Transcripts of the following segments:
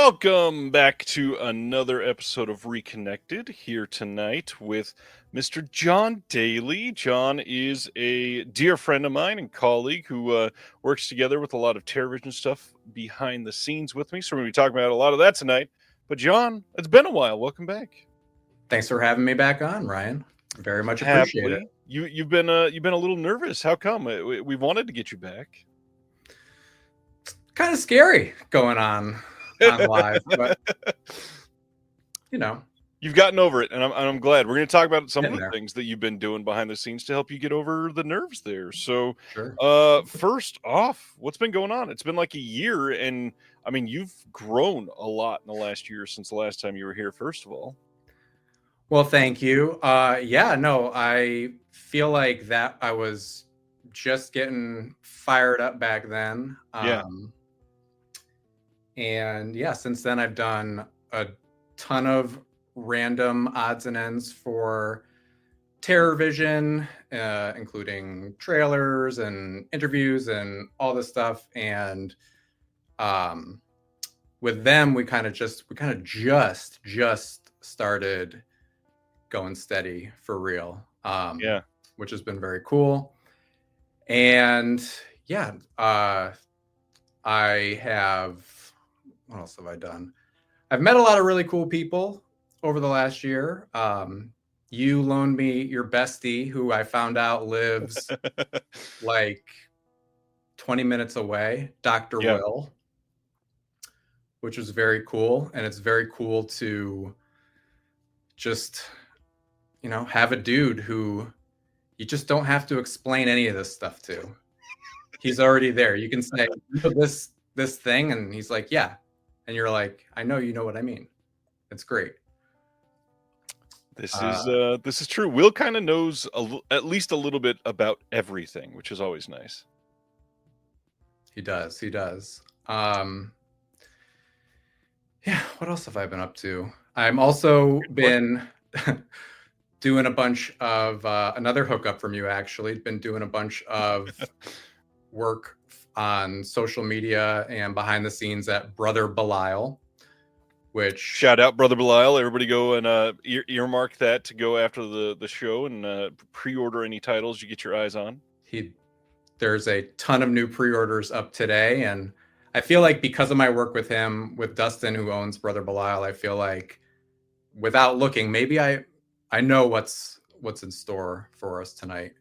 Welcome back to another episode of Reconnected here tonight with Mr. John Dailey. John is a dear friend of mine and colleague who works together with a lot of TerrorVision stuff behind the scenes with me. So we're going to be talking about a lot of that tonight. But John, it's been a while. Welcome back. Thanks for having me back on, Ryan. Very much appreciate it. You've been a little nervous. How come? We wanted to get you back. It's kind of scary going on live, but you know, you've gotten over it, and I'm glad. We're going to talk about some of the things that you've been doing behind the scenes to help you get over the nerves there. So, sure. First off, what's been going on? It's been like a year, and I mean, you've grown a lot in the last year since the last time you were here. First of all, well, thank you. I feel like that I was just getting fired up back then. And yeah, since then I've done a ton of random odds and ends for TerrorVision, including trailers and interviews and all this stuff. And with them, we kind of just started going steady for real. Which has been very cool. And yeah, what else have I done? I've met a lot of really cool people over the last year. You loaned me your bestie, who I found out lives like 20 minutes away, Dr. Will, which was very cool. And it's very cool to just, have a dude who you just don't have to explain any of this stuff to. He's already there. You can say this thing, and he's like, yeah. And you're like, I know you know what I mean. It's great. This is true. Will kind of knows at least a little bit about everything, which is always nice. He does. Yeah. What else have I been up to? I'm also been doing a bunch of another hookup from you. Actually, been doing a bunch of work on social media and behind the scenes at Brother Belial, which shout out Brother Belial. Everybody go and earmark that to go after the show and pre-order any titles you get your eyes on. There's a ton of new pre-orders up today, and I feel like because of my work with him, with Dustin, who owns Brother Belial, I feel like without looking, maybe I know what's in store for us tonight.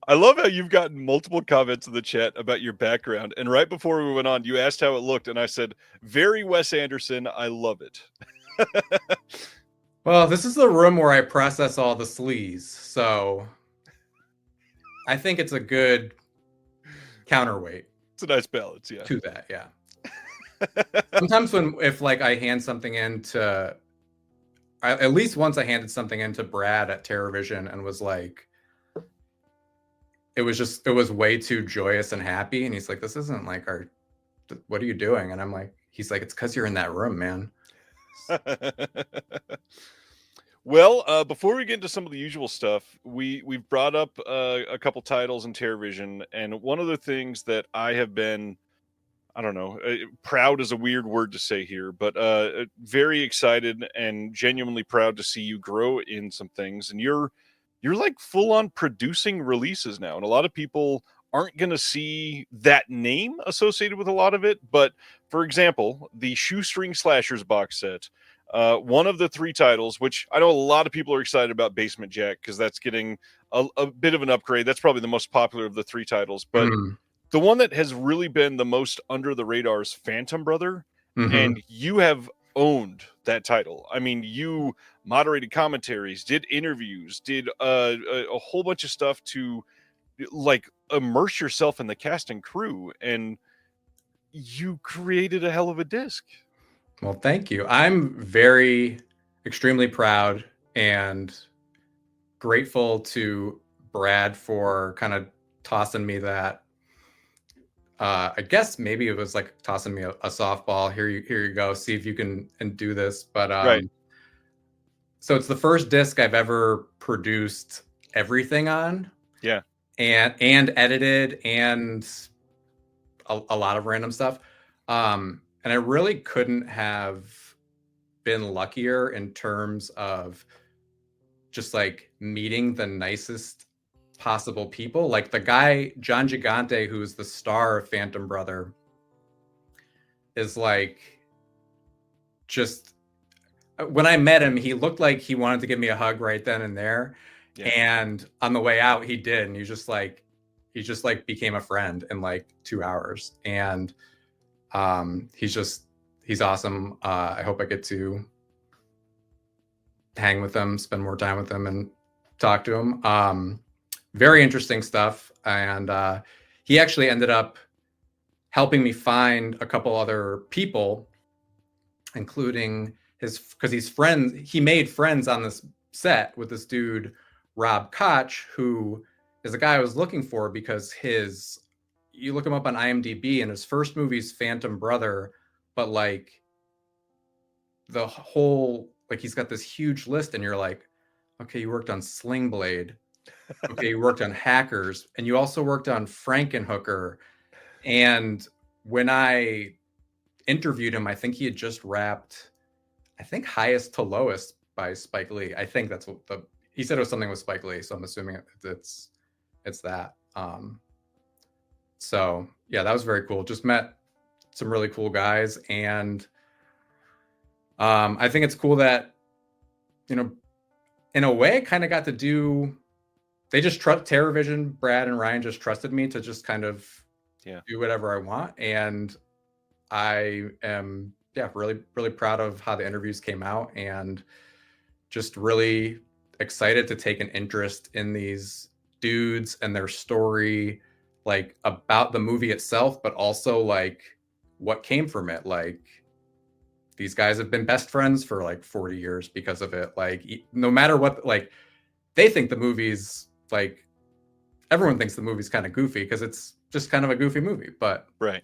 I love how you've gotten multiple comments in the chat about your background. And right before we went on, you asked how it looked. And I said, very Wes Anderson. I love it. Well, this is the room where I process all the sleaze. So I think it's a good counterweight. It's a nice balance, yeah. To that, yeah. Sometimes if I hand something in to, at least once I handed something in to Brad at TerrorVision and was like, it was way too joyous and happy. And he's like, this isn't like what are you doing? And I'm like, he's like, it's because you're in that room, man. Well, before we get into some of the usual stuff, we've brought up a couple titles in TerrorVision. And one of the things that I have been, I don't know, proud is a weird word to say here, but very excited and genuinely proud to see you grow in some things. And you're like full on producing releases now. And a lot of people aren't going to see that name associated with a lot of it. But for example, the Shoestring Slashers box set, one of the 3 titles, which I know a lot of people are excited about Basement Jack, because that's getting a bit of an upgrade. That's probably the most popular of the 3 titles. But the one that has really been the most under the radar is Phantom Brother. Mm-hmm. And you have owned that title. I mean, you moderated commentaries, did interviews, did a whole bunch of stuff to like immerse yourself in the cast and crew, and you created a hell of a disc. Well, thank you. I'm extremely proud and grateful to Brad for kind of tossing me that. I guess maybe it was like tossing me a softball. Here you go. See if you can do this. But right. So it's the first disc I've ever produced everything on. Yeah. And edited and a lot of random stuff. And I really couldn't have been luckier in terms of just like meeting the nicest possible people. Like the guy, John Gigante, who's the star of Phantom Brother, is like, just when I met him, he looked like he wanted to give me a hug right then and there. Yeah. And on the way out, he did. And he just like became a friend in like 2 hours. And he's awesome. I hope I get to hang with him, spend more time with him, and talk to him. Very interesting stuff. And he actually ended up helping me find a couple other people, including because he made friends on this set with this dude, Rob Koch, who is a guy I was looking for because you look him up on IMDb and his first movie's Phantom Brother, but like the whole, like he's got this huge list and you're like, okay, you worked on Sling Blade. Okay, you worked on Hackers, and you also worked on Frankenhooker. And when I interviewed him, I think he had just wrapped, I think, Highest to Lowest by Spike Lee. I think that's what he said it was something with Spike Lee, so I'm assuming it's that. So yeah, that was very cool. Just met some really cool guys, and I think it's cool that, you know, in a way, kind of got to do. They just trust TerrorVision. Brad and Ryan just trusted me to just kind of do whatever I want, and I am really, really proud of how the interviews came out, and just really excited to take an interest in these dudes and their story, like about the movie itself, but also like what came from it. Like these guys have been best friends for like 40 years because of it. Like no matter what, like they think the movie's like, everyone thinks the movie's kind of goofy because it's just kind of a goofy movie, but right.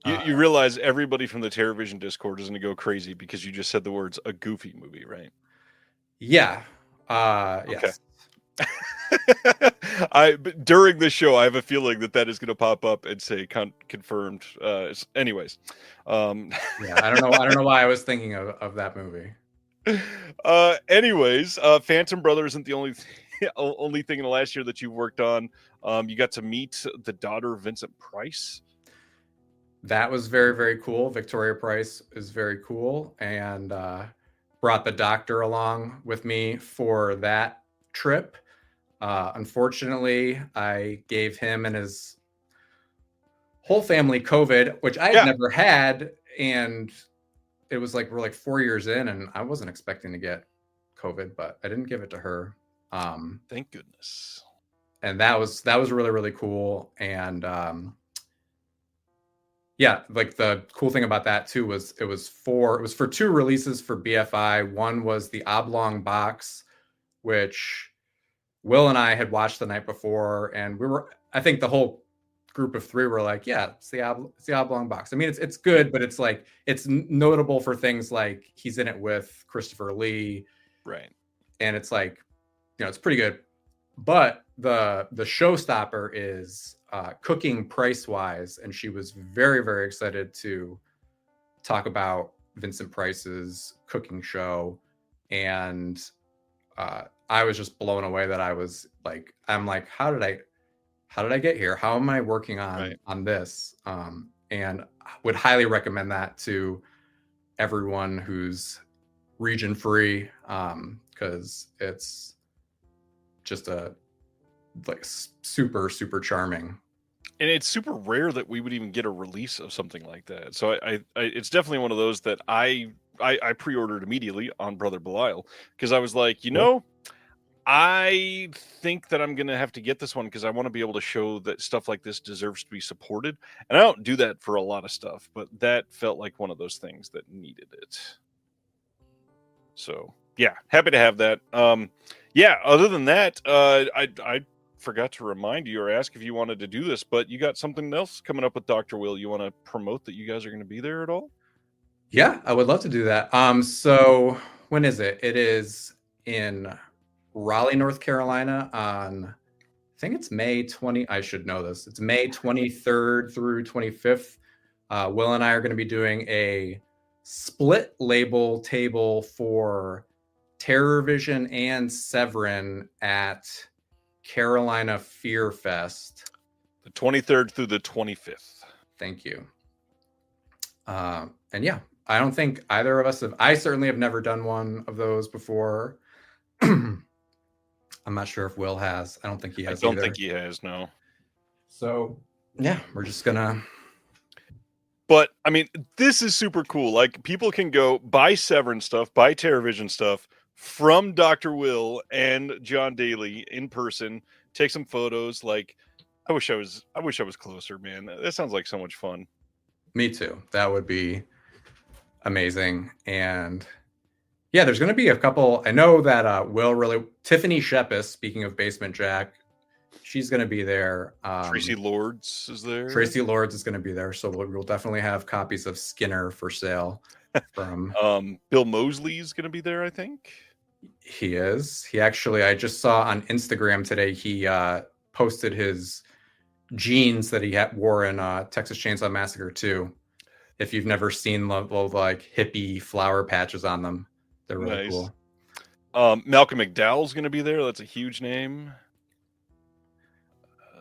You realize everybody from the TerrorVision Discord is going to go crazy because you just said the words "a goofy movie," right? Yeah. Yes. But during this show, I have a feeling that is going to pop up and say confirmed. Anyways, yeah, I don't know why I was thinking of that movie. Anyways, Phantom Brother isn't the only thing in the last year that you've worked on. You got to meet the daughter of Vincent Price. That was very, very cool. Victoria Price is very cool, and brought the doctor along with me for that trip. Unfortunately, I gave him and his whole family COVID, which I had never had, and it was like, we're like 4 years in, and I wasn't expecting to get COVID, but I didn't give it to her. Thank goodness. And that was really, really cool. And yeah, like the cool thing about that too was it was for 2 releases for BFI. One was the Oblong Box, which Will and I had watched the night before, and I think the whole group of 3 were like, yeah, it's the Oblong Box. I mean, it's good, but it's like, it's notable for things like he's in it with Christopher Lee, right? And it's like, you know, it's pretty good. But the showstopper is Cooking Price Wise, and she was very, very excited to talk about Vincent Price's cooking show, and I was just blown away that I'm like, how did I get here? How am I working on this? And would highly recommend that to everyone who's region free, because it's just a like super, super charming. And it's super rare that we would even get a release of something like that. So I it's definitely one of those that I pre-ordered immediately on Brother Belial, because I was like, you know, I think that I'm going to have to get this one because I want to be able to show that stuff like this deserves to be supported. And I don't do that for a lot of stuff, but that felt like one of those things that needed it. So yeah, happy to have that. Yeah, other than that, I forgot to remind you or ask if you wanted to do this, but you got something else coming up with Dr. Will. You want to promote that you guys are going to be there at all? Yeah, I would love to do that. So when is it? It is in Raleigh, North Carolina on, I think it's May 20. I should know this. It's May 23rd through 25th. Will and I are going to be doing a split label table for Terror Vision and Severin at Carolina Fear Fest. The 23rd through the 25th. Thank you. And yeah, I don't think either of us have. I certainly have never done one of those before. I'm not sure if Will has. I don't think he has. I don't think he has. No. So yeah, we're just gonna. But I mean, this is super cool. Like, people can go buy Severin stuff, buy TerraVision stuff from Dr. Will and John Dailey in person. Take some photos. Like, I wish I was closer, man. That sounds like so much fun. Me too. That would be amazing. And yeah, there's going to be a couple. I know that Tiffany Shepis, speaking of Basement Jack, she's going to be there. Tracy Lords is there. Tracy Lords is going to be there. So we'll definitely have copies of Skinner for sale from Bill Mosley is going to be there, I think. He is. He actually, I just saw on Instagram today, he posted his jeans that he wore in Texas Chainsaw Massacre 2. If you've never seen the like hippie flower patches on them, they're really cool. Malcolm McDowell's going to be there. That's a huge name.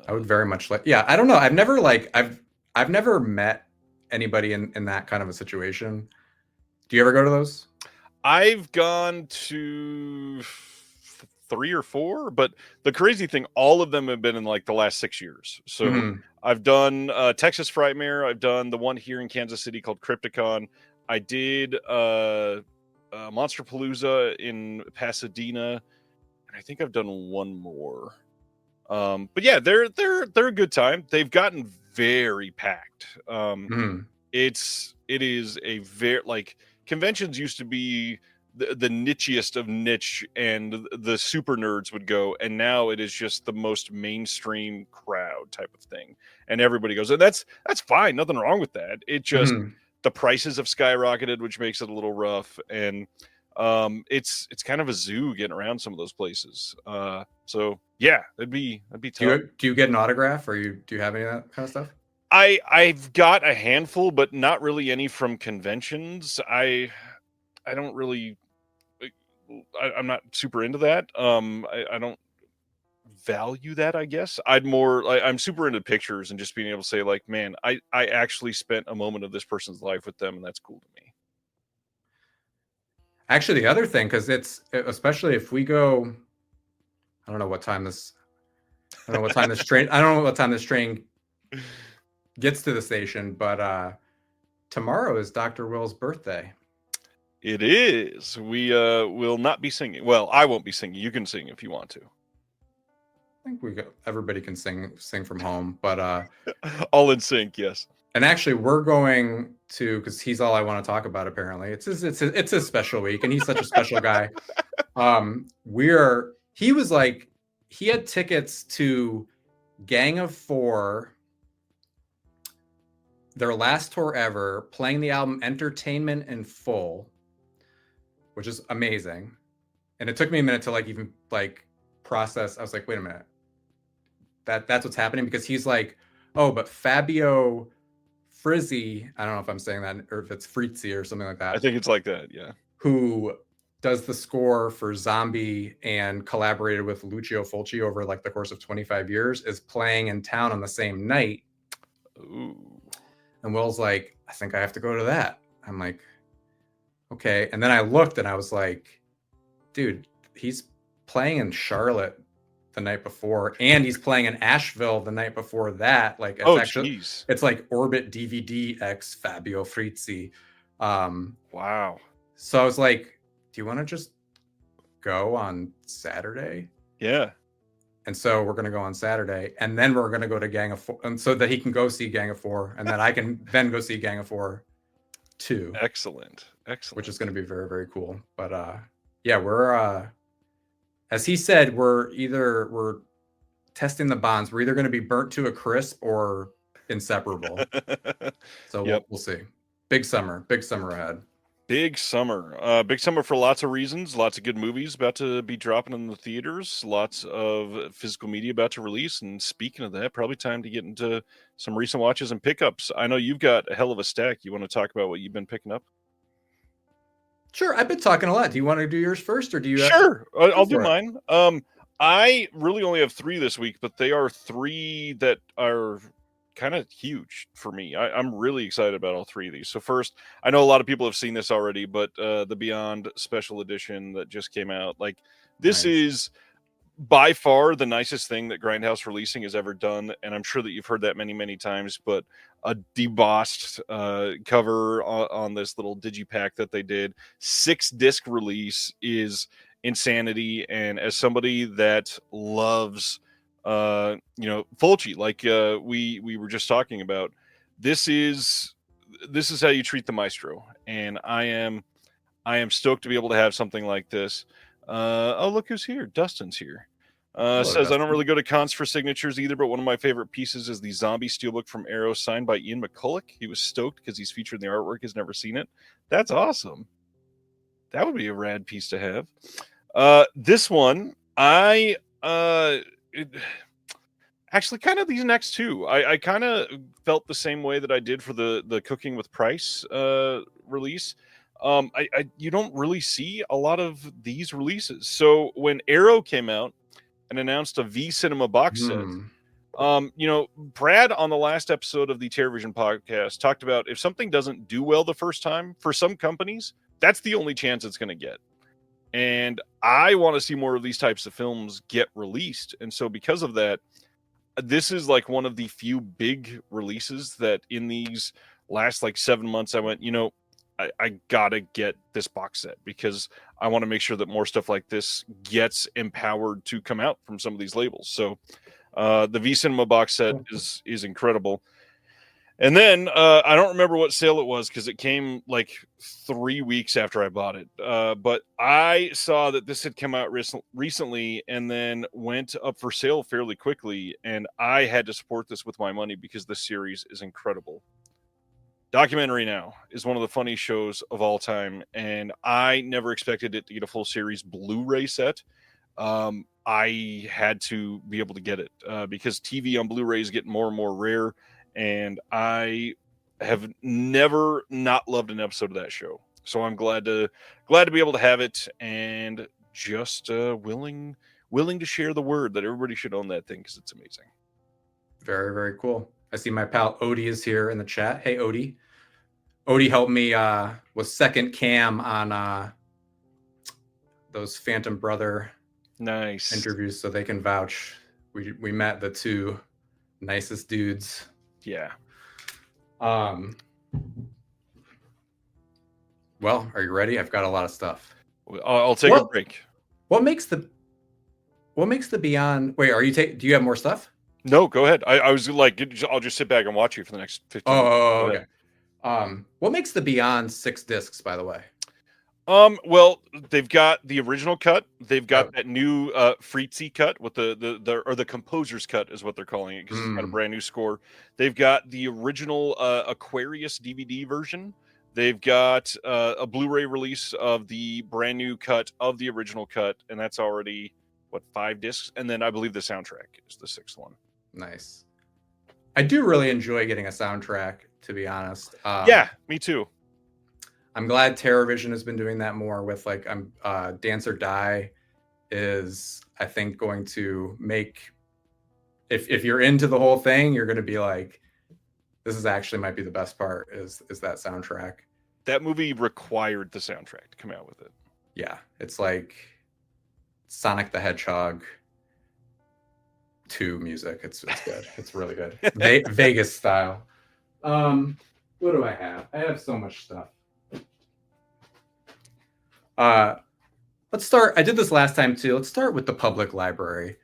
I would very much like. Yeah, I don't know. I've never met anybody in that kind of a situation. Do you ever go to those? I've gone to 3 or 4, but the crazy thing, all of them have been in like the last 6 years. So I've done Texas Frightmare. I've done the one here in Kansas City called Crypticon. I did Monsterpalooza in Pasadena, and I think I've done one more. But yeah, they're a good time. They've gotten very packed. It is a very, like, conventions used to be the nichiest of niche, and the super nerds would go, and now it is just the most mainstream crowd type of thing, and everybody goes, and that's fine, nothing wrong with that. It just the prices have skyrocketed, which makes it a little rough, and it's kind of a zoo getting around some of those places. So yeah, it'd be tough. Do you get an autograph, or do you have any of that kind of stuff? I've got a handful, but not really any from conventions. I don't really. I'm not super into that. I don't value that, I guess. I'm super into pictures and just being able to say, like, man, I actually spent a moment of this person's life with them, and that's cool to me. Actually, the other thing, because it's, especially if we go, I don't know what time this train gets to the station, but tomorrow is Dr. Will's birthday. It is. We will not be singing. Well, I won't be singing. You can sing if you want to. I think everybody can sing from home, but all in sync, yes. And actually, we're going to, because he's all I want to talk about. Apparently, it's his special week, and he's such a special guy. He was like, he had tickets to Gang of Four, their last tour ever, playing the album Entertainment in Full, which is amazing. And it took me a minute to even process. I was like, wait a minute, that's what's happening, because he's like, oh, but Fabio Frizzi, I don't know if I'm saying that, or if it's Frizzi or something like that. I think it's like that, yeah. Who does the score for Zombie and collaborated with Lucio Fulci over the course of 25 years, is playing in town on the same night. Ooh. And Will's like, I think I have to go to that. I'm like, okay. And then I looked and I was like, dude, he's playing in Charlotte the night before, and he's playing in Asheville the night before that. It's like Orbit DVD X Fabio Frizzi. Wow. So I was like, do you want to just go on Saturday? Yeah. And so we're going to go on Saturday, and then we're going to go to Gang of Four, and so that he can go see Gang of Four, and then I can then go see Gang of Four 2. Excellent. Which is going to be very, very cool. But yeah, we're as he said, we're testing the bonds. We're either going to be burnt to a crisp or inseparable. So we'll see. Big summer ahead. Big summer. Big summer for lots of reasons. Lots of good movies about to be dropping in the theaters. Lots of physical media about to release. And speaking of that, probably time to get into some recent watches and pickups. I know you've got a hell of a stack. You want to talk about what you've been picking up? Sure, I've been talking a lot. Do you want to do yours first, or do you? Sure, I'll do for it. mine. I really only have 3 this week, but they are 3 that are kind of huge for me. I'm really excited about all 3 of these. So first, I know a lot of people have seen this already, but the Beyond Special Edition that just came out, like this Nice. is by far the nicest thing that Grindhouse Releasing has ever done, and I'm sure that you've heard that many, many times. But a debossed cover on this little digipack that they did, 6-disc release is insanity. And as somebody that loves, Fulci, like we were just talking about, this is how you treat the maestro, and I am stoked to be able to have something like this. Oh, look who's here! Dustin's here. Hello, Says, I don't Dustin. really go to cons for signatures either, but one of my favorite pieces is the zombie steelbook from Arrow signed by Ian McCulloch. He was stoked because he's featured in the artwork. He's never seen it. That's awesome. That would be a rad piece to have. This one, actually, kind of these next two, I kind of felt the same way that I did for the Cooking with Price release. You don't really see a lot of these releases. So when Arrow came out and announced a V Cinema box set, Brad on the last episode of the TerrorVision podcast talked about if something doesn't do well the first time, for some companies, that's the only chance it's going to get. And I want to see more of these types of films get released. And so because of that, this is like one of the few big releases that in these last like 7 months, I went, I gotta get this box set because I want to make sure that more stuff like this gets empowered to come out from some of these labels. So the V Cinema box set is incredible. And then I don't remember what sale it was because it came like 3 weeks after I bought it. But I saw that this had come out recently and then went up for sale fairly quickly. And I had to support this with my money because this series is incredible. Documentary Now is one of the funniest shows of all time, and I never expected it to get a full series Blu-ray set. I had to be able to get it because TV on Blu-ray is getting more and more rare, and I have never not loved an episode of that show. So I'm glad to be able to have it, and just willing to share the word that everybody should own that thing because it's amazing. Very, very cool. I see my pal Odie is here in the chat. Hey, Odie. Odie helped me with second cam on those Phantom Brother nice interviews, so they can vouch. We met the 2 nicest dudes. Yeah. Well, are you ready? I've got a lot of stuff. I'll take a break. What makes the Beyond? Wait, do you have more stuff? No, go ahead. I was like, I'll just sit back and watch you for the next 15 minutes. Oh, okay. What makes the Beyond 6 discs, by the way? Well, they've got the original cut. They've got that new Freetsy cut with the composer's cut is what they're calling it because it's got a brand new score. They've got the original Aquarius DVD version. They've got a Blu-ray release of the brand new cut of the original cut, and that's already 5 discs. And then I believe the soundtrack is the 6th one. Nice. I do really enjoy getting a soundtrack, to be honest. Yeah, me too. I'm glad TerrorVision has been doing that more with Dance or Die is, I think, going to make, if you're into the whole thing, you're going to be like, this is actually might be the best part is that soundtrack. That movie required the soundtrack to come out with it. Yeah, it's like Sonic the Hedgehog 2 music. It's good. It's really good. Vegas style. What do I have? I have so much stuff. Let's start. I did this last time too. Let's start with the public library.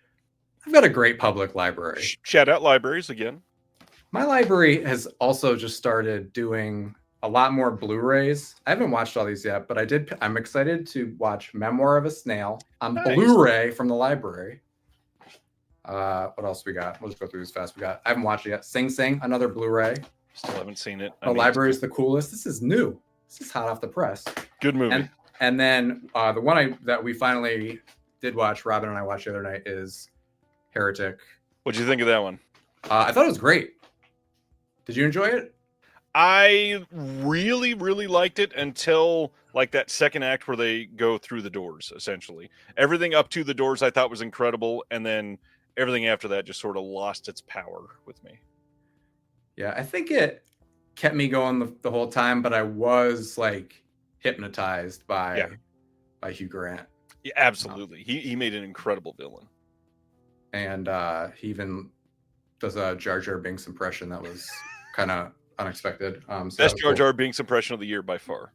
I've got a great public library. Shout out libraries again. My library has also just started doing a lot more Blu-rays. I haven't watched all these yet, but I'm excited to watch Memoir of a Snail on Blu-ray from the library. What else we got? We'll just go through this fast. I haven't watched it yet. Sing Sing, another Blu-ray. Still haven't seen it. The library is the coolest. This is new. this is hot off the press. Good movie. And then the one that we finally did watch, Robin and I watched the other night, is Heretic. What'd you think of that one? I thought it was great. Did you enjoy it? I really, really liked it until like that second act where they go through the doors, essentially. Everything up to the doors I thought was incredible, and then everything after that just sort of lost its power with me. Yeah, I think it kept me going the whole time, but I was like hypnotized by Hugh Grant. Yeah, absolutely. He made an incredible villain. And he even does a Jar Jar Binks impression that was kind of unexpected. So Best Jar Jar Binks impression of the year by far.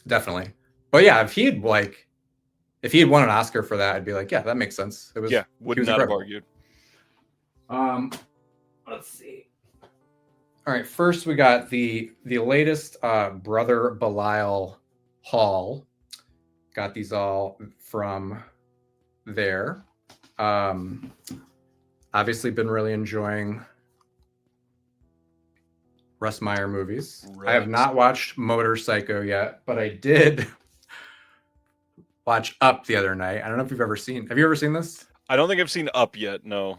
Definitely. But yeah, if he had won an Oscar for that, I'd be like, yeah, that makes sense. It was would not have argued. Let's see. All right, first we got the latest Brother Belial haul. Got these all from there. Obviously been really enjoying Russ Meyer movies. Right. I have not watched Motor Psycho yet, but I did watch Up the other night. I don't know if have you ever seen this? I don't think I've seen Up yet, no.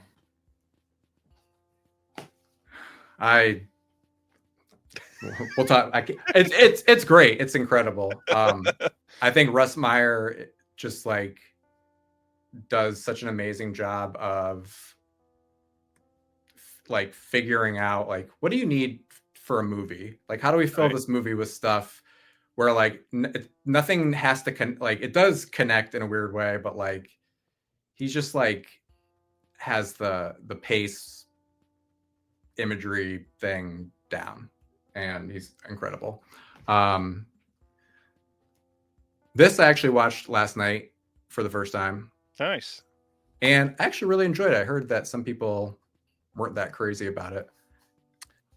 We'll talk. It's great. It's incredible. I think Russ Meyer just like does such an amazing job of like figuring out like what do you need for a movie? Like how do we fill this movie with stuff where like nothing has to like it does connect in a weird way, but like he's just like has the pace imagery thing down. And he's incredible. This I actually watched last night for the first time. Nice. And I actually really enjoyed it. I heard that some people weren't that crazy about it.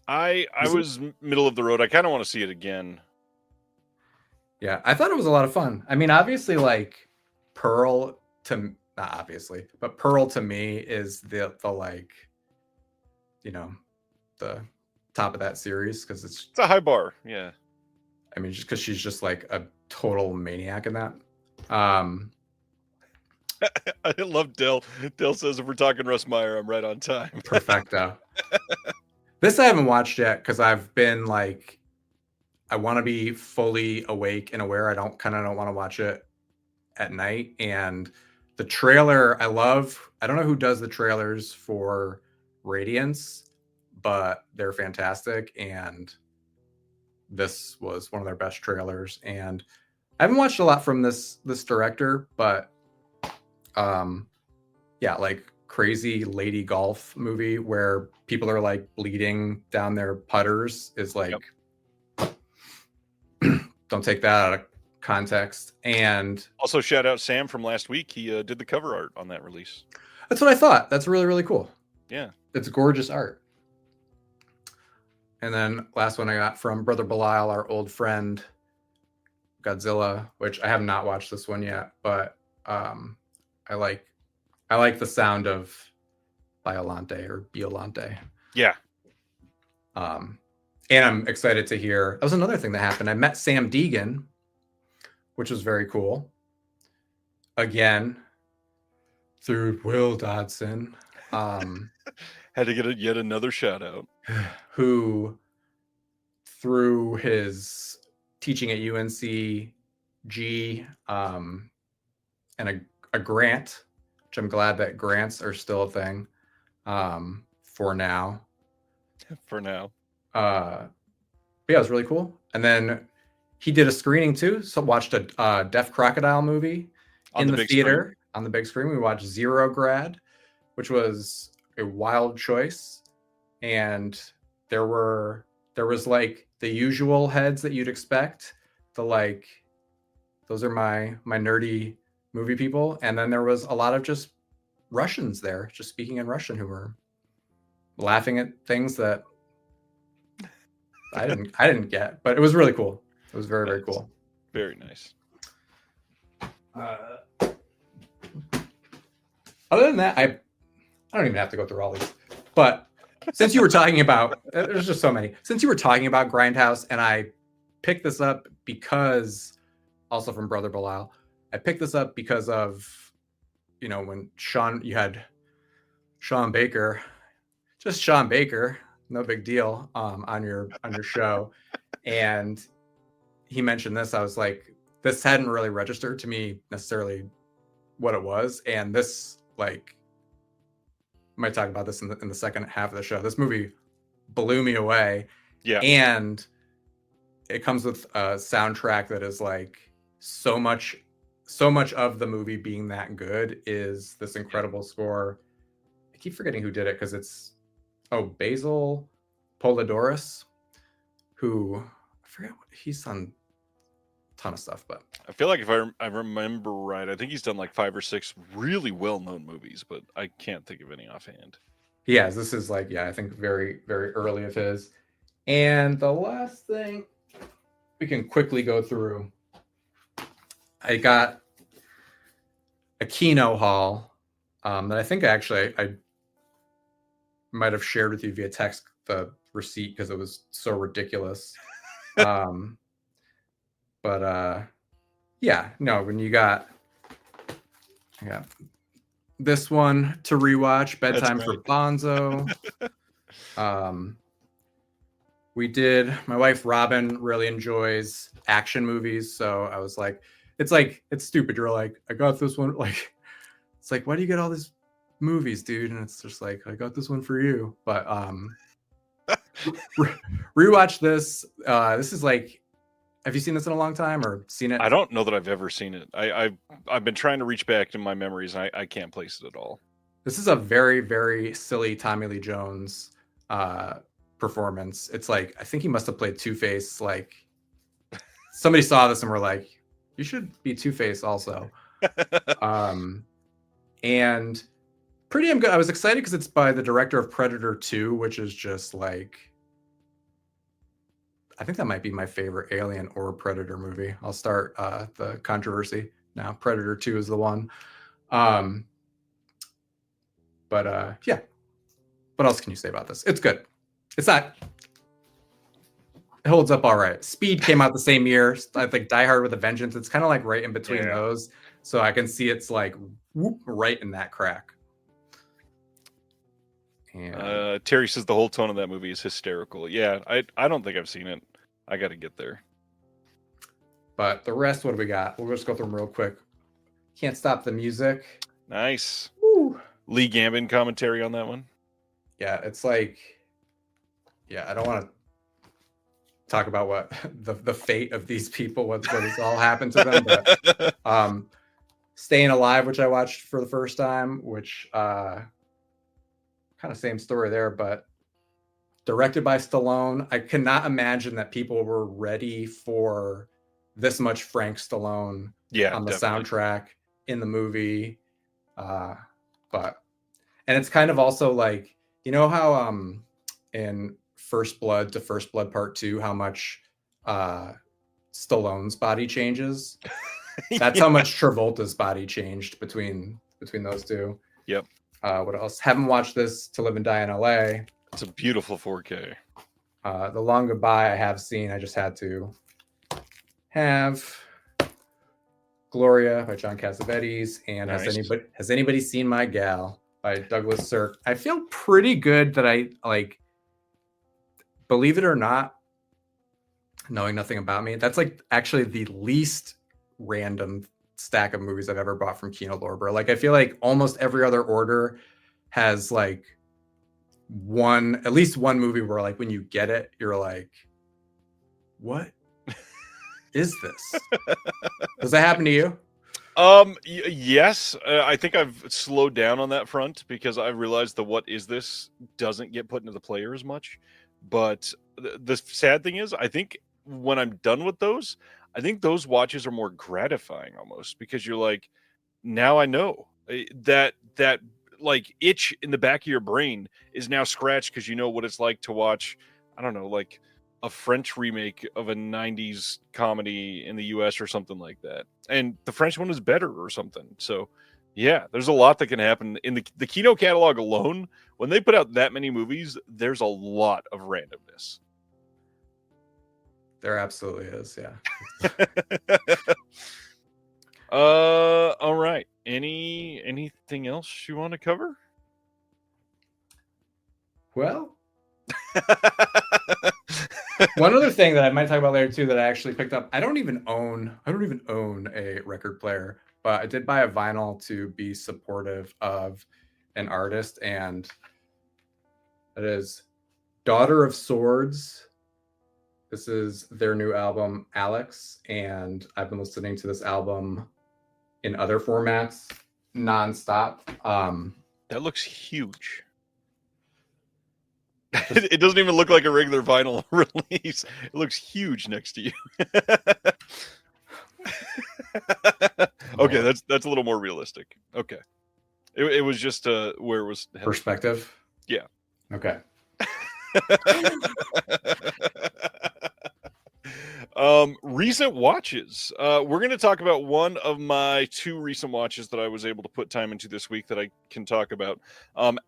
I was middle of the road. I kind of want to see it again. Yeah, I thought it was a lot of fun. I mean, obviously, like Pearl to not obviously, but Pearl to me is the like, you know, the top of that series because it's a high bar. Yeah, I mean, just because she's just like a total maniac in that. I love Dale. Dale says if we're talking Russ Meyer, I'm right on time. Perfecto. This I haven't watched yet because I've been like, I want to be fully awake and aware. I don't want to watch it at night. And the trailer, I don't know who does the trailers for Radiance, but they're fantastic. And this was one of their best trailers. And I haven't watched a lot from this director, but yeah, like crazy lady golf movie where people are like bleeding down their putters is like, don't take that out of context. And also shout out Sam from last week. He did the cover art on that release. That's what I thought. That's really, really cool. Yeah. It's gorgeous art. And then last one I got from Brother Belial, our old friend, Godzilla, which I have not watched this one yet, but I like the sound of Biolante or Biolante. Yeah. And I'm excited to hear. That was another thing that happened. I met Sam Deegan, which was very cool. Again, through Will Dodson. Had to get yet another shout out. Who, through his teaching at UNCG and a grant, which I'm glad that grants are still a thing for now. For now. But yeah, it was really cool. And then he did a screening too. So watched a Deaf Crocodile movie in the theater on the big screen. We watched Zero Grad, which was a wild choice. And there was like the usual heads that you'd expect. Those are my nerdy movie people. And then there was a lot of just Russians there, just speaking in Russian, who were laughing at things that I didn't get, but it was really cool. It was very, very cool. Very nice. Other than that, I don't even have to go through all these, but since you were talking about, there's just so many. Since you were talking about Grindhouse, and I picked this up because, also from Brother Bilal, I picked this up because of, when you had Sean Baker, just Sean Baker, no big deal, on your show, and he mentioned this. I was like, this hadn't really registered to me necessarily what it was, and this, like, I might talk about this in the second half of the show. This movie blew me away. Yeah. And it comes with a soundtrack that is like so much of the movie being that good is this incredible score. I keep forgetting who did it because it's Basil Polidorus, who I forget what he's done a ton of stuff, but I feel like if I remember right, I think he's done like 5 or 6 really well-known movies, but I can't think of any offhand. He has. This is like, I think very, very early of his. And the last thing we can quickly go through, I got a Kino haul that I think I might have shared with you via text, the receipt, because it was so ridiculous. When you got this one to rewatch, Bedtime for Bonzo. My wife Robin really enjoys action movies, so I was like, it's stupid. You're like, I got this one. Like, it's like, why do you get all these movies, dude? And it's just like, I got this one for you. But rewatch this. This is like, have you seen this in a long time or seen it? I don't know that I've ever seen it. I've been trying to reach back in my memories, and I can't place it at all. This is a very, very silly Tommy Lee Jones performance. It's like, I think he must have played Two-Face. Like, somebody saw this and were like, you should be Two-Face also. And pretty damn good. I was excited because it's by the director of Predator 2, which is just like, I think that might be my favorite Alien or Predator movie. I'll start the controversy now. Predator 2 is the one. What else can you say about this? It's good. It holds up all right. Speed came out the same year. I think Die Hard with a Vengeance. It's kind of like right in between those. So I can see it's like right in that crack. And Terry says the whole tone of that movie is hysterical. Yeah, I don't think I've seen it. I got to get there. But the rest, what do we got? We'll just go through them real quick. Can't Stop the Music. Nice. Woo. Lee Gambin commentary on that one. Yeah, it's like, I don't want to talk about what the fate of these people, what has all happened to them. But Staying Alive, which I watched for the first time, which kind of same story there, but directed by Stallone. I cannot imagine that people were ready for this much Frank Stallone on the soundtrack in the movie. And it's kind of also like, you know how in First Blood to First Blood Part 2, how much Stallone's body changes? That's how much Travolta's body changed between those two. Yep. What else? Haven't watched this, To Live and Die in LA. It's a beautiful 4K. The Long Goodbye I have seen. I just had to have Gloria by John Cassavetes. And nice. Has anybody seen My Gal by Douglas Sirk? I feel pretty good that I like, believe it or not, knowing nothing about me, that's like actually the least random stack of movies I've ever bought from Kino Lorber. Like, I feel like almost every other order has like at least one movie where like when you get it, you're like, what is this? Does that happen to you? Yes. I think I've slowed down on that front because I realized the what is this doesn't get put into the player as much. But the sad thing is, I think when I'm done with those, I think those watches are more gratifying almost, because you're like, now I know that like itch in the back of your brain is now scratched, because you know what it's like to watch, I don't know, like a French remake of a 90s comedy in the US or something like that. And the French one is better or something. So yeah, there's a lot that can happen in the Kino catalog alone. When they put out that many movies, there's a lot of randomness. There absolutely is. Yeah. All right. Anything else you want to cover? Well, one other thing that I might talk about later too that I actually picked up. I don't even own a record player, but I did buy a vinyl to be supportive of an artist, and it is Daughter of Swords. This is their new album, Alex, and I've been listening to this album in other formats nonstop. That looks huge. It doesn't even look like a regular vinyl release. It looks huge next to you. Okay, that's a little more realistic. Okay, it was just where it was headed. Perspective. Yeah. Okay. Recent watches. We're going to talk about one of my 2 recent watches that I was able to put time into this week that I can talk about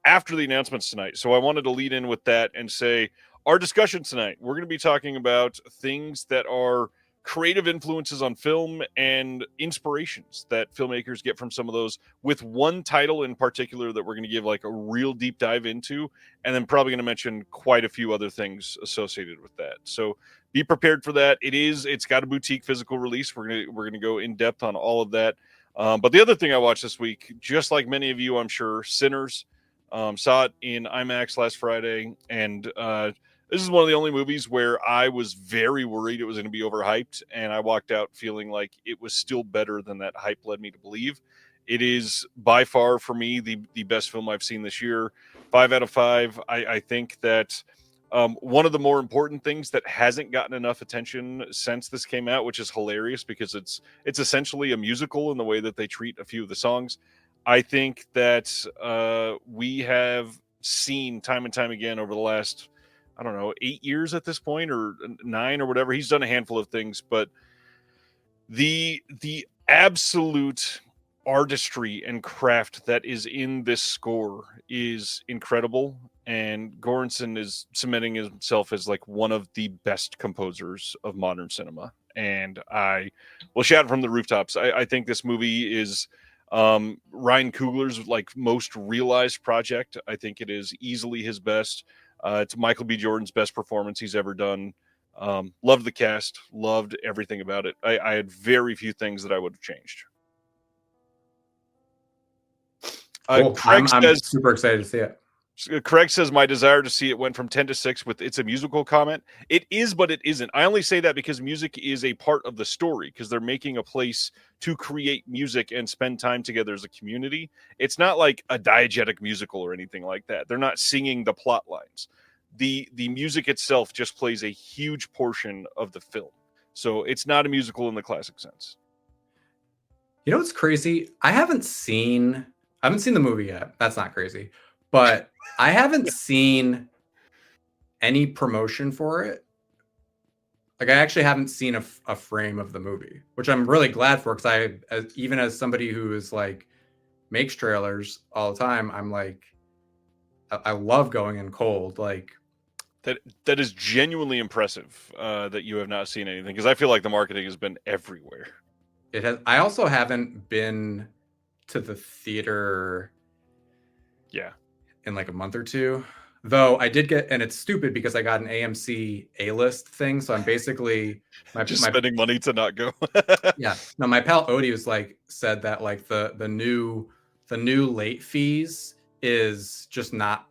after the announcements tonight. So I wanted to lead in with that and say our discussion tonight, we're going to be talking about things that are creative influences on film and inspirations that filmmakers get from some of those, with one title in particular that we're going to give like a real deep dive into, and then probably going to mention quite a few other things associated with that. So be prepared for that. It's got a boutique physical release. We're gonna go in depth on all of that. But the other thing I watched this week, just like many of you, I'm sure, Sinners, saw it in IMAX last Friday, and this is one of the only movies where I was very worried it was going to be overhyped, and I walked out feeling like it was still better than that hype led me to believe. It is by far, for me, the best film I've seen this year. 5 out of 5. I think that one of the more important things that hasn't gotten enough attention since this came out, which is hilarious because it's essentially a musical in the way that they treat a few of the songs. I think that we have seen time and time again over the last, I don't know, 8 years at this point, or 9 or whatever. He's done a handful of things, but the absolute artistry and craft that is in this score is incredible. And Göransson is cementing himself as like one of the best composers of modern cinema. And I will shout from the rooftops. I think this movie is Ryan Coogler's like most realized project. I think it is easily his best. It's Michael B. Jordan's best performance he's ever done. Loved the cast, loved everything about it. I had very few things that I would have changed. Cool. I'm super excited to see it. Craig says my desire to see it went from 10 to 6 with it's a musical comment. It is, but it isn't. I only say that because music is a part of the story, because they're making a place to create music and spend time together as a community. It's not like a diegetic musical or anything like that. They're not singing the plot lines. The music itself just plays a huge portion of the film. So it's not a musical in the classic sense. You know what's crazy? I haven't seen the movie yet. That's not crazy. But I haven't seen any promotion for it. Like, I actually haven't seen a frame of the movie, which I'm really glad for, because even as somebody who is like makes trailers all the time, I'm like, I love going in cold. Like, that is genuinely impressive that you have not seen anything, because I feel like the marketing has been everywhere. It has. I also haven't been to the theater. Yeah. In like a month or two, though I did get, and it's stupid because I got an AMC A-list thing, so I'm basically spending money to not go. Yeah, no, my pal Odie was like, said that like the new late fees is just not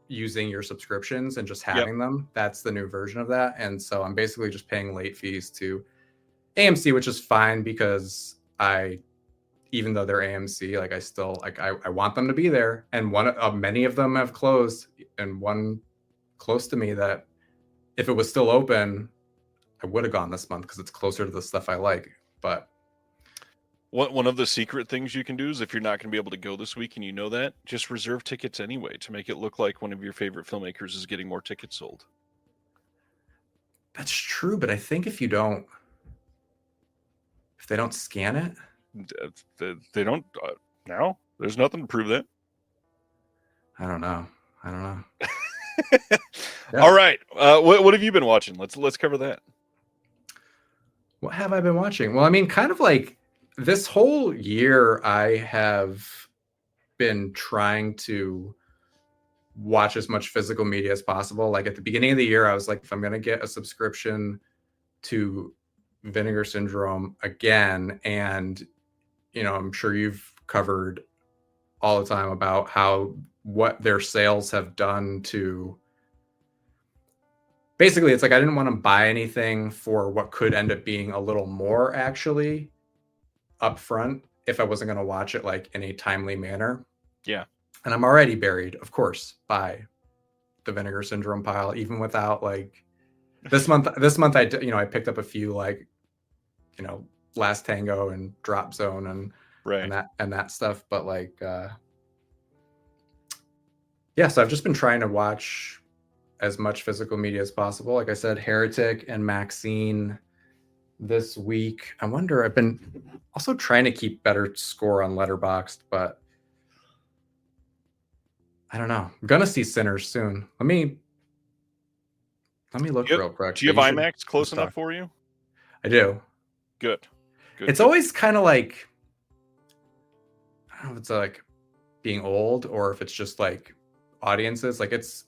using your subscriptions and just having them. That's the new version of that, and so I'm basically just paying late fees to AMC, which is fine because even though they're AMC, like I still like I want them to be there, and many of them have closed, and one close to me that if it was still open, I would have gone this month because it's closer to the stuff I like. But one of the secret things you can do is, if you're not going to be able to go this week and you know that, just reserve tickets anyway to make it look like one of your favorite filmmakers is getting more tickets sold. That's true, but I think if they don't scan it. They don't now. There's nothing to prove that. I don't know. Yeah. All right. What have you been watching? Let's cover that. What have I been watching? Well, I mean, kind of like this whole year, I have been trying to watch as much physical media as possible. Like at the beginning of the year, I was like, if I'm going to get a subscription to Vinegar Syndrome again, and I'm sure you've covered all the time about what their sales have done to. Basically, it's like I didn't want to buy anything for what could end up being a little more actually up front if I wasn't going to watch it like in a timely manner. Yeah. And I'm already buried, of course, by the Vinegar Syndrome pile, even without like this month I picked up a few like, Last Tango and Drop Zone and that stuff. But like, so I've just been trying to watch as much physical media as possible. Like I said, Heretic and Maxine this week. I wonder, I've been also trying to keep better score on Letterboxd, but I don't know. I'm gonna see Sinners soon. Let me look real quick. Do you have IMAX close enough for you? I do. Good. It's always kind of like, I don't know if it's like being old or if it's just like audiences. Like it's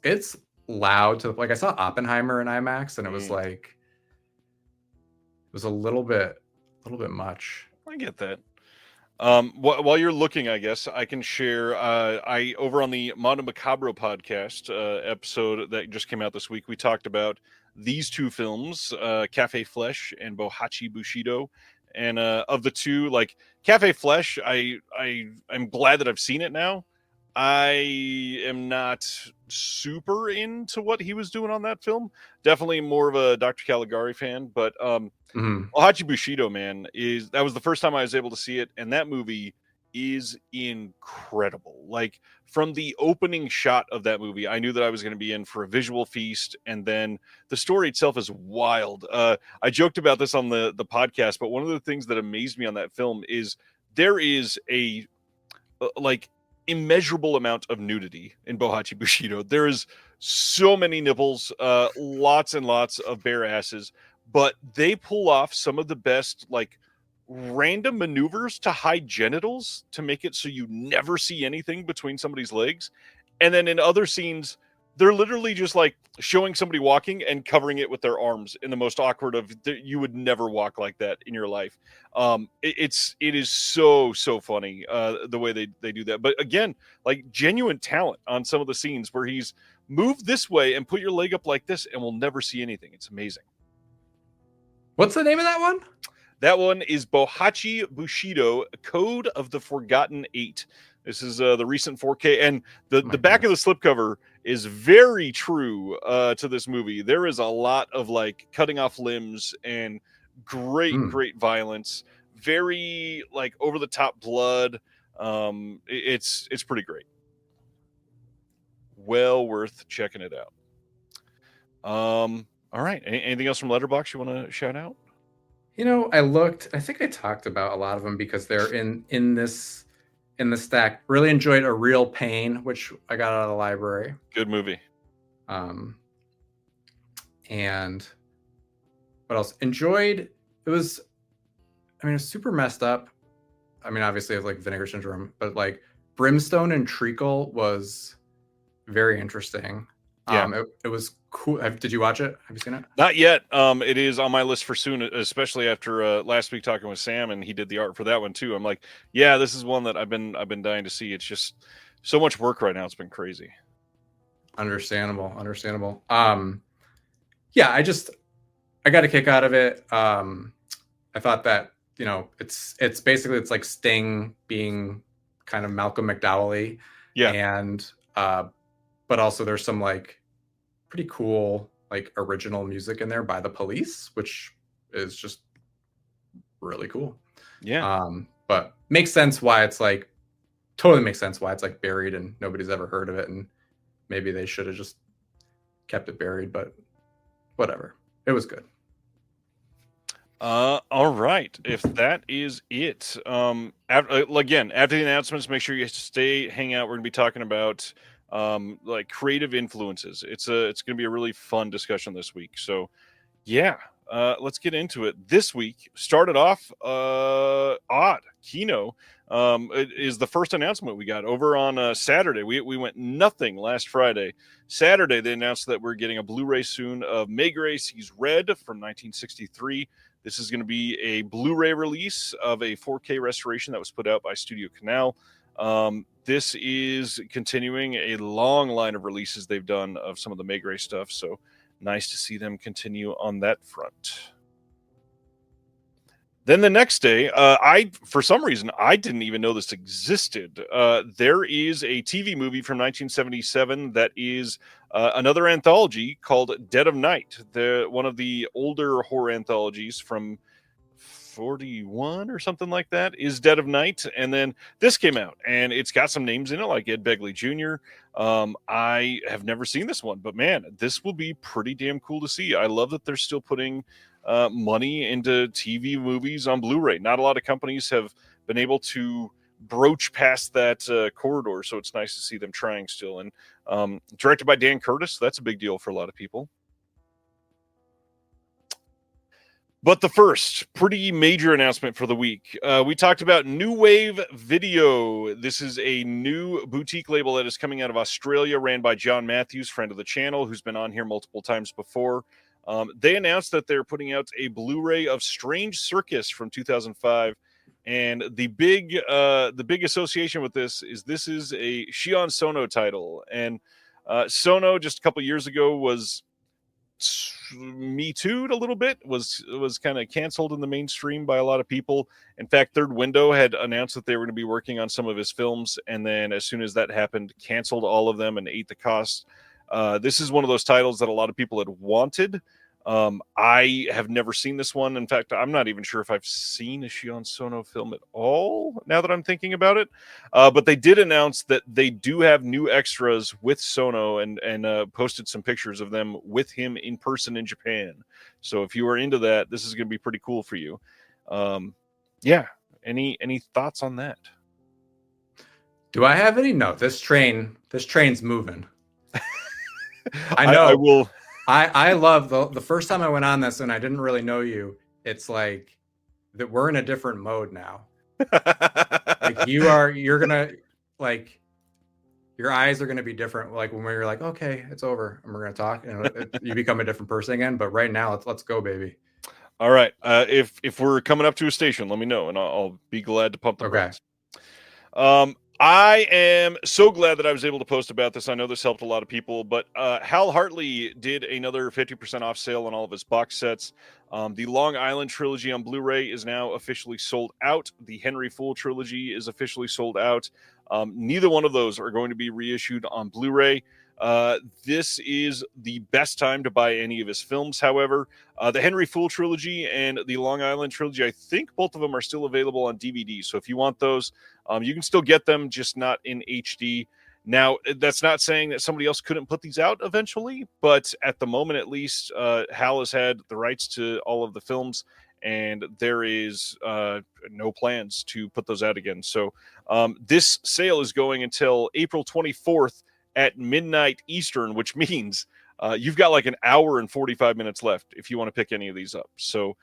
loud to like I saw Oppenheimer in IMAX and it was like it was a little bit much. I get that. While you're looking, I guess I can share. I over on the Mondo Macabro podcast episode that just came out this week, we talked about these two films, Cafe Flesh and Bohachi Bushido. And of the two, like Cafe Flesh, I'm glad that I've seen it now. I am not super into what he was doing on that film. Definitely more of a Dr. Caligari fan, but Hachi Bushido, man, that was the first time I was able to see it, and that movie is incredible. Like from the opening shot of that movie, I knew that I was going to be in for a visual feast, and then the story itself is wild. I joked about this on the podcast, but one of the things that amazed me on that film is there is a like immeasurable amount of nudity in Bohachi Bushido. There is so many nipples, lots and lots of bare asses, but they pull off some of the best like random maneuvers to hide genitals to make it so you never see anything between somebody's legs. And then in other scenes, they're literally just like showing somebody walking and covering it with their arms in the most awkward of you would never walk like that in your life. It is so funny the way they do that. But again, like genuine talent on some of the scenes where he's moved this way and put your leg up like this and we'll never see anything. It's amazing. What's the name of that one? That one is Bohachi Bushido, Code of the Forgotten Eight. This is the recent 4K, and the back of the slipcover is very true to this movie. There is a lot of like cutting off limbs and great violence, very like over the top blood. It's pretty great. Well worth checking it out. All right. Anything else from Letterboxd you want to shout out? I looked. I think I talked about a lot of them because they're in the stack. Really enjoyed A Real Pain, which I got out of the library. Good movie. And what else? Enjoyed. It was super messed up. I mean, obviously, it's like Vinegar Syndrome, but like Brimstone and Treacle was very interesting. Yeah. It was cool. Did you watch it? Have you seen it? Not yet. It is on my list for soon, especially after last week talking with Sam and he did the art for that one too. I'm like, yeah, this is one that I've been dying to see. It's just so much work right now. It's been crazy. Understandable. Yeah, I got a kick out of it. I thought that, it's basically, it's like Sting being kind of Malcolm McDowell-y. Yeah. And, but also there's some like pretty cool, like original music in there by The Police, which is just really cool. Yeah. But makes sense why it's like, totally makes sense why it's like buried and nobody's ever heard of it. And maybe they should have just kept it buried, but whatever. It was good. All right. If that is it, again, after the announcements, make sure you hang out. We're gonna be talking about like creative influences. It's going to be a really fun discussion this week. So yeah, let's get into it. This week started off odd. Kino it is the first announcement we got over on Saturday. We went nothing last Friday. Saturday, they announced that we're getting a Blu-ray soon of Maigret Sees Red from 1963. This is going to be a Blu-ray release of a 4K restoration that was put out by Studio Canal. This is continuing a long line of releases they've done of some of the Maigret stuff, so nice to see them continue on that front. Then the next day, for some reason, I didn't even know this existed. There is a TV movie from 1977 that is another anthology called Dead of Night. One of the older horror anthologies from 41 or something like that is Dead of Night. And then this came out, and it's got some names in it like Ed Begley Jr. I have never seen this one, but man, this will be pretty damn cool to see. I love that they're still putting money into TV movies on Blu-ray. Not a lot of companies have been able to broach past that corridor, so it's nice to see them trying still. And directed by Dan Curtis, that's a big deal for a lot of people. But the first pretty major announcement for the week, we talked about New Wave Video. This is a new boutique label that is coming out of Australia, ran by John Matthews, friend of the channel, who's been on here multiple times before. They announced that they're putting out a Blu-ray of Strange Circus from 2005. And the big association with this is a Shion Sono title. And Sono, just a couple years ago, was Me Too'd a little bit, was kind of canceled in the mainstream by a lot of people. In fact, Third Window had announced that they were going to be working on some of his films, and then as soon as that happened, canceled all of them and ate the cost. This is one of those titles that a lot of people had wanted. I have never seen this one. In fact, I'm not even sure if I've seen a Shion Sono film at all, now that I'm thinking about it. But they did announce that they do have new extras with Sono and posted some pictures of them with him in person in Japan. So if you are into that, this is going to be pretty cool for you. Yeah. Any thoughts on that? Do I have any? No, this train's moving. I know. I will. I love the first time I went on this and I didn't really know you. It's like that we're in a different mode now. Like you're gonna, like, your eyes are gonna be different. Like when you're like, okay, it's over, and we're gonna talk, and you become a different person again. But right now, let's go, baby. All right. If we're coming up to a station, let me know, and I'll be glad to pump the brakes. I am so glad that I was able to post about this. I know this helped a lot of people, but Hal Hartley did another 50% off sale on all of his box sets. The Long Island trilogy on Blu-ray is now officially sold out. The Henry Fool trilogy is officially sold out. Neither one of those are going to be reissued on Blu-ray. This is the best time to buy any of his films. However, the Henry Fool trilogy and the Long Island trilogy, I think both of them are still available on DVD. So if you want those, you can still get them, just not in HD. Now, that's not saying that somebody else couldn't put these out eventually, but at the moment, at least, Hal has had the rights to all of the films, and there is no plans to put those out again. So this sale is going until April 24th at midnight Eastern, which means you've got like an hour and 45 minutes left if you want to pick any of these up. So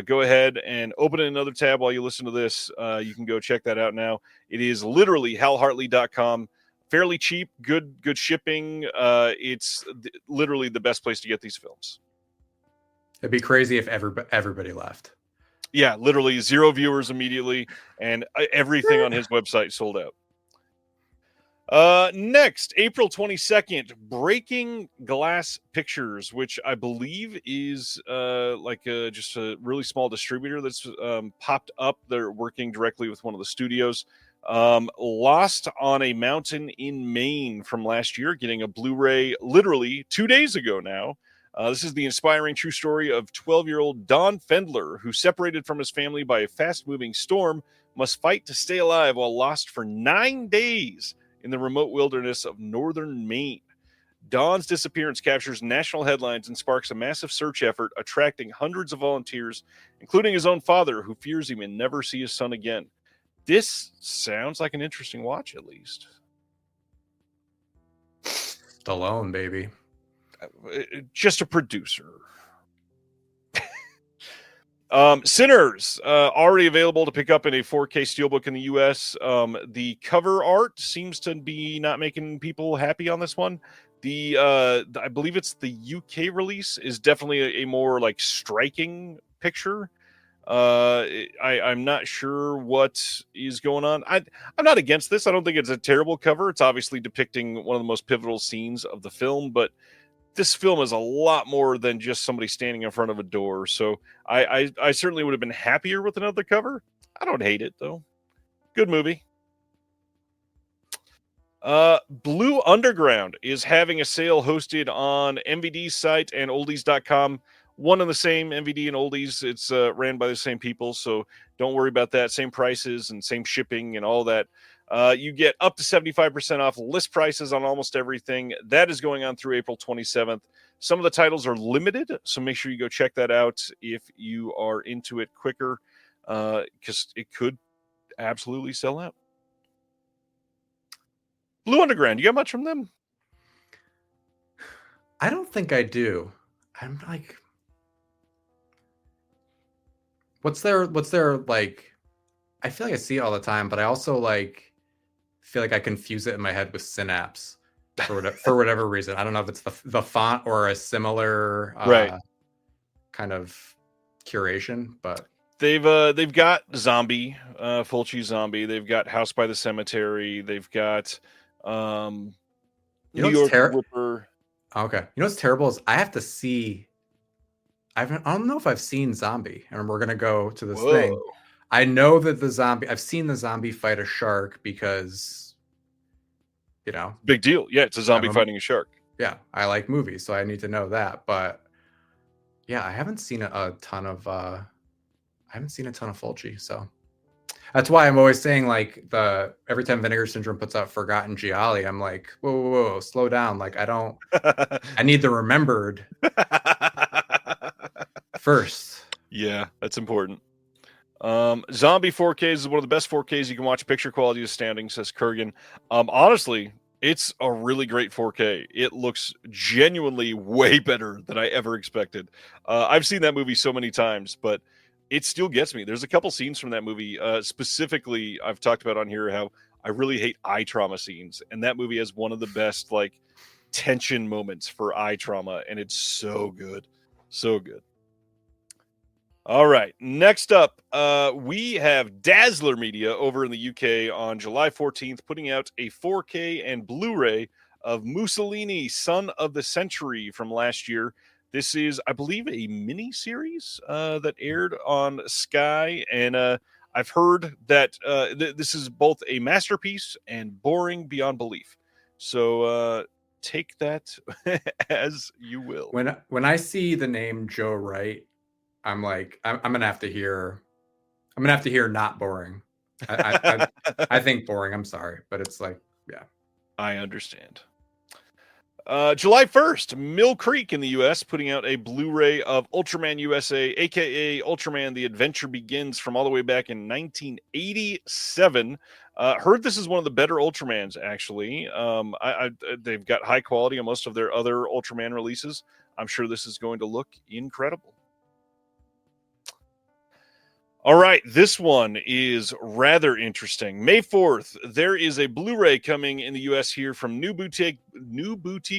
go ahead and open another tab while you listen to this. You can go check that out now. It is literally halhartley.com. Fairly cheap, good shipping. It's literally the best place to get these films. It'd be crazy if everybody left. Yeah, literally 0 viewers immediately, and everything on his website sold out. Next, April 22nd, Breaking Glass Pictures, which I believe is just a really small distributor that's popped up. They're working directly with one of the studios. Lost on a Mountain in Maine from last year, getting a Blu-ray literally 2 days ago now. This is the inspiring true story of 12-year-old Don Fendler, who, separated from his family by a fast-moving storm, must fight to stay alive while lost for 9 days in the remote wilderness of northern Maine. Don's disappearance captures national headlines and sparks a massive search effort, attracting hundreds of volunteers, including his own father, who fears he may never see his son again. This sounds like an interesting watch, at least. Stallone, baby. Just a producer. Sinners, already available to pick up in a 4K steelbook in the US. The cover art seems to be not making people happy on this one. I believe it's the UK release is definitely a more like striking picture. I'm not sure what is going on. I'm not against this. I don't think it's a terrible cover. It's obviously depicting one of the most pivotal scenes of the film, but this film is a lot more than just somebody standing in front of a door. So I certainly would have been happier with another cover. I don't hate it though. Good movie. Blue Underground is having a sale hosted on MVD's site and oldies.com. One and the same, MVD and Oldies. It's ran by the same people, so don't worry about that. Same prices and same shipping and all that. You get up to 75% off list prices on almost everything. That is going on through April 27th. Some of the titles are limited, so make sure you go check that out if you are into it quicker, because it could absolutely sell out. Blue Underground, you got much from them? I don't think I do. I'm like, what's their like? I feel like I see it all the time, but I also like feel like I confuse it in my head with Synapse for whatever reason. I don't know if it's the font or a similar Right. kind of curation, but they've got Zombie, Fulci Zombie. They've got House by the Cemetery. They've got New York Ripper. Okay, you know what's terrible is I have to see. I don't know if I've seen Zombie, and we're gonna go to this thing. I know that I've seen the zombie fight a shark because, you know, big deal. Yeah, it's a zombie fighting a shark. Yeah, I like movies, so I need to know that. But yeah, I haven't seen a ton of Fulci, so that's why I'm always saying like every time Vinegar Syndrome puts out Forgotten Gialli, I'm like, whoa, slow down. Like I need the remembered first. Yeah, that's important. Zombie 4K is one of the best 4Ks you can watch. Picture quality is standing, says Kurgan. Honestly, it's a really great 4K. It looks genuinely way better than I ever expected. I've seen that movie so many times, but it still gets me. There's a couple scenes from that movie. Specifically, I've talked about on here how I really hate eye trauma scenes, and that movie has one of the best like tension moments for eye trauma, and it's so good. So good. All right. Next up, we have Dazzler Media over in the UK on July 14th, putting out a 4K and Blu-ray of Mussolini, Son of the Century from last year. This is, I believe, a mini-series that aired on Sky, and I've heard that this is both a masterpiece and boring beyond belief. So take that as you will. When I see the name Joe Wright, I'm like, I'm gonna have to hear not boring. I think boring. I'm sorry, but it's like, yeah. I understand. July 1st, Mill Creek in the U.S. putting out a Blu-ray of Ultraman USA, a.k.a. Ultraman The Adventure Begins from all the way back in 1987. Heard this is one of the better Ultramans, actually. They've got high quality on most of their other Ultraman releases. I'm sure this is going to look incredible. All right, this one is rather interesting. May 4th, there is a Blu-ray coming in the U.S. here from New Boutique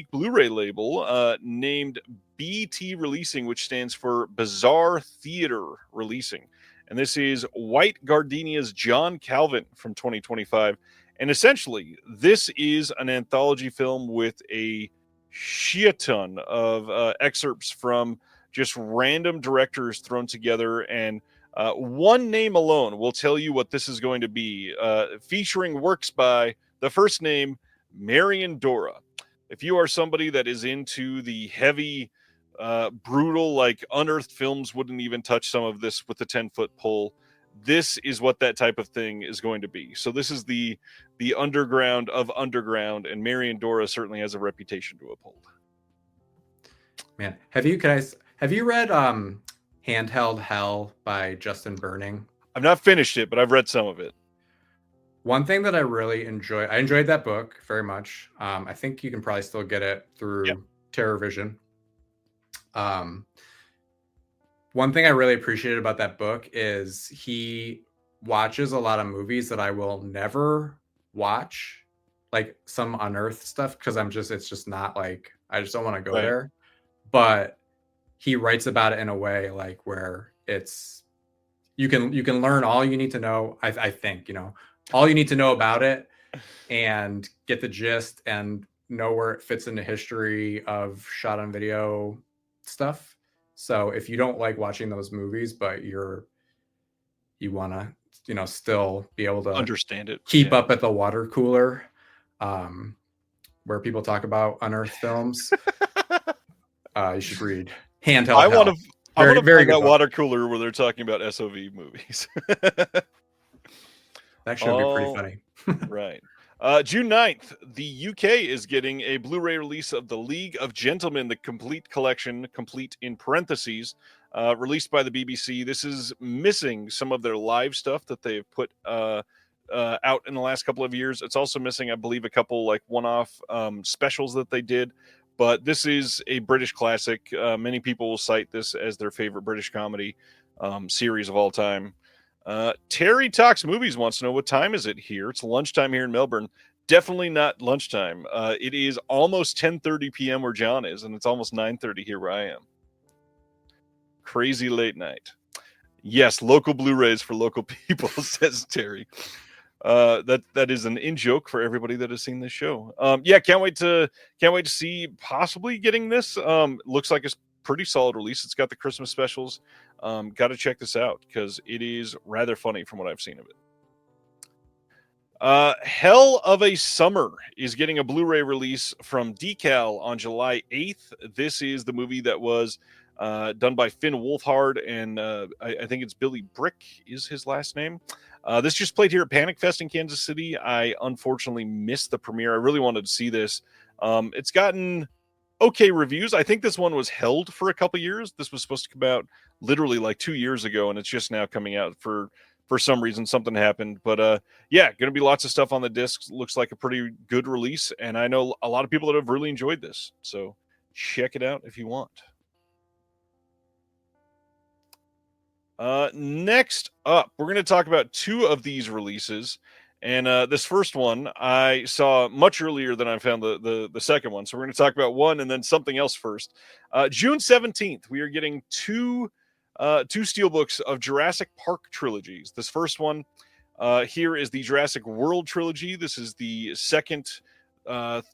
Blu-ray label named BT Releasing, which stands for Bizarre Theater Releasing. And this is White Gardenia's John Calvin from 2025. And essentially, this is an anthology film with a shit-ton of excerpts from just random directors thrown together, and one name alone will tell you what this is going to be, featuring works by the first name, Marion Dora. If you are somebody that is into the heavy, brutal, like unearthed films wouldn't even touch some of this with the 10-foot pole, this is what that type of thing is going to be. So this is the underground of underground, and Marion Dora certainly has a reputation to uphold. Man, have you read Handheld Hell by Justin Burning? I've not finished it, but I've read some of it. One thing that I really enjoyed, I enjoyed that book very much. I think you can probably still get it through TerrorVision. one thing I really appreciated about that book is he watches a lot of movies that I will never watch, like some unearthed stuff, because it's just not like, I just don't want to go there. But he writes about it in a way like where it's, you can learn all you need to know. I think, you know, all you need to know about it and get the gist and know where it fits into history of shot on video stuff. So if you don't like watching those movies, but you want to, you know, still be able to Understand it, keep up at the water cooler, where people talk about unearthed films, you should read Handheld Hell. I want to Very find good that book. water cooler where they're talking about SOV movies. That should be pretty funny. Right. June 9th, the UK is getting a Blu-ray release of The League of Gentlemen, the complete collection, complete in parentheses, released by the BBC. This is missing some of their live stuff that they've put out in the last couple of years. It's also missing, I believe, a couple like one-off specials that they did. But this is a British classic. Many people will cite this as their favorite British comedy series of all time. Terry Talks Movies wants to know, what time is it here? It's lunchtime here in Melbourne. Definitely not lunchtime. It is almost 10:30 p.m. where John is, and it's almost 9:30 here where I am. Crazy late night. Yes, local Blu-rays for local people, says Terry. That is an in-joke for everybody that has seen this show. Yeah, can't wait to see possibly getting this. Looks like it's pretty solid release. It's got the Christmas specials. Got to check this out because it is rather funny from what I've seen of it. Hell of a Summer is getting a Blu-ray release from Decal on July 8th. This is the movie that was done by Finn Wolfhard, and I think it's Billy Brick is his last name. This just played here at Panic Fest in Kansas City. I unfortunately missed the premiere. I really wanted to see this. It's gotten okay reviews. I think this one was held for a couple years. This was supposed to come out literally like 2 years ago, and it's just now coming out for some reason. Something happened. But yeah, going to be lots of stuff on the discs. Looks like a pretty good release, and I know a lot of people that have really enjoyed this. So check it out if you want. Next up, we're going to talk about two of these releases. And this first one I saw much earlier than I found the second one. So we're going to talk about one and then something else first. June 17th, we are getting two steelbooks of Jurassic Park trilogies. This first one here is the Jurassic World trilogy. This is the second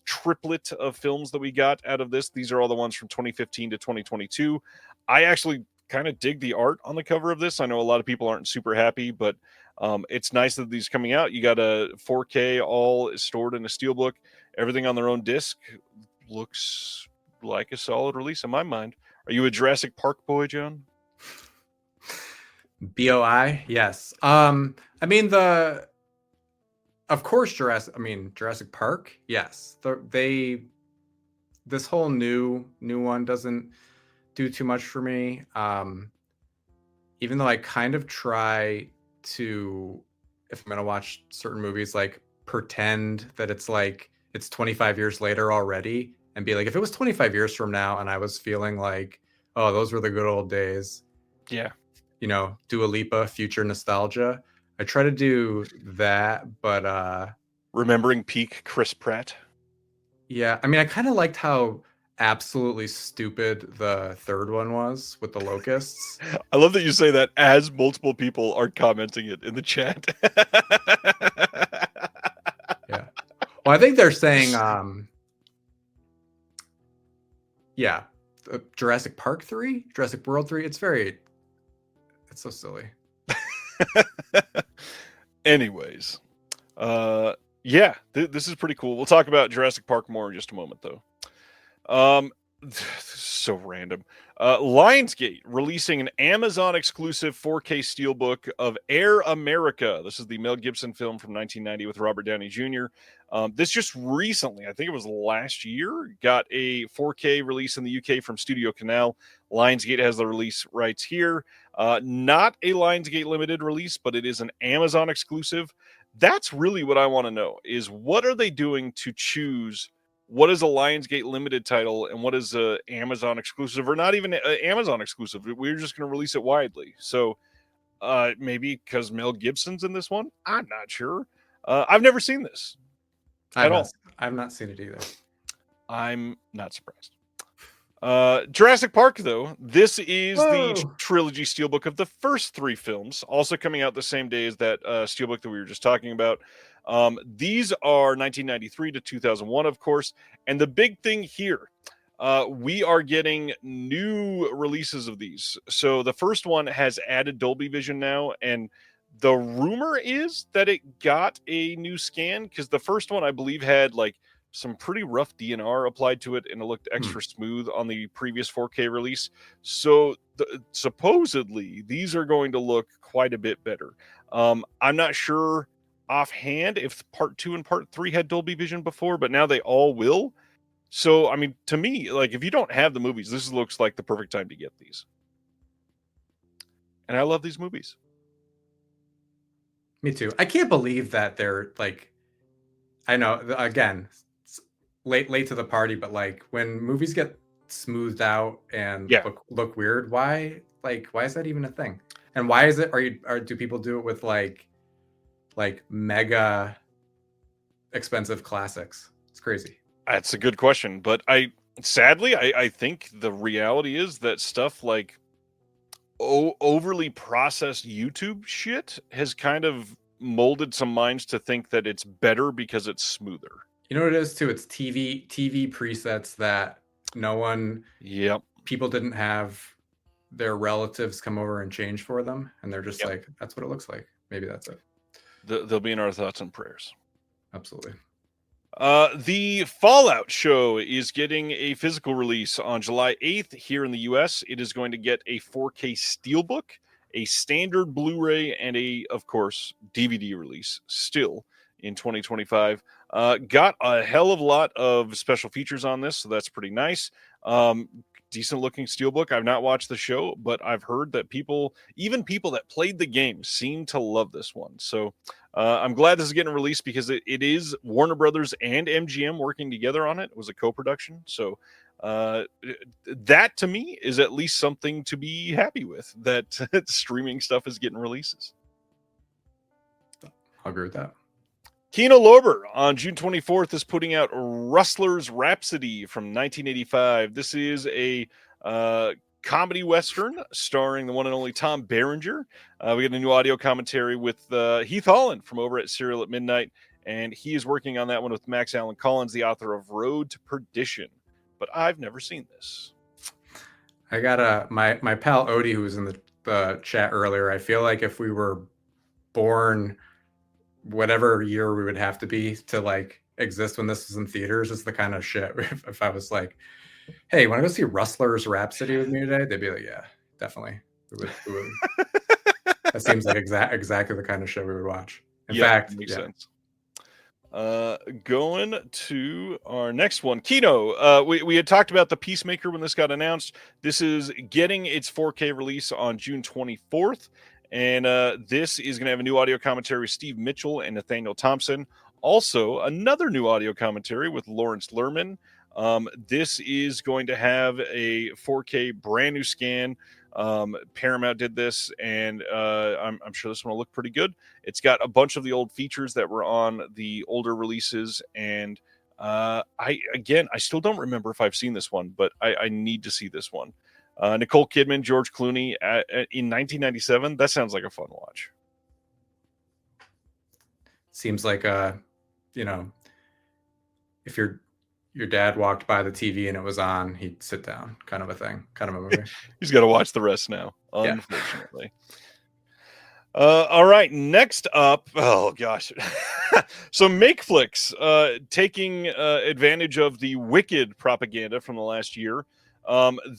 triplet of films that we got out of this. These are all the ones from 2015 to 2022. I actually kind of dig the art on the cover of this. I know a lot of people aren't super happy, but it's nice that these coming out. You got a 4K all stored in a steelbook, everything on their own disc. Looks like a solid release in my mind. Are you a Jurassic Park boy, John? BOI, yes. I mean of course Jurassic Park, yes. This whole new one doesn't do too much for me. Even though I kind of try to, if I'm going to watch certain movies, like pretend that it's like it's 25 years later already and be like, if it was 25 years from now and I was feeling like, oh, those were the good old days. Yeah. You know, Dua Lipa, future nostalgia. I try to do that, but remembering peak Chris Pratt. Yeah, I mean, I kind of liked how absolutely stupid the third one was with the locusts. I love that you say that as multiple people are commenting it in the chat. Yeah. Well, I think they're saying, yeah, Jurassic Park 3, Jurassic World 3. It's so silly. Anyways, yeah, this is pretty cool. We'll talk about Jurassic Park more in just a moment, though. So random. Lionsgate releasing an Amazon exclusive 4K steelbook of Air America. This is the Mel Gibson film from 1990 with Robert Downey Jr. This just recently, I think it was last year, got a 4K release in the UK from Studio Canal. Lionsgate has the release rights here. Not a Lionsgate limited release, but it is an Amazon exclusive. That's really what I want to know, is what are they doing to choose what is a Lionsgate limited title and what is a Amazon exclusive, or not even Amazon exclusive. We're just going to release it widely. So maybe because Mel Gibson's in this one, I'm not sure. I've never seen this at all. I've not seen it either. I'm not surprised. Jurassic Park, though, this is the trilogy steelbook of the first 3 films, also coming out the same day as that steelbook that we were just talking about. These are 1993 to 2001, of course, and the big thing here, we are getting new releases of these. So the first one has added Dolby Vision now, and the rumor is that it got a new scan, because the first one, I believe, had like some pretty rough DNR applied to it, and it looked extra smooth on the previous 4K release. So supposedly these are going to look quite a bit better. I'm not sure offhand if part 2 and part 3 had Dolby Vision before, but now they all will. So, I mean, to me, like, if you don't have the movies, this looks like the perfect time to get these. And I love these movies. Me too. I can't believe that they're like, I know, again, late to the party, but like when movies get smoothed out and look weird, why is that even a thing? And why is it, do people do it with like mega expensive classics? It's crazy. That's a good question, but I think the reality is that stuff like overly processed YouTube shit has kind of molded some minds to think that it's better because it's smoother. You know what it is too? It's TV presets that people didn't have their relatives come over and change for them, and they're just like, that's what it looks like. Maybe that's it. They'll be in our thoughts and prayers. Absolutely. The Fallout show is getting a physical release on July 8th here in the US. It is going to get a 4K steelbook, a standard Blu-ray, and of course, DVD release still in 2025. Got a hell of a lot of special features on this, so that's pretty nice. Decent looking steelbook. I've not watched the show, but I've heard that even people that played the game, seem to love this one. So I'm glad this is getting released, because it is Warner Brothers and MGM working together on it. It was a co-production. So that to me is at least something to be happy with, that streaming stuff is getting releases. I'll agree with that. Kino Lorber on June 24th is putting out Rustler's Rhapsody from 1985. This is a comedy western starring the one and only Tom Berenger. We get a new audio commentary with Heath Holland from over at Serial at Midnight, and he is working on that one with Max Allan Collins, the author of Road to Perdition. But I've never seen this. I got my pal Odie, who was in the chat earlier. I feel like if we were born whatever year we would have to be to like exist when this was in theaters, is the kind of shit. If I was like, hey, you want to go see Rustler's Rhapsody with me today? They'd be like, yeah, definitely. We would. That seems like exactly the kind of shit we would watch. In fact, makes sense. Going to our next one, Kino. We had talked about the Peacemaker when this got announced. This is getting its 4K release on June 24th. And this is going to have a new audio commentary with Steve Mitchell and Nathaniel Thompson. Also, another new audio commentary with Lawrence Lerman. This is going to have a 4K brand new scan. Paramount did this, and I'm sure this one will look pretty good. It's got a bunch of the old features that were on the older releases, and I still don't remember if I've seen this one, but I need to see this one. Nicole Kidman, George Clooney in 1997. That sounds like a fun watch. Seems like if your dad walked by the TV and it was on, he'd sit down, kind of a thing, kind of a movie. He's got to watch the rest now, unfortunately. All right, next up, oh gosh. So MakeFlix, taking advantage of the Wicked propaganda from the last year,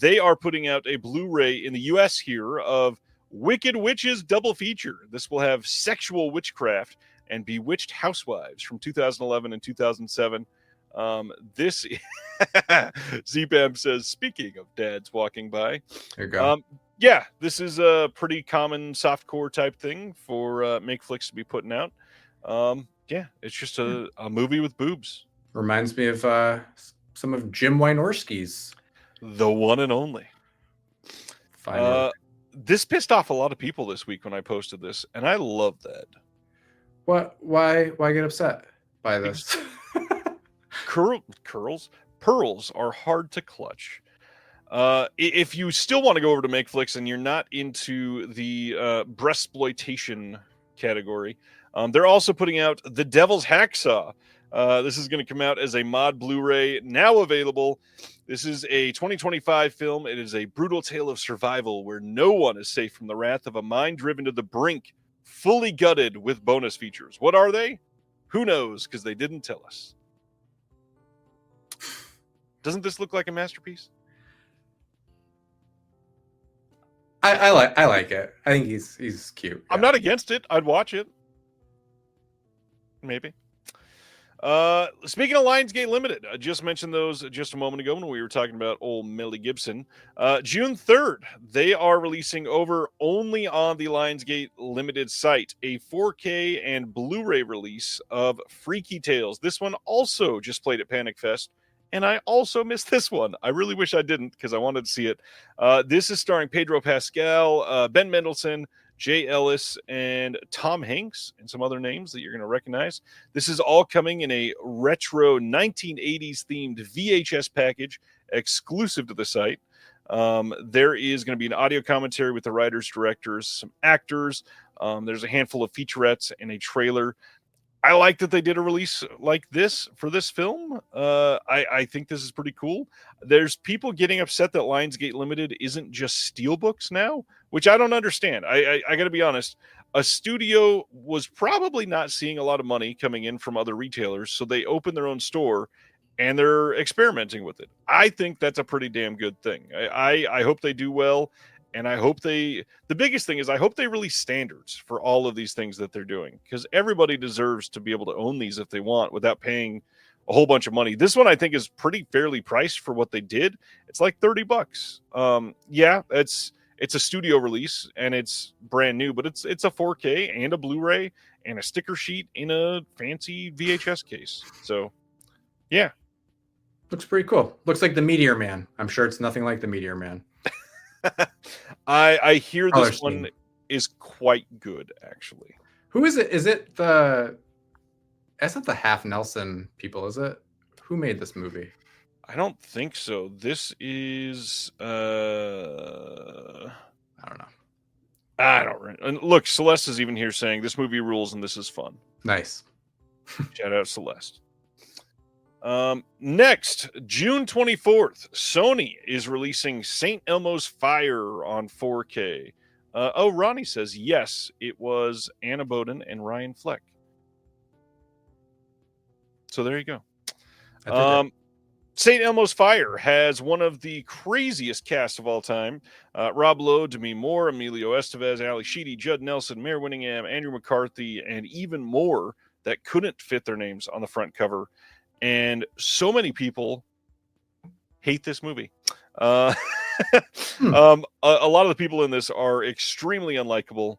they are putting out a Blu-ray in the US here of Wicked Witches double feature. This will have Sexual Witchcraft and Bewitched Housewives from 2011 and 2007. This ZPAM says, speaking of dads walking by, there you go. This is a pretty common softcore type thing for MakeFlix to be putting out. It's just a movie with boobs. Reminds me of some of Jim Wynorski's. The one and only. Fine. This pissed off a lot of people this week when I posted this, and I love that. What? Why get upset by this? Pearls are hard to clutch. If you still want to go over to MakeFlix and you're not into the breastploitation category, they're also putting out The Devil's Hacksaw. This is going to come out as a mod Blu-ray, now available. This is a 2025 film. It is a brutal tale of survival where no one is safe from the wrath of a mind driven to the brink, fully gutted with bonus features. What are they? Who knows, because they didn't tell us. Doesn't this look like a masterpiece? I like it. I think he's cute. I'm not against it. I'd watch it. Maybe. Speaking of Lionsgate Limited, I just mentioned those just a moment ago when we were talking about old Melly Gibson. June 3rd, they are releasing over only on the Lionsgate Limited site a 4K and Blu-ray release of Freaky Tales. This one also just played at Panic Fest, and I also missed this one. I really wish I didn't because I wanted to see it. This is starring Pedro Pascal, Ben Mendelsohn, Jay Ellis, and Tom Hanks, and some other names that you're going to recognize. This is all coming in a retro 1980s themed VHS package exclusive to the site. There is going to be an audio commentary with the writers, directors, some actors. There's a handful of featurettes and a trailer. I like that they did a release like this for this film. I think this is pretty cool. There's people getting upset that Lionsgate Limited isn't just steelbooks now, which I don't understand. I got to be honest. A studio was probably not seeing a lot of money coming in from other retailers, so they opened their own store and they're experimenting with it. I think that's a pretty damn good thing. I hope they do well. And I hope the biggest thing is I hope they release standards for all of these things that they're doing, because everybody deserves to be able to own these if they want without paying a whole bunch of money. This one I think is pretty fairly priced for what they did. It's like $30. Yeah, it's a studio release and it's brand new, but it's a 4K and a Blu-ray and a sticker sheet in a fancy VHS case. So, yeah. Looks pretty cool. Looks like the Meteor Man. I'm sure it's nothing like the Meteor Man. I hear this one is quite good, actually. Who is it? Is it the... That's not the Half Nelson people, is it? Who made this movie? I don't think so. This is... I don't know. I don't... And look, Celeste is even here saying, this movie rules and this is fun. Nice. Shout out Celeste. Next, June 24th, Sony is releasing St. Elmo's Fire on 4K. Ronnie says, yes, it was Anna Boden and Ryan Fleck. So there you go. St. Elmo's Fire has one of the craziest casts of all time. Rob Lowe, Demi Moore, Emilio Estevez, Ali Sheedy, Judd Nelson, Mayor Winningham, Andrew McCarthy, and even more that couldn't fit their names on the front cover. And so many people hate this movie. A lot of the people in this are extremely unlikable,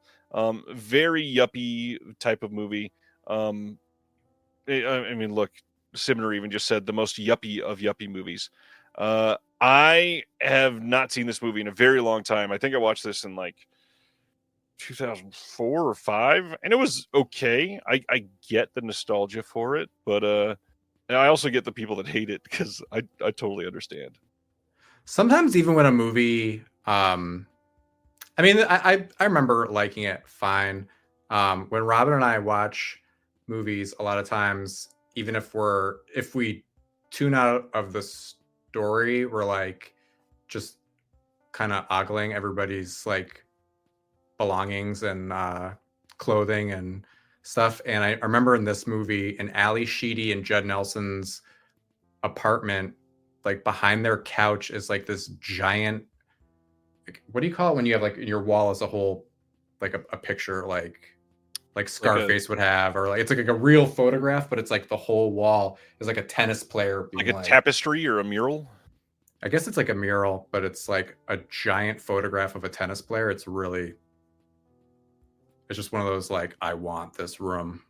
very yuppie type of movie. I mean, look, Simner even just said the most yuppie of yuppie movies. I have not seen this movie in a very long time. I think I watched this in like 2004 or 5, and it was okay. I get the nostalgia for it, but and I also get the people that hate it because I totally understand. Sometimes even when a movie, I mean, I remember liking it fine. When Robin and I watch movies, a lot of times, even if we tune out of the story, we're like just kind of ogling everybody's like belongings and clothing and stuff. And I remember in this movie, in Ali Sheedy and Judd Nelson's apartment, like behind their couch is like this giant, what do you call it when you have like your wall as a whole, like a picture like Scarface would have, or like it's like a real photograph, but it's like the whole wall is like a tennis player being like a tapestry or a mural. I guess it's like a mural, but it's like a giant photograph of a tennis player. It's just one of those like, I want this room.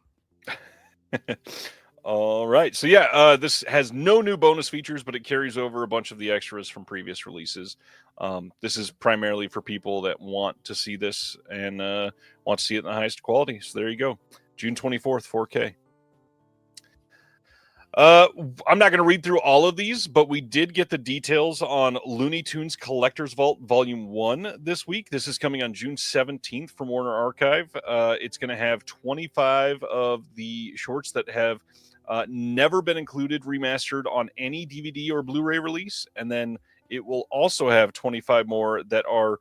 All right. So yeah, this has no new bonus features, but it carries over a bunch of the extras from previous releases. This is primarily for people that want to see this and want to see it in the highest quality. So there you go. June 24th, 4K. I'm not going to read through all of these, but we did get the details on Looney Tunes Collector's Vault Volume 1 this week. This is coming on June 17th from Warner Archive. It's going to have 25 of the shorts that have never been included remastered on any DVD or Blu-ray release. And then it will also have 25 more that are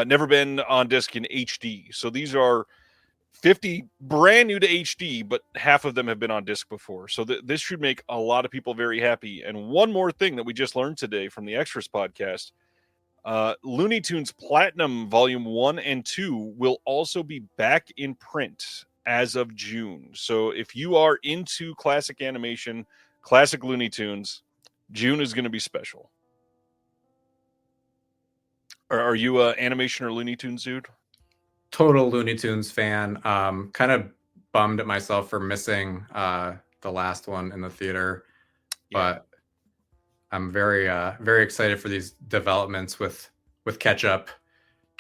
never been on disc in HD. So these are 50 brand new to HD, but half of them have been on disc before. So this should make a lot of people very happy. And one more thing that we just learned today from the Extras podcast, Looney Tunes Platinum Volume 1 and 2 will also be back in print as of June. So if you are into classic animation, classic Looney Tunes, June is going to be special. Are you a animation or Looney Tunes dude? Total Looney Tunes fan. Kind of bummed at myself for missing the last one in the theater, but I'm very excited for these developments with Ketchup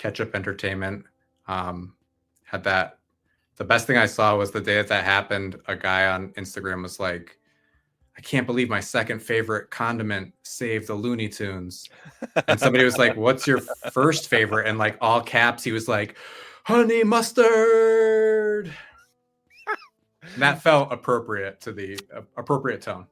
Entertainment. Had that. The best thing I saw was the day that happened. A guy on Instagram was like, "I can't believe my second favorite condiment saved the Looney Tunes." And somebody was like, "What's your first favorite?" And like all caps, he was like, "Honey mustard." And that felt appropriate to the appropriate tone.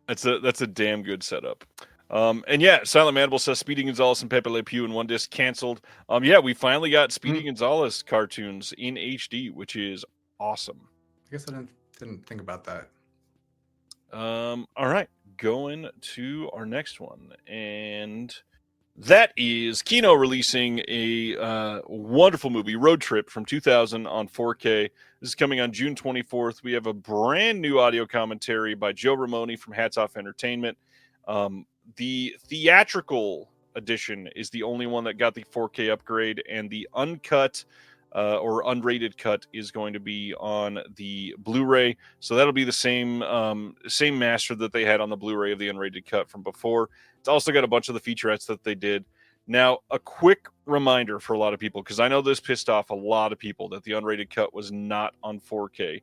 That's a damn good setup. And yeah, Silent Mandible says Speedy Gonzales and Pepe Le Pew in one disc canceled. Yeah, we finally got Speedy Gonzales cartoons in HD, which is awesome. I guess I didn't think about that. All right, going to our next one, and that is Kino releasing a wonderful movie, Road Trip, from 2000 on 4K. This is coming on June 24th. We have a brand new audio commentary by Joe Ramone from Hats Off Entertainment. The theatrical edition is the only one that got the 4K upgrade, and the uncut or unrated cut is going to be on the Blu-ray. So that'll be the same master that they had on the Blu-ray of the unrated cut from before. It's also got a bunch of the featurettes that they did. Now, a quick reminder for a lot of people, because I know this pissed off a lot of people that the unrated cut was not on 4K.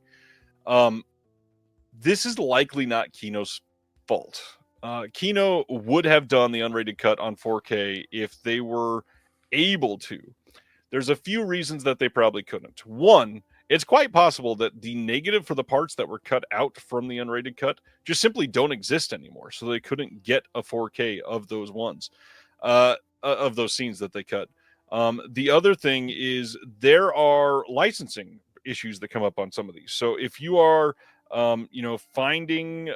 This is likely not Kino's fault. Kino would have done the unrated cut on 4K if they were able to. There's a few reasons that they probably couldn't. One, it's quite possible that the negative for the parts that were cut out from the unrated cut just simply don't exist anymore. So they couldn't get a 4K of those ones, of those scenes that they cut. The other thing is there are licensing issues that come up on some of these. So if you are, finding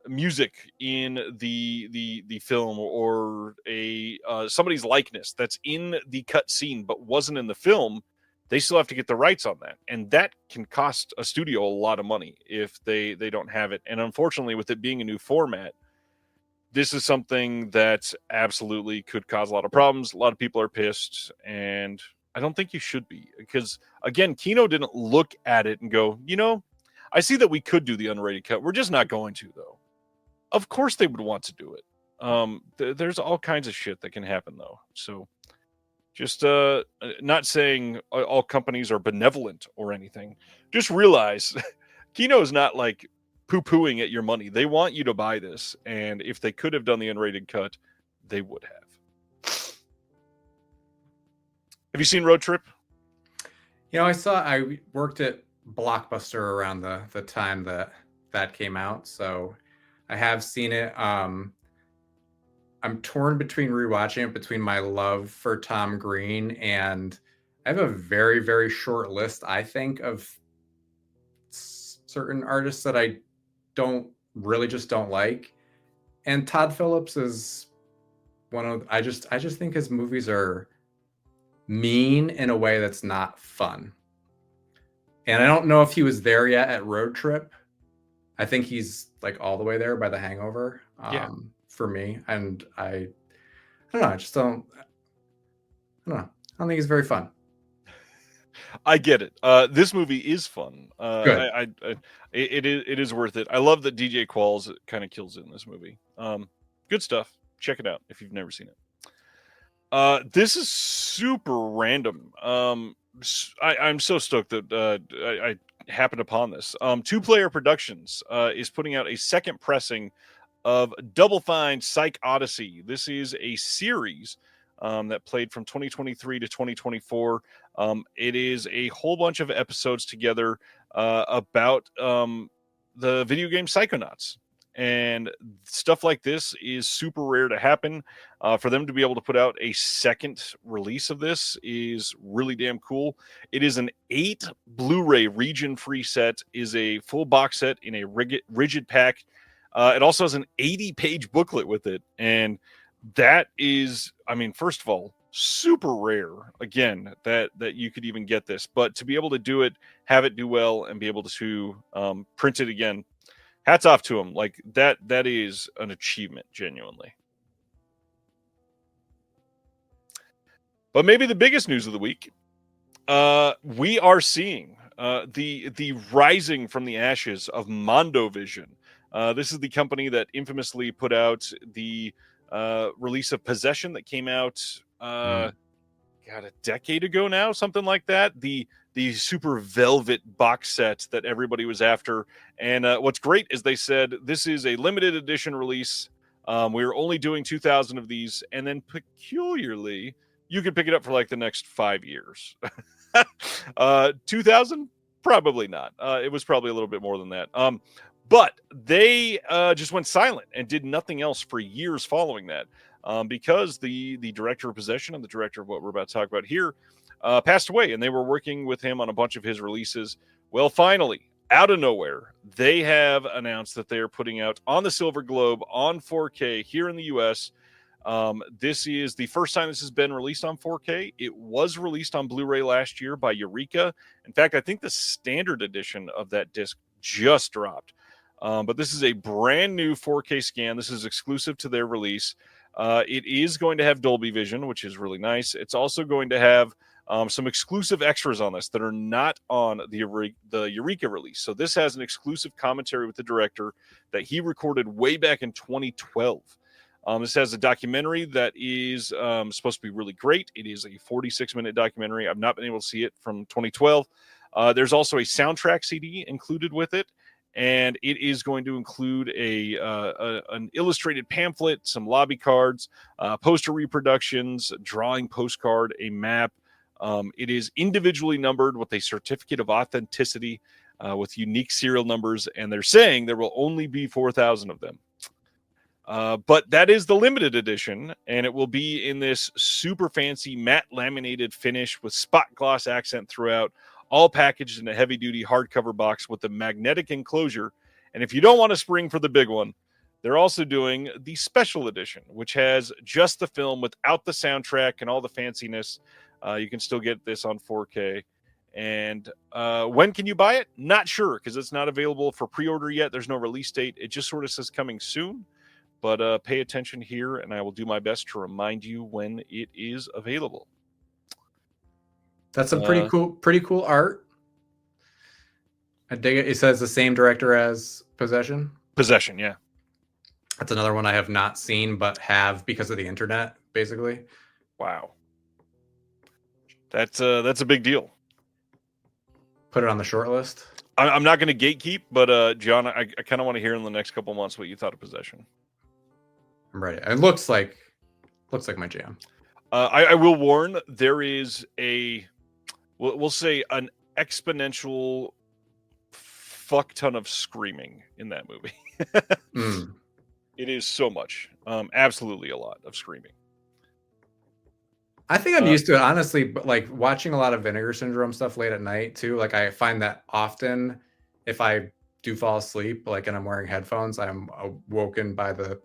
music in the film or a somebody's likeness that's in the cut scene but wasn't in the film, they still have to get the rights on that, and that can cost a studio a lot of money if they don't have it. And unfortunately, with it being a new format, this is something that absolutely could cause a lot of problems. A lot of people are pissed, and I don't think you should be, because again, Kino didn't look at it and go, I see that we could do the unrated cut, we're just not going to, though. Of course they would want to do it. There's all kinds of shit that can happen, though. So just not saying all companies are benevolent or anything. Just realize Kino is not like poo-pooing at your money. They want you to buy this. And if they could have done the unrated cut, they would have. Have you seen Road Trip? I worked at Blockbuster around the time that came out. So I have seen it. I'm torn between rewatching it between my love for Tom Green, and I have a very, very short list, I think, of certain artists that I don't like. And Todd Phillips is one of, I just think his movies are mean in a way that's not fun. And I don't know if he was there yet at Road Trip. I think he's like all the way there by The Hangover for me. And I don't know. I don't know. I don't think he's very fun. I get it. This movie is fun. Good. It is worth it. I love that DJ Qualls kind of kills it in this movie. Good stuff. Check it out if you've never seen it. This is super random. I'm so stoked that I happened upon this. Two Player Productions is putting out a second pressing of Double Fine Psych Odyssey. This is a series that played from 2023 to 2024. It is a whole bunch of episodes together about the video game Psychonauts. And stuff like this is super rare to happen. For them to be able to put out a second release of this is really damn cool. It is an 8 Blu-ray region-free set, is a full box set in a rigid pack. It also has an 80-page booklet with it. And that is, I mean, first of all, super rare, again, that you could even get this. But to be able to do it, have it do well, and be able to print it again, hats off to them. Like, that is an achievement, genuinely. But maybe the biggest news of the week, we are seeing the rising from the ashes of Mondovision. This is the company that infamously put out the release of Possession that came out, a decade ago now, something like that. The super velvet box set that everybody was after. And what's great is they said this is a limited edition release. We're only doing 2,000 of these, and then peculiarly, you can pick it up for like the next 5 years. 2,000? Probably not. It was probably a little bit more than that. But they just went silent and did nothing else for years following that, because the director of Possession and the director of what we're about to talk about here passed away, and they were working with him on a bunch of his releases. Well, finally, out of nowhere, they have announced that they are putting out on the Silver Globe on 4K here in the U.S. This is the first time this has been released on 4K. It was released on Blu-ray last year by Eureka. In fact, I think the standard edition of that disc just dropped. But this is a brand new 4K scan. This is exclusive to their release. It is going to have Dolby Vision, which is really nice. It's also going to have some exclusive extras on this that are not on the Eureka release. So this has an exclusive commentary with the director that he recorded way back in 2012. This has a documentary that is supposed to be really great. It is a 46-minute documentary. I've not been able to see it from 2012. There's also a soundtrack CD included with it. And it is going to include an illustrated pamphlet, some lobby cards, poster reproductions, drawing postcard, a map. It is individually numbered with a certificate of authenticity with unique serial numbers, and they're saying there will only be 4,000 of them. But that is the limited edition, and it will be in this super fancy matte laminated finish with spot gloss accent throughout, all packaged in a heavy-duty hardcover box with a magnetic enclosure. And if you don't want to spring for the big one, they're also doing the special edition, which has just the film without the soundtrack and all the fanciness. You can still get this on 4K. And when can you buy it? Not sure, because it's not available for pre-order yet. There's no release date. It just sort of says coming soon. But pay attention here, and I will do my best to remind you when it is available. That's some pretty cool art. I dig it. It says the same director as Possession. Possession, yeah. That's another one I have not seen, but have because of the internet, basically. Wow. That's a big deal. Put it on the short list. I'm not going to gatekeep, but John, I kind of want to hear in the next couple months what you thought of Possession. I'm ready. It looks like my jam. I will warn, there is we'll say an exponential fuck ton of screaming in that movie. It is so much. Absolutely a lot of screaming. I think I'm used to it, honestly, but like watching a lot of Vinegar Syndrome stuff late at night too. Like I find that often if I do fall asleep, like, and I'm wearing headphones, I'm awoken by the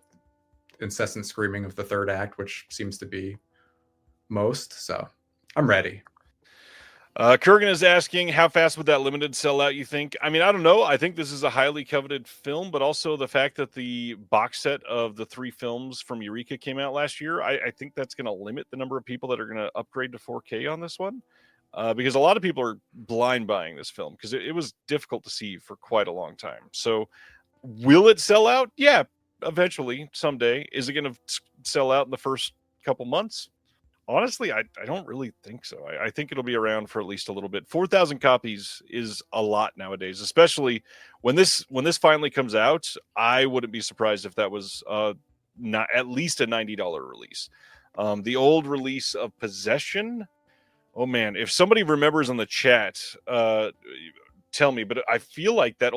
incessant screaming of the third act, which seems to be most. So I'm ready. Kurgan is asking, how fast would that limited sell out, you think? I mean, I don't know. I think this is a highly coveted film, but also the fact that the box set of the 3 films from Eureka came out last year, I think that's going to limit the number of people that are going to upgrade to 4K on this one. because a lot of people are blind buying this film because it was difficult to see for quite a long time. So will it sell out? Yeah, eventually, someday. Is it going to sell out in the first couple months? Honestly, I don't really think so. I think it'll be around for at least a little bit. 4,000 copies is a lot nowadays, especially when this finally comes out. I wouldn't be surprised if that was not at least a $90 release. The old release of Possession. Oh man, if somebody remembers in the chat, tell me. But I feel like that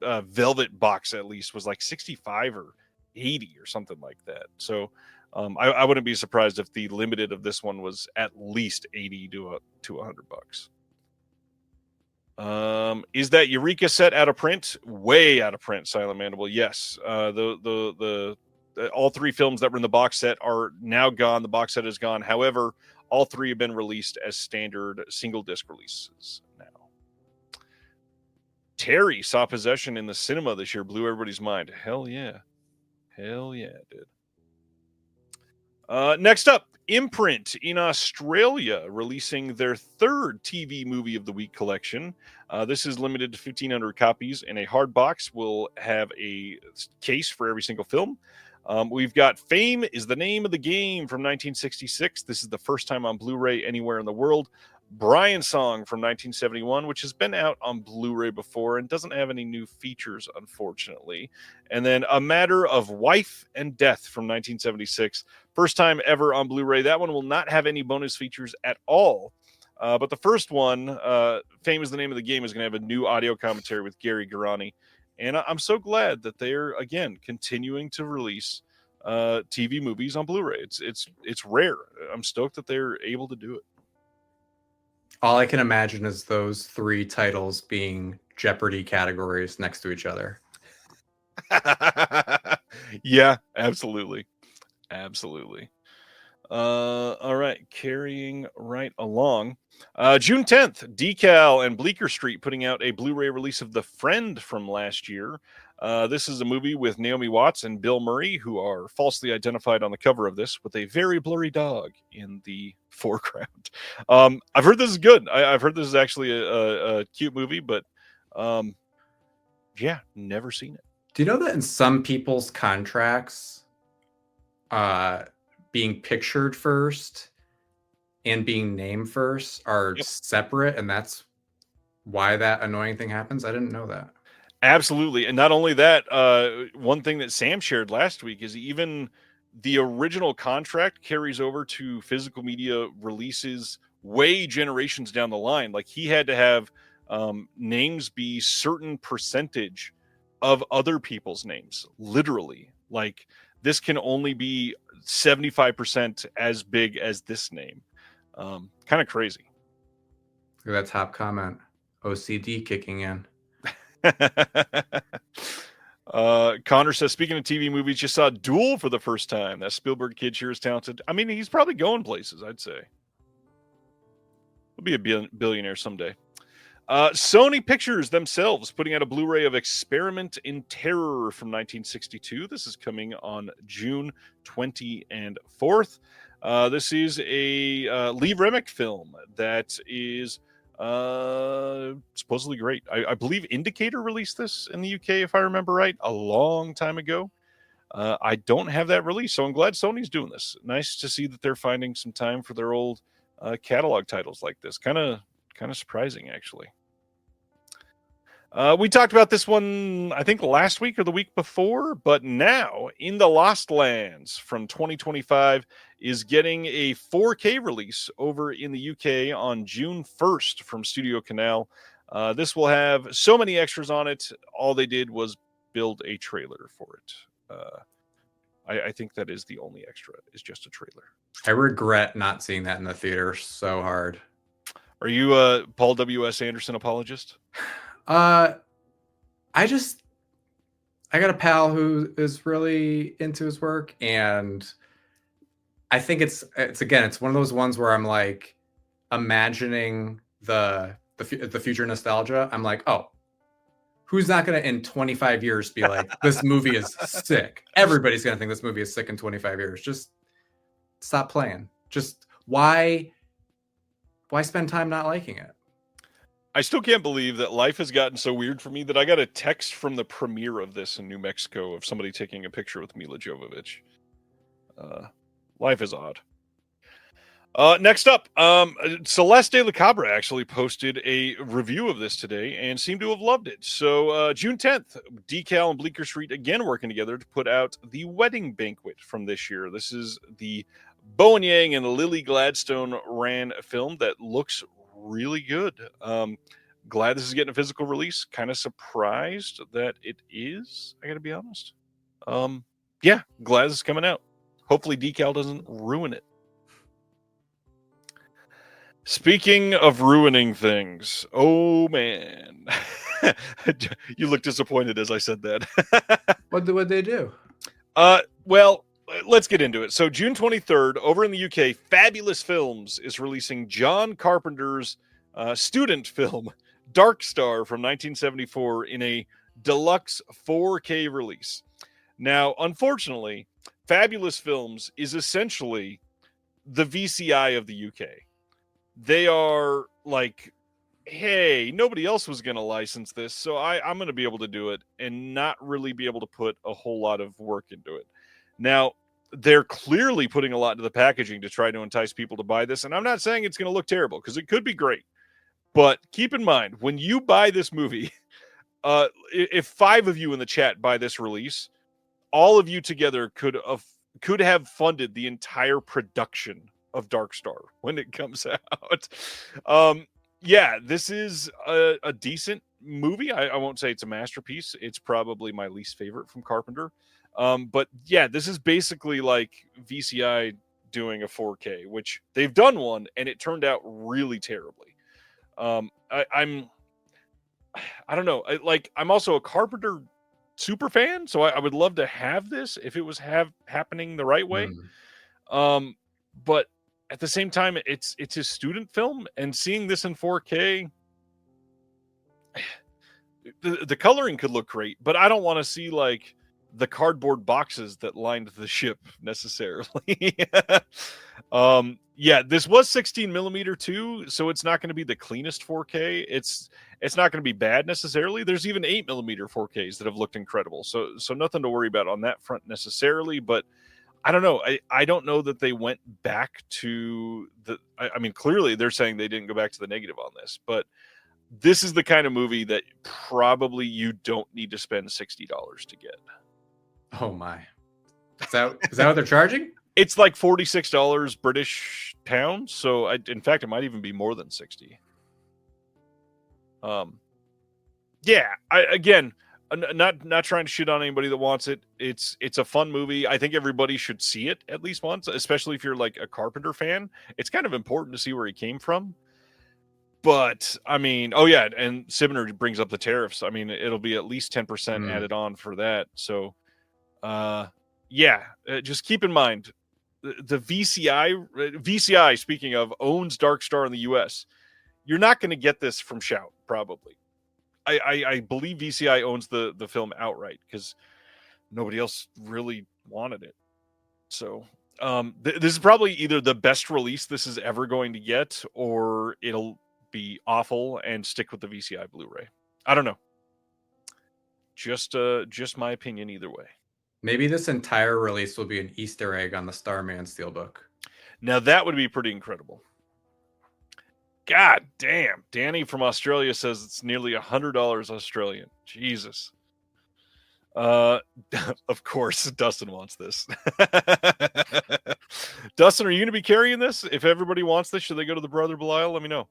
Velvet box at least was like 65 or 80 or something like that. So I wouldn't be surprised if the limited of this one was at least 80 to $100. Is that Eureka set out of print? Way out of print, Silent Mandible. Yes. The all three films that were in the box set are now gone. The box set is gone. However, all three have been released as standard single disc releases now. Terry saw Possession in the cinema this year. Blew everybody's mind. Hell yeah. Hell yeah, dude. Next up, Imprint in Australia, releasing their third TV Movie of the Week collection. This is limited to 1,500 copies, and a hard box will have a case for every single film. We've got Fame is the Name of the Game from 1966. This is the first time on Blu-ray anywhere in the world. Brian Song from 1971, which has been out on Blu-ray before and doesn't have any new features, unfortunately. And then A Matter of Wife and Death from 1976. First time ever on Blu-ray. That one will not have any bonus features at all. But the first one, Fame is the Name of the Game, is going to have a new audio commentary with Gary Garani. And I'm so glad that they're, again, continuing to release TV movies on Blu-ray. It's rare. I'm stoked that they're able to do it. All I can imagine is those three titles being Jeopardy categories next to each other. Yeah, absolutely. Absolutely. All right, carrying right along. June 10th, Decal and Bleecker Street putting out a Blu-ray release of The Friend from last year. This is a movie with Naomi Watts and Bill Murray, who are falsely identified on the cover of this with a very blurry dog in the foreground. I've heard this is good. I've heard this is actually a cute movie, but yeah, never seen it. Do you know that in some people's contracts, being pictured first and being named first are separate, and that's why that annoying thing happens? I didn't know that. Absolutely. And not only that, one thing that Sam shared last week is even the original contract carries over to physical media releases way generations down the line. Like he had to have names be certain percentage of other people's names, literally. Like this can only be 75% as big as this name. Kind of crazy. Look at that top comment. OCD kicking in. Connor says, speaking of TV movies, just saw Duel for the first time. That Spielberg kid sure is talented. I mean, he's probably going places, I'd say. He'll be a billionaire someday. Sony Pictures themselves putting out a Blu-ray of Experiment in Terror from 1962. This is coming on June 24th. This is a Lee Remick film that is supposedly great. I believe Indicator released this in the UK, if I remember right, a long time ago. I don't have that release, so I'm glad Sony's doing this. Nice to see that they're finding some time for their old catalog titles like this. Kind of surprising, actually. We talked about this one, I think, last week or the week before, but now In the Lost Lands from 2025 is getting a 4K release over in the UK on June 1st from Studio Canal. This will have so many extras on it. All they did was build a trailer for it. I think that is the only extra, is just a trailer. I regret not seeing that in the theater so hard. Are you a Paul W.S. Anderson apologist? I got a pal who is really into his work, and I think it's one of those ones where I'm like imagining the future nostalgia. I'm like, oh, who's not going to in 25 years be like, this movie is sick? Everybody's going to think this movie is sick in 25 years. Just stop playing. Just why why spend time not liking it? I still can't believe that life has gotten so weird for me that I got a text from the premiere of this in New Mexico of somebody taking a picture with Mila Jovovich. Life is odd. Next up, Celeste de la Cabra actually posted a review of this today and seemed to have loved it. So June 10th, Decal and Bleecker Street again working together to put out The Wedding Banquet from this year. This is the Bowen Yang and Lily Gladstone ran film that looks really good. Glad this is getting a physical release. Kind of surprised that it is, I gotta be honest. Yeah, glad this is coming out. Hopefully Decal doesn't ruin it. Speaking of ruining things, oh man. You look disappointed as I said that. What did they do? Well, let's get into it. So June 23rd, over in the UK, Fabulous Films is releasing John Carpenter's student film, Dark Star from 1974 in a deluxe 4K release. Now, unfortunately, Fabulous Films is essentially the VCI of the UK. They are like, hey, nobody else was going to license this, so I'm going to be able to do it and not really be able to put a whole lot of work into it. Now, they're clearly putting a lot into the packaging to try to entice people to buy this, and I'm not saying it's going to look terrible, because it could be great. But keep in mind, when you buy this movie, if 5 of you in the chat buy this release, all of you together could have funded the entire production of Dark Star when it comes out. Yeah, this is a decent movie. I won't say it's a masterpiece. It's probably my least favorite from Carpenter. But yeah, this is basically like VCI doing a 4K, which they've done one and it turned out really terribly. I don't know. I'm also a Carpenter super fan, so I would love to have this if it was happening the right way. But at the same time, it's his student film, and seeing this in 4K, the coloring could look great, but I don't want to see like the cardboard boxes that lined the ship necessarily. Yeah, this was 16 millimeter too, so it's not going to be the cleanest 4K. It's not going to be bad necessarily. There's even 8 millimeter 4Ks that have looked incredible, so nothing to worry about on that front necessarily. But I don't know. I don't know that they went back to the. I mean, clearly they're saying they didn't go back to the negative on this, but this is the kind of movie that probably you don't need to spend $60 to get. Oh my! Is that what they're charging? It's like $46 British pounds. So in fact, it might even be more than 60. Yeah. Again, not trying to shit on anybody that wants it. It's a fun movie. I think everybody should see it at least once, especially if you're like a Carpenter fan. It's kind of important to see where he came from. But I mean, oh yeah, and Sibner brings up the tariffs. I mean, it'll be at least 10% added on for that. So, yeah, just keep in mind the VCI. Speaking of, owns Dark Star in the U.S. You're not going to get this from Shout, probably. I believe VCI owns the film outright because nobody else really wanted it. So this is probably either the best release this is ever going to get, or it'll be awful and stick with the VCI Blu-ray. I don't know. Just my opinion either way. Maybe this entire release will be an Easter egg on the Starman Steelbook. Now that would be pretty incredible. God damn. Danny from Australia says it's nearly $100 Australian. Jesus. Of course, Dustin wants this. Dustin, are you going to be carrying this? If everybody wants this, should they go to the Brother Belial? Let me know.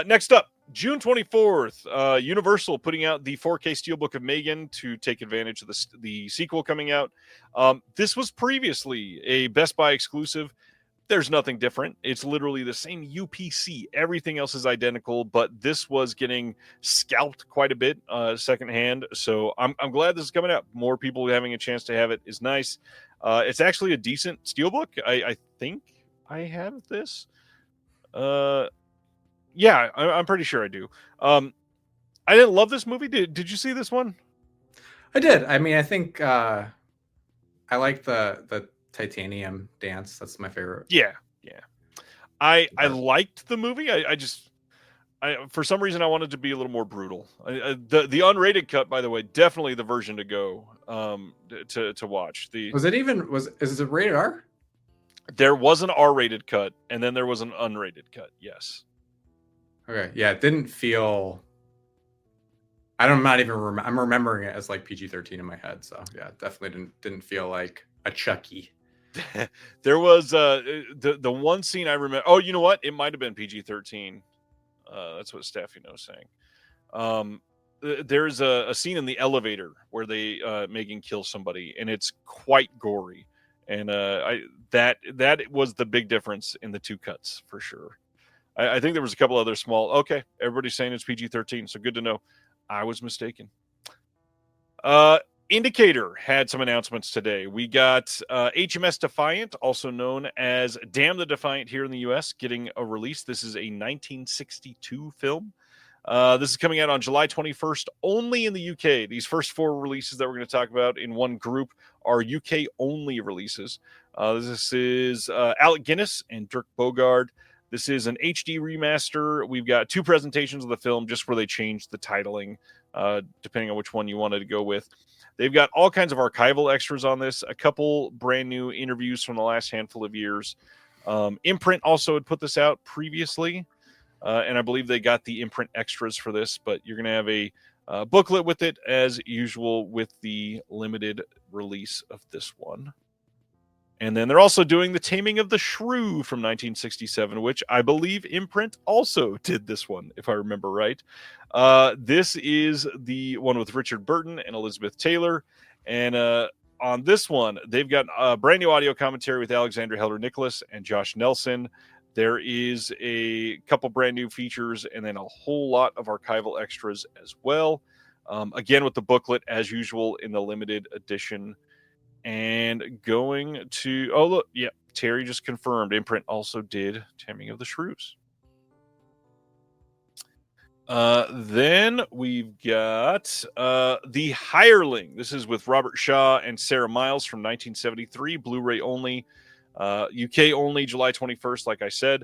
Next up, June 24th, Universal putting out the 4K Steelbook of Megan to take advantage of the sequel coming out. This was previously a Best Buy exclusive. There's nothing different. It's literally the same UPC. Everything else is identical, but this was getting scalped quite a bit secondhand. So I'm glad this is coming out. More people having a chance to have it is nice. It's actually a decent steelbook. I think I have this. Yeah, I'm pretty sure I do. I didn't love this movie. Did you see this one? I did. I mean, I think I like the titanium dance. That's my favorite. Yeah. I liked the movie. I for some reason I wanted to be a little more brutal. The unrated cut, by the way, definitely the version to go to watch. Is it rated R? There was an R-rated cut, and then there was an unrated cut. Yes. Okay. Yeah, it didn't feel. I'm not even. I'm remembering it as like PG-13 in my head. So yeah, definitely didn't feel like a Chucky. There was the one scene I remember. Oh, you know what? It might have been PG-13. That's what Staffino's saying. There's a scene in the elevator where they Megan kills somebody, and it's quite gory. And that was the big difference in the two cuts for sure. I think there was a couple other small. Okay, everybody's saying it's PG-13, so good to know. I was mistaken. Indicator had some announcements today. We got HMS Defiant, also known as Damn the Defiant here in the U.S., getting a release. This is a 1962 film. This is coming out on July 21st, only in the UK. These first four releases that we're going to talk about in one group are UK-only releases. This is Alec Guinness and Dirk Bogarde. This is an HD remaster. We've got two presentations of the film just where they changed the titling, depending on which one you wanted to go with. They've got all kinds of archival extras on this, a couple brand new interviews from the last handful of years. Imprint also had put this out previously, and I believe they got the Imprint extras for this, but you're going to have a booklet with it, as usual, with the limited release of this one. And then they're also doing The Taming of the Shrew from 1967, which I believe Imprint also did this one, if I remember right. This is the one with Richard Burton and Elizabeth Taylor. And on this one, they've got a brand new audio commentary with Alexandra Heller-Nicholas and Josh Nelson. There is a couple brand new features and then a whole lot of archival extras as well. Again, with the booklet, as usual, in the limited edition. And going to, oh, look, yeah, Terry just confirmed Imprint also did Taming of the Shrews. Then we've got The Hireling. This is with Robert Shaw and Sarah Miles from 1973, Blu-ray only, UK only, July 21st, like I said.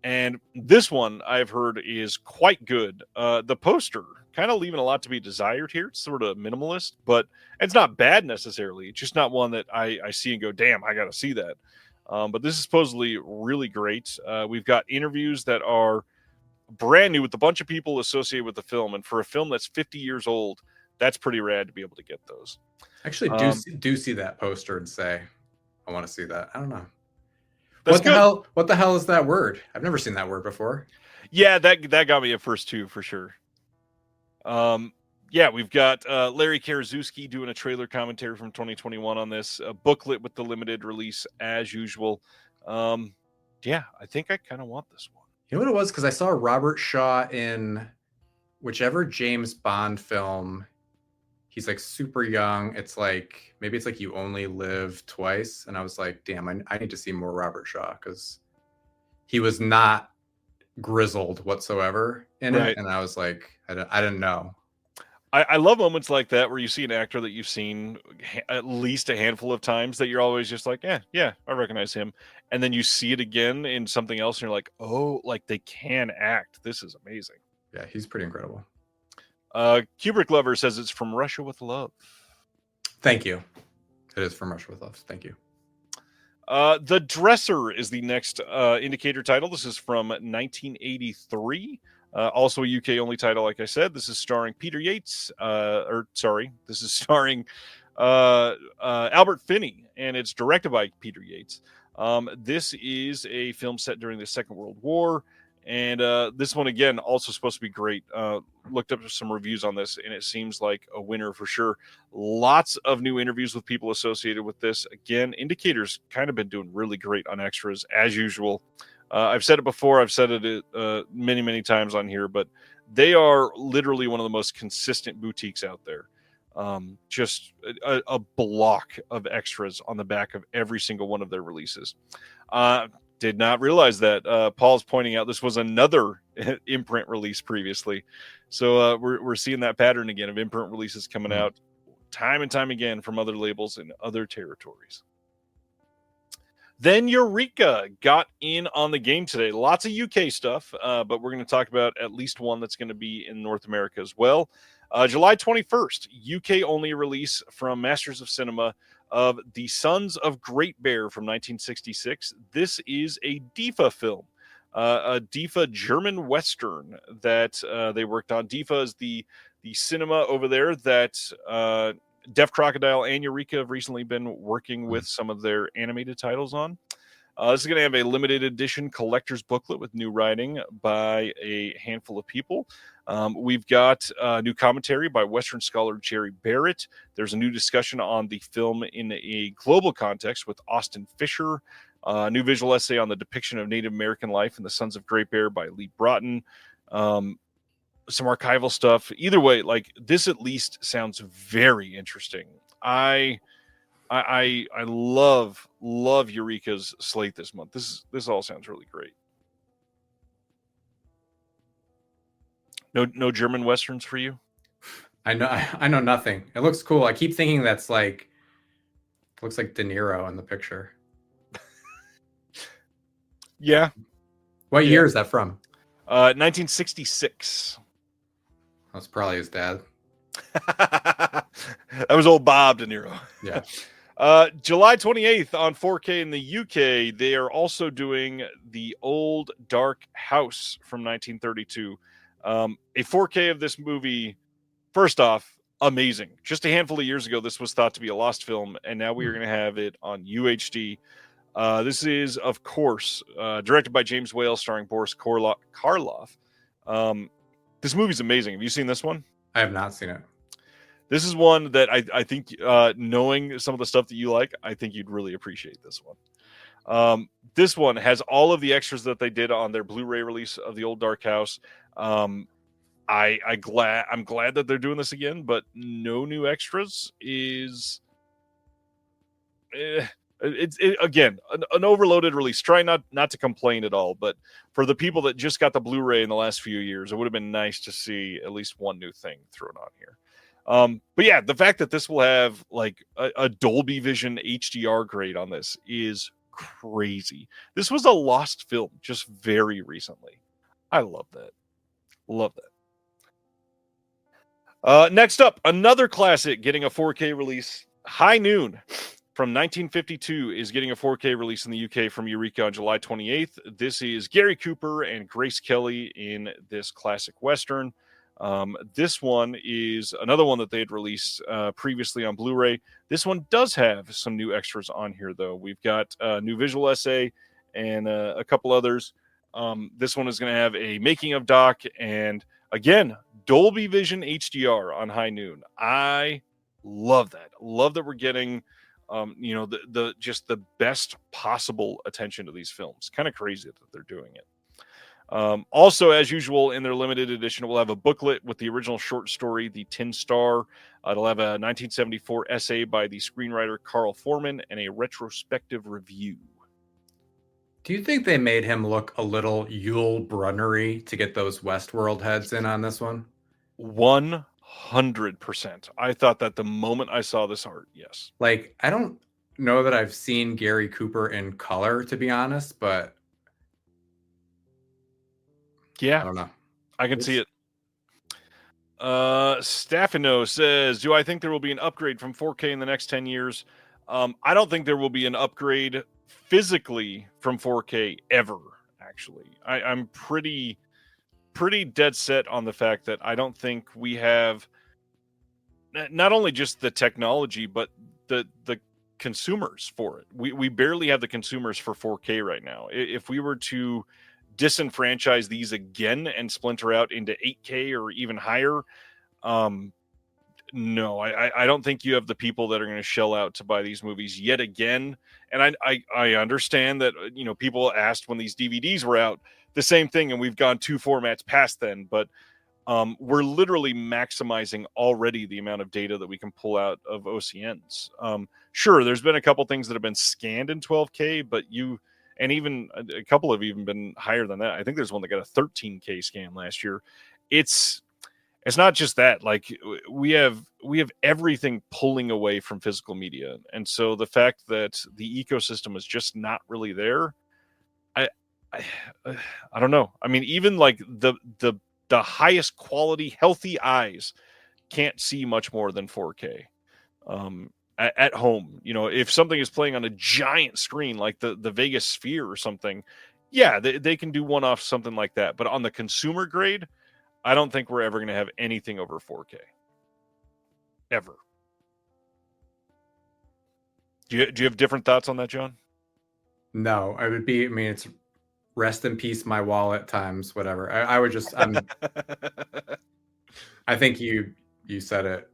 And this one I've heard is quite good. The poster kind of leaving a lot to be desired here. It's sort of minimalist, but it's not bad necessarily. It's just not one that I see and go, damn, I got to see that. But this is supposedly really great. We've got interviews that are brand new with a bunch of people associated with the film. And for a film that's 50 years old, that's pretty rad to be able to get those. Actually, do see that poster and say, I want to see that. I don't know. That's good. What the hell is that word? I've never seen that word before. Yeah, that got me at first too, for sure. Yeah, we've got Larry Karaszewski doing a trailer commentary from 2021 on this, a booklet with the limited release as usual. Yeah, I think I kind of want this one. You know what it was? Because I saw Robert Shaw in whichever James Bond film. He's like super young. It's like, maybe it's like You Only Live Twice. And I was like, damn, I need to see more Robert Shaw, because he was not grizzled whatsoever in it. And I was like, I didn't know. I love moments like that where you see an actor that you've seen at least a handful of times that you're always just like, yeah, I recognize him. And then you see it again in something else and you're like, oh, like they can act. This is amazing. Yeah, he's pretty incredible. Kubrick Lover says it's From Russia with Love. Thank you. It is From Russia with Love. Thank you. The Dresser is the next indicator title. This is from 1983. Also a UK only title, like I said. This is starring Peter Yates. This is starring Albert Finney, and it's directed by Peter Yates. This is a film set during the Second World War. And this one, again, also supposed to be great. Looked up some reviews on this, and it seems like a winner for sure. Lots of new interviews with people associated with this. Again, Indicator's kind of been doing really great on extras, as usual. I've said it before. I've said it many, many times on here, but they are literally one of the most consistent boutiques out there. Just a block of extras on the back of every single one of their releases. Did not realize that. Paul's pointing out this was another Imprint release previously. So we're seeing that pattern again of Imprint releases coming out time and time again from other labels in other territories. Then Eureka got in on the game today. Lots of UK stuff, but we're going to talk about at least one that's going to be in North America as well. July 21st, UK-only release from Masters of Cinema of The Sons of Great Bear from 1966. This is a DIFA film, a DIFA German Western that they worked on. DIFA is the cinema over there that Deaf Crocodile and Eureka have recently been working with some of their animated titles on. This is going to have a limited edition collector's booklet with new writing by a handful of people. We've got new commentary by Western scholar Jerry Barrett. There's a new discussion on the film in a global context with Austin Fisher. A new visual essay on the depiction of Native American life in The Sons of Great Bear by Lee Broughton. Some archival stuff. Either way, like, this at least sounds very interesting. I love Eureka's slate this month. This all sounds really great. No German westerns for you? I know nothing. It looks cool. I keep thinking that's like, looks like De Niro in the picture. Yeah. What year is that from? 1966. That's probably his dad. That was old Bob De Niro. Yeah. July 28th on 4K in the UK, they are also doing The Old Dark House from 1932. A 4K of this movie, first off, amazing. Just a handful of years ago, this was thought to be a lost film, and now we are going to have it on UHD. This is, of course, directed by James Whale, starring Boris Karloff. This movie's amazing. Have you seen this one? I have not seen it. This is one that I think, knowing some of the stuff that you like, I think you'd really appreciate this one. This one has all of the extras that they did on their Blu-ray release of The Old Dark House. I'm glad that they're doing this again, but no new extras is... It's again an overloaded release. Try not to complain at all, but for the people that just got the Blu-ray in the last few years, it would have been nice to see at least one new thing thrown on here. But yeah, the fact that this will have like a Dolby Vision HDR grade on this is crazy. This was a lost film just very recently. I love that. Love that. Next up, another classic getting a 4K release. High Noon from 1952 is getting a 4K release in the UK from Eureka on July 28th. This is Gary Cooper and Grace Kelly in this classic Western. This one is another one that they had released previously on Blu-ray. This one does have some new extras on here, though. We've got a new visual essay and a couple others. This one is going to have a making of doc and, again, Dolby Vision HDR on High Noon. I love that. Love that we're getting... the just the best possible attention to these films. Kind of crazy that they're doing it. Also, as usual, in their limited edition, we'll have a booklet with the original short story, The Tin Star. It'll have a 1974 essay by the screenwriter Carl Foreman and a retrospective review. Do you think they made him look a little Yul Brynnery to get those Westworld heads in on this one? 100%. I thought that the moment I saw this art, yes. Like, I don't know that I've seen Gary Cooper in color, to be honest, but yeah, I don't know. I can see it. Staffino says, do I think there will be an upgrade from 4K in the next 10 years? I don't think there will be an upgrade physically from 4K ever, actually. I'm pretty dead set on the fact that I don't think we have not only just the technology, but the consumers for it. We barely have the consumers for 4K right now. If we were to disenfranchise these again and splinter out into 8K or even higher, no, I don't think you have the people that are going to shell out to buy these movies yet again. And I understand that, people asked when these DVDs were out the same thing, and we've gone 2 formats past then, but we're literally maximizing already the amount of data that we can pull out of OCNs. Sure, there's been a couple things that have been scanned in 12K, but and even a couple have even been higher than that. I think there's one that got a 13K scan last year. It's it's not just that. Like we have everything pulling away from physical media, and so the fact that the ecosystem is just not really there, I I don't know. I mean, even like the highest quality, healthy eyes can't see much more than 4K. At home, you know, if something is playing on a giant screen like the Vegas Sphere or something, yeah, they can do one off something like that. But on the consumer grade, I don't think we're ever going to have anything over 4K. Ever. Do you have different thoughts on that, John? No, I would be. I mean, it's rest in peace, my wallet times whatever. I would just. I think you said it.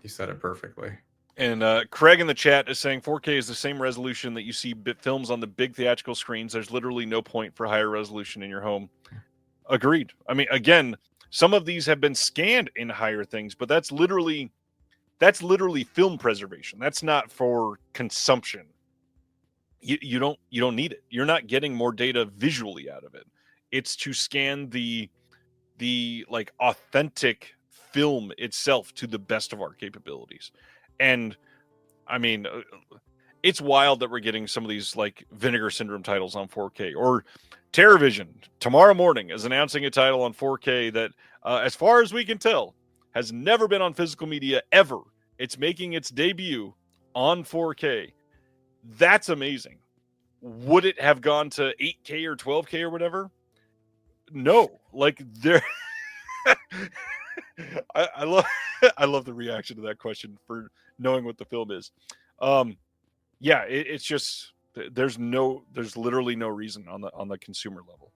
You said it perfectly. And Craig in the chat is saying 4K is the same resolution that you see films on the big theatrical screens. There's literally no point for higher resolution in your home. Agreed. I mean, again, some of these have been scanned in higher things, but that's literally film preservation. That's not for consumption. You don't need it. You're not getting more data visually out of it. It's to scan the like authentic film itself to the best of our capabilities. And I mean, it's wild that we're getting some of these like Vinegar Syndrome titles on 4K, or TerraVision tomorrow morning is announcing a title on 4K that, as far as we can tell, has never been on physical media ever. It's making its debut on 4K. That's amazing. Would it have gone to 8K or 12K or whatever? No. Like there I love the reaction to that question for knowing what the film is. Yeah, it's just there's literally no reason on the consumer level.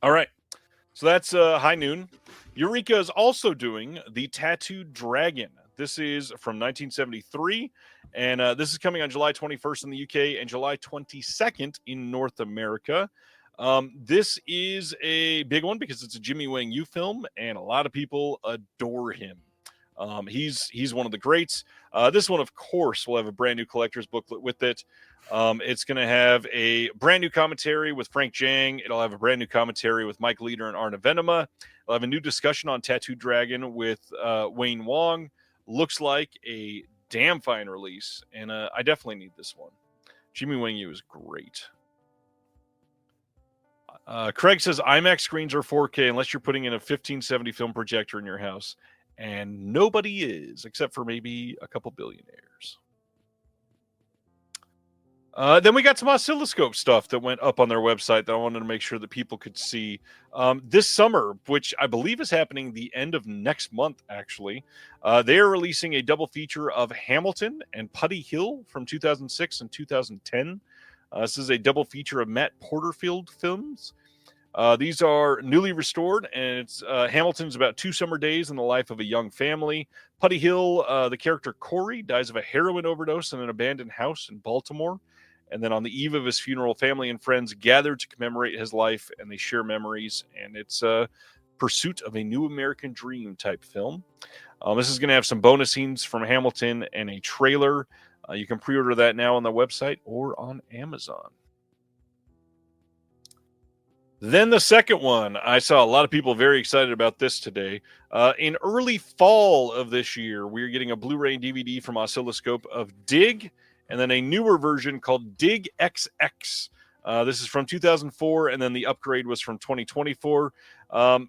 All right. So that's High Noon. Eureka is also doing The Tattooed Dragon. This is from 1973, and this is coming on July 21st in the UK and July 22nd in North America. This is a big one because it's a Jimmy Wang Yu film, and a lot of people adore him. He's one of the greats. This one, of course, will have a brand new collector's booklet with it. It's going to have a brand new commentary with Frank Jang. It'll have a brand new commentary with Mike Leader and Arna Venema. It'll have a new discussion on Tattooed Dragon with Wayne Wong. Looks like a damn fine release, and I definitely need this one. Jimmy Wang Yu is great. Craig says IMAX screens are 4K unless you're putting in a 1570 film projector in your house, and nobody is, except for maybe a couple billionaires. Then we got some oscilloscope stuff that went up on their website that I wanted to make sure that people could see. This summer, which I believe is happening the end of next month, actually, they are releasing a double feature of Hamilton and Putty Hill from 2006 and 2010. This is a double feature of Matt Porterfield films. These are newly restored, and it's Hamilton's about 2 summer days in the life of a young family. Putty Hill, the character Corey, dies of a heroin overdose in an abandoned house in Baltimore. And then on the eve of his funeral, family and friends gather to commemorate his life, and they share memories. And it's a pursuit of a new American dream type film. This is going to have some bonus scenes from Hamilton and a trailer. You can pre-order that now on the website or on Amazon. Then the second one, I saw a lot of people very excited about this today. In early fall of this year, we're getting a Blu-ray and DVD from Oscilloscope of Dig, and then a newer version called Dig XX. This is from 2004, and then the upgrade was from 2024.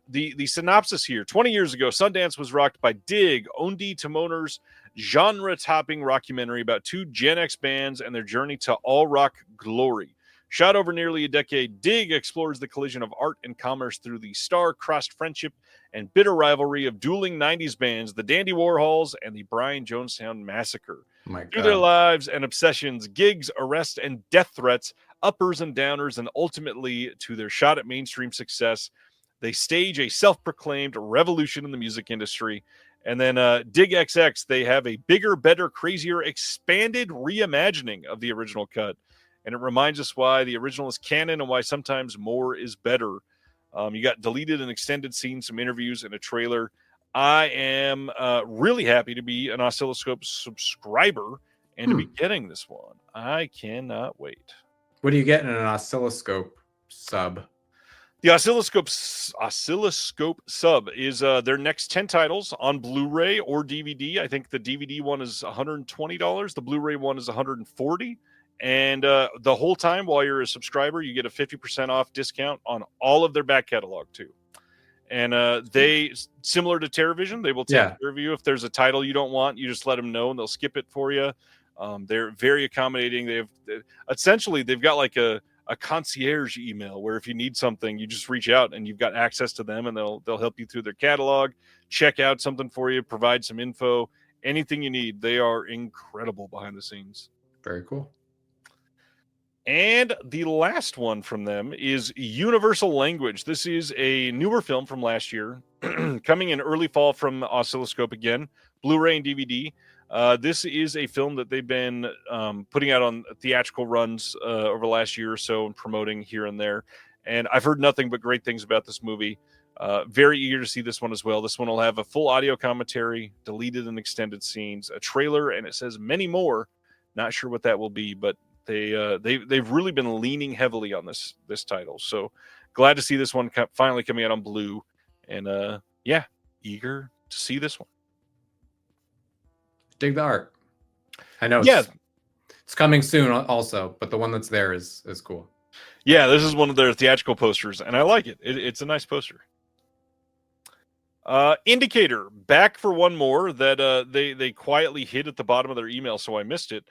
The synopsis here: 20 years ago, Sundance was rocked by Dig, Ondi Timoner's genre-topping rockumentary about 2 Gen X bands and their journey to all-rock glory. Shot over nearly a decade, Dig explores the collision of art and commerce through the star-crossed friendship and bitter rivalry of dueling 90s bands, the Dandy Warhols and the Brian Jonestown Massacre. Through their lives and obsessions, gigs, arrests, and death threats, uppers and downers, and ultimately to their shot at mainstream success, they stage a self-proclaimed revolution in the music industry. And then Dig XX, they have a bigger, better, crazier, expanded reimagining of the original cut. And it reminds us why the original is canon and why sometimes more is better. You got deleted and extended scenes, some interviews, and a trailer. I am really happy to be an Oscilloscope subscriber and to be getting this one. I cannot wait. What do you get in an Oscilloscope sub? The Oscilloscope Sub is their next 10 titles on Blu-ray or DVD. I think the DVD one is $120. The Blu-ray one is $140. And the whole time while you're a subscriber, you get a 50% off discount on all of their back catalog too. And they, similar to TerraVision, they will take care of you. If there's a title you don't want, you just let them know and they'll skip it for you. They're very accommodating. They've got like a concierge email where if you need something, you just reach out and you've got access to them, and they'll help you through their catalog, check out something for you, provide some info, anything you need. They are incredible behind the scenes. Very cool. And the last one from them is Universal Language. This is a newer film from last year, coming in early fall from Oscilloscope again, Blu-ray and DVD. This is a film that they've been putting out on theatrical runs over the last year or so and promoting here and there. And I've heard nothing but great things about this movie. Very eager to see this one as well. This one will have a full audio commentary, deleted and extended scenes, a trailer, and it says many more. Not sure what that will be, but they've really been leaning heavily on this title. So glad to see this one finally coming out on Blue. And eager to see this one. Dig the art. I know it's coming soon also, but the one that's there is cool. Yeah, this is one of their theatrical posters, and I like it. It's a nice poster. Indicator, back for one more that they quietly hid at the bottom of their email, so I missed it.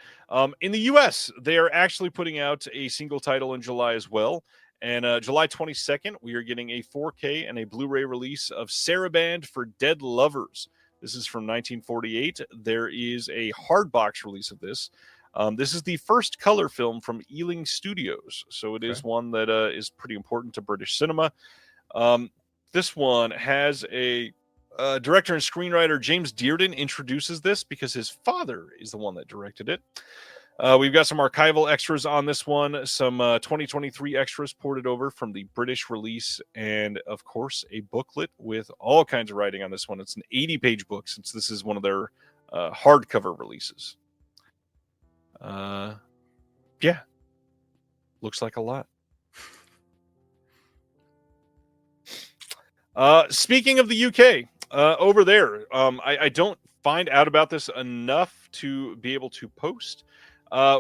In the US, they are actually putting out a single title in July as well. And July 22nd, we are getting a 4K and a Blu-ray release of Saraband for Dead Lovers. This is from 1948. There is a hard box release of this. This is the first color film from Ealing Studios, so it is one that is pretty important to British cinema. This one has a director and screenwriter, James Dearden, introduces this because his father is the one that directed it. We've got some archival extras on this one, some 2023 extras ported over from the British release, and of course a booklet with all kinds of writing on this one. It's an 80-page book since this is one of their hardcover releases. Looks like a lot. Speaking of the UK, over there, I don't find out about this enough to be able to post.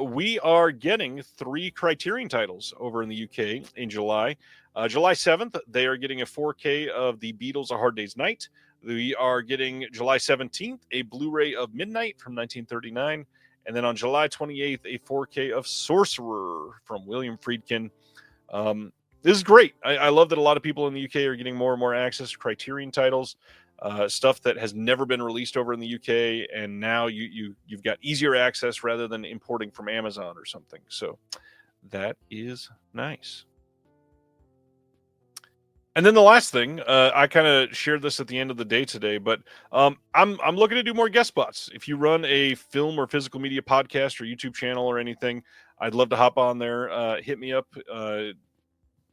We are getting 3 Criterion titles over in the UK in July. July 7th, they are getting a 4K of The Beatles, A Hard Day's Night. We are getting July 17th, a Blu-ray of Midnight from 1939. And then on July 28th, a 4K of Sorcerer from William Friedkin. This is great. I love that a lot of people in the UK are getting more and more access to Criterion titles. Stuff that has never been released over in the UK, and now you've got easier access rather than importing from Amazon or something. So that is nice. And then the last thing, I kind of shared this at the end of the day today, but I'm looking to do more guest spots. If you run a film or physical media podcast or YouTube channel or anything, I'd love to hop on there. Hit me up,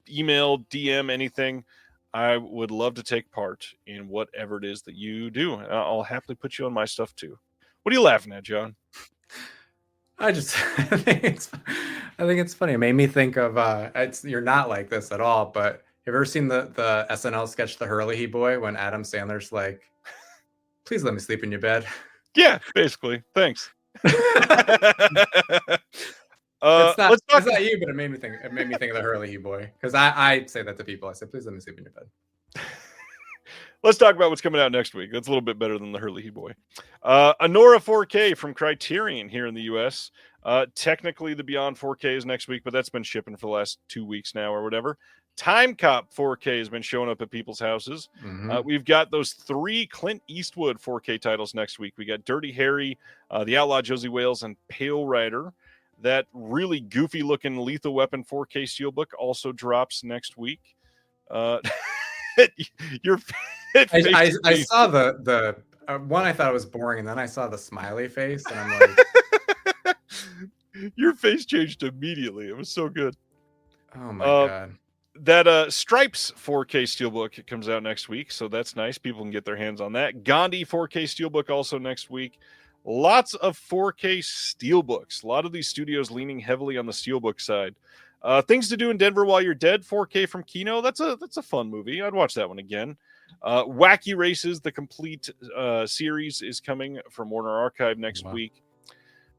email, DM, anything. I would love to take part in whatever it is that you do. I'll happily put you on my stuff too. What are you laughing at, John? I think it's funny. It made me think of you're not like this at all, but have you ever seen the SNL sketch The Hurley Boy when Adam Sandler's like, please let me sleep in your bed? Yeah, basically. Thanks. It's not you, but it made me think of The Hurley Boy, because I say that to people. I say, please let me sleep in your bed. Let's talk about what's coming out next week. That's a little bit better than The Hurley Boy. Anora 4K from Criterion here in the US. Technically, the Beyond 4K is next week, but that's been shipping for the last 2 weeks now or whatever. Time Cop 4K has been showing up at people's houses. Mm-hmm. We've got those 3 Clint Eastwood 4K titles next week. We got Dirty Harry, The Outlaw Josie Wales, and Pale Rider. That really goofy-looking Lethal Weapon 4K Steelbook also drops next week. I saw the one. I thought it was boring, and then I saw the smiley face, and I'm like, your face changed immediately. It was so good. Oh my god! That Stripes 4K Steelbook comes out next week, so that's nice. People can get their hands on that. Gandhi 4K Steelbook also next week. Lots of 4K Steelbooks. A lot of these studios leaning heavily on the Steelbook side. Things to Do in Denver While You're Dead, 4K from Kino. That's a fun movie. I'd watch that one again. Wacky Races, the complete series, is coming from Warner Archive next week.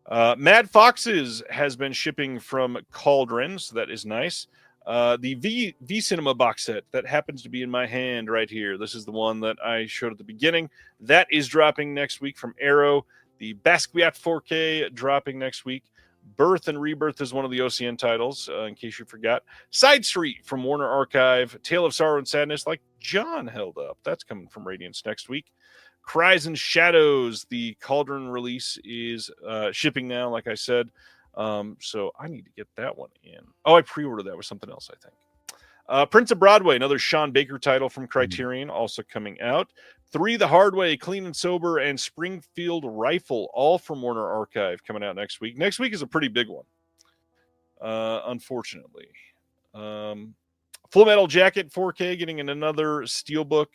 Mad Foxes has been shipping from Cauldron, so that is nice. The V Cinema box set that happens to be in my hand right here. This is the one that I showed at the beginning. That is dropping next week from Arrow. The Basquiat 4K dropping next week. Birth and Rebirth is one of the OCN titles, in case you forgot. Side Street from Warner Archive. Tale of Sorrow and Sadness, like John held up. That's coming from Radiance next week. Cries and Shadows, the Cauldron release, is shipping now, like I said. So I need to get that one in. Oh, I pre-ordered that with something else, I think. Prince of Broadway, another Sean Baker title from Criterion, also coming out. 3 The Hard Way, Clean and Sober, and Springfield Rifle, all from Warner Archive, coming out next week. Next week is a pretty big one, unfortunately. Full Metal Jacket 4K getting in another steelbook.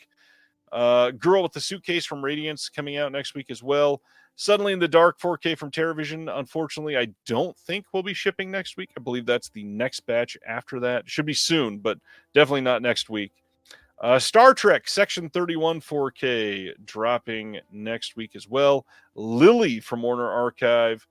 Girl with the Suitcase from Radiance coming out next week as well. Suddenly in the Dark 4K from TerraVision. Unfortunately, I don't think we'll be shipping next week. I believe that's the next batch after that. Should be soon, but definitely not next week. Star Trek Section 31 4K dropping next week as well. Lily from Warner Archive,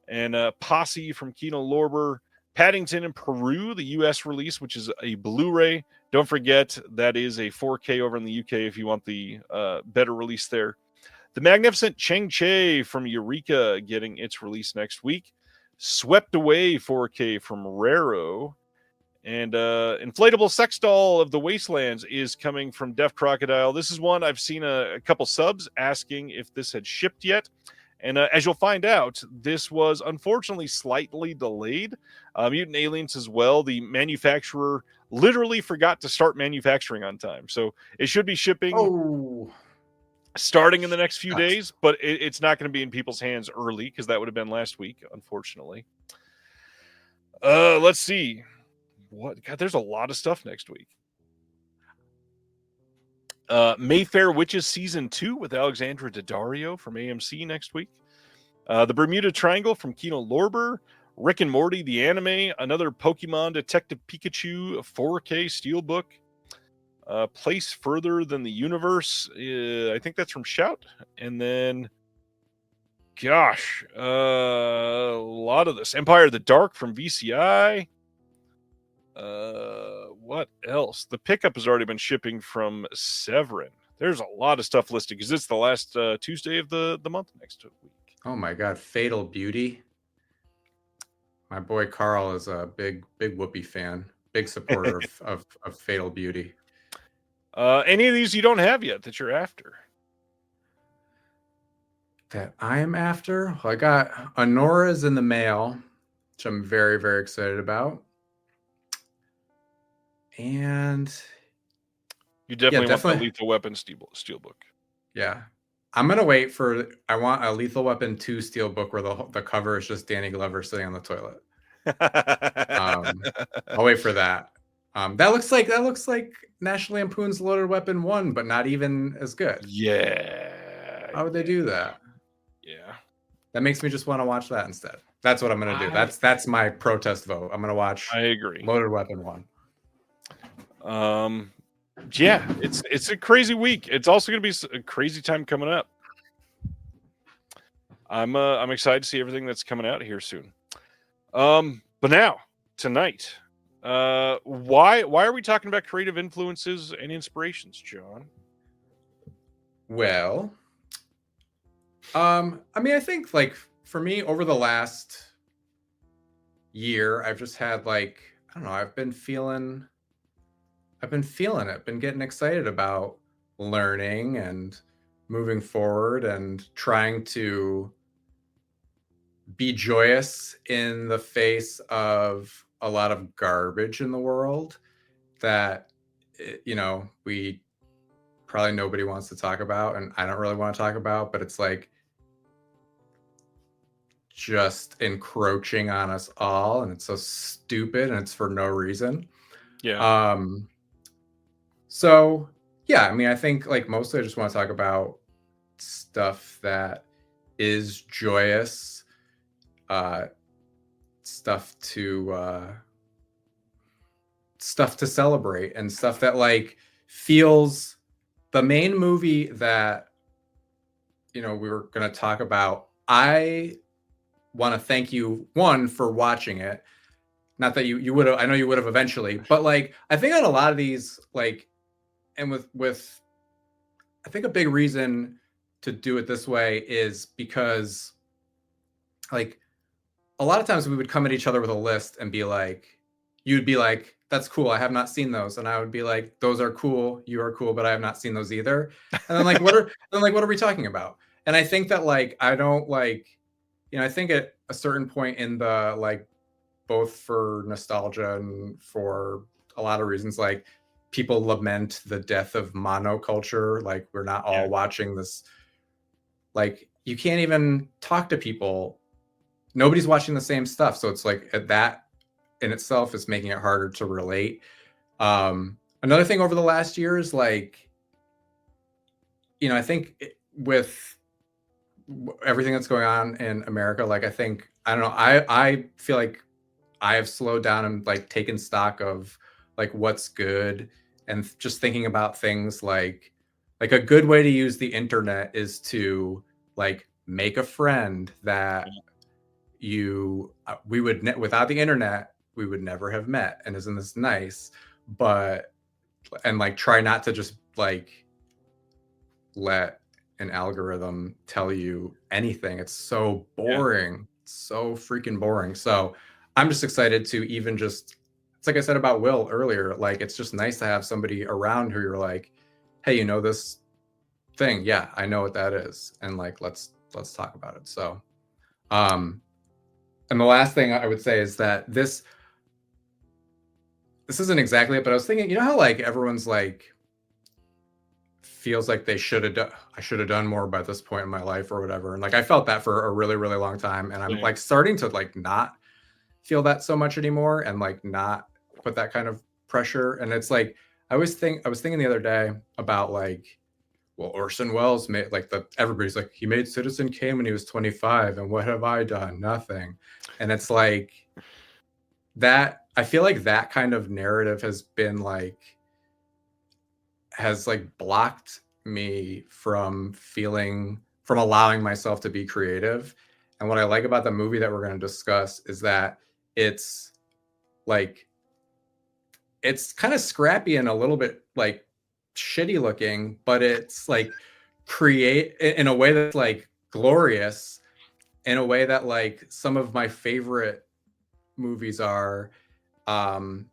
and Posse from Kino Lorber. Paddington in Peru, the U.S. release, which is a Blu-ray. Don't forget, that is a 4K over in the UK if you want the better release there. The Magnificent Chang-Chi from Eureka getting its release next week. Swept Away 4K from Raro. And Inflatable Sex Doll of the Wastelands is coming from Deaf Crocodile. This is one I've seen a couple subs asking if this had shipped yet. And as you'll find out, this was unfortunately slightly delayed. Mutant Aliens as well. The manufacturer literally forgot to start manufacturing on time. So it should be shipping starting in the next few days, but it's not going to be in people's hands early because that would have been last week, unfortunately. Let's see. God, there's a lot of stuff next week. Mayfair Witches Season 2 with Alexandra Daddario from AMC next week. The Bermuda Triangle from Kino Lorber. Rick and Morty, the anime. Another Pokemon Detective Pikachu 4K Steelbook. Place Further Than the Universe. I think that's from Shout. And then, gosh, a lot of this. Empire of the Dark from VCI. What else? The Pickup has already been shipping from Severin. There's a lot of stuff listed because it's the last Tuesday of the month next week. Oh my God, Fatal Beauty. My boy Carl is a big Whoopi fan, big supporter of Fatal Beauty. Any of these you don't have yet that you're after? That I'm after? Well, I got Honora's in the mail, which I'm very, very excited about. And you definitely want the Lethal Weapon Steelbook. Yeah. I'm going to wait for, I want a Lethal Weapon 2 Steelbook where the cover is just Danny Glover sitting on the toilet. I'll wait for that. That looks like National Lampoon's Loaded Weapon 1, but not even as good. Yeah. How would they do that? Yeah. That makes me just want to watch that instead. That's what I'm going to do. That's my protest vote. I'm going to watch I agree. Loaded Weapon 1. Yeah, it's a crazy week. It's also going to be a crazy time coming up. I'm excited to see everything that's coming out here soon. But now tonight, why are we talking about creative influences and inspirations, John? Well, I mean, I think like for me over the last year, I've just had like, I don't know, I've been feeling it, been getting excited about learning and moving forward and trying to be joyous in the face of a lot of garbage in the world that, you know, we probably nobody wants to talk about and I don't really want to talk about, but it's like just encroaching on us all and it's so stupid and it's for no reason. Yeah. So yeah, I mean, I think like mostly I just want to talk about stuff that is joyous, stuff to stuff to celebrate and stuff that like feels the main movie that, you know, we were going to talk about. I want to thank you, one, for watching it. Not that you would have, I know you would have eventually, but like, I think on a lot of these, like, and with, I think a big reason to do it this way is because like a lot of times we would come at each other with a list and be like, you'd be like, that's cool, I have not seen those. And I would be like, those are cool, you are cool, but I have not seen those either. And then like, what are we talking about? And I think that like, I don't like, you know, I think at a certain point in the like, both for nostalgia and for a lot of reasons, like people lament the death of monoculture. Like we're not all watching this. Like you can't even talk to people. Nobody's watching the same stuff. So it's like that in itself is making it harder to relate. Another thing over the last year is like, you know, I think with everything that's going on in America, like I think, I don't know, I feel like I have slowed down and like taken stock of like what's good and just thinking about things like a good way to use the internet is to like make a friend that we would without the internet we would never have met. And isn't this nice? But and like try not to just like let an algorithm tell you anything. It's so boring. So freaking boring. So I'm just excited to even just, it's like I said about Will earlier, like it's just nice to have somebody around who you're like, hey, you know this thing? Yeah, I know what that is. And like let's talk about it. So and the last thing I would say is that this isn't exactly it, but I was thinking, you know how like everyone's like feels like I should have done more by this point in my life or whatever. And like I felt that for a really, really long time. And I'm like starting to like not feel that so much anymore and like not put that kind of pressure. And it's like I was thinking the other day about like, well, Orson Welles made like everybody's like, he made Citizen Kane when he was 25, and what have I done? Nothing. And it's like that, I feel like that kind of narrative has blocked me from allowing myself to be creative. And what I like about the movie that we're going to discuss is that it's like, it's kind of scrappy and a little bit like shitty looking, but it's like create in a way that's like glorious, in a way that like some of my favorite movies are. And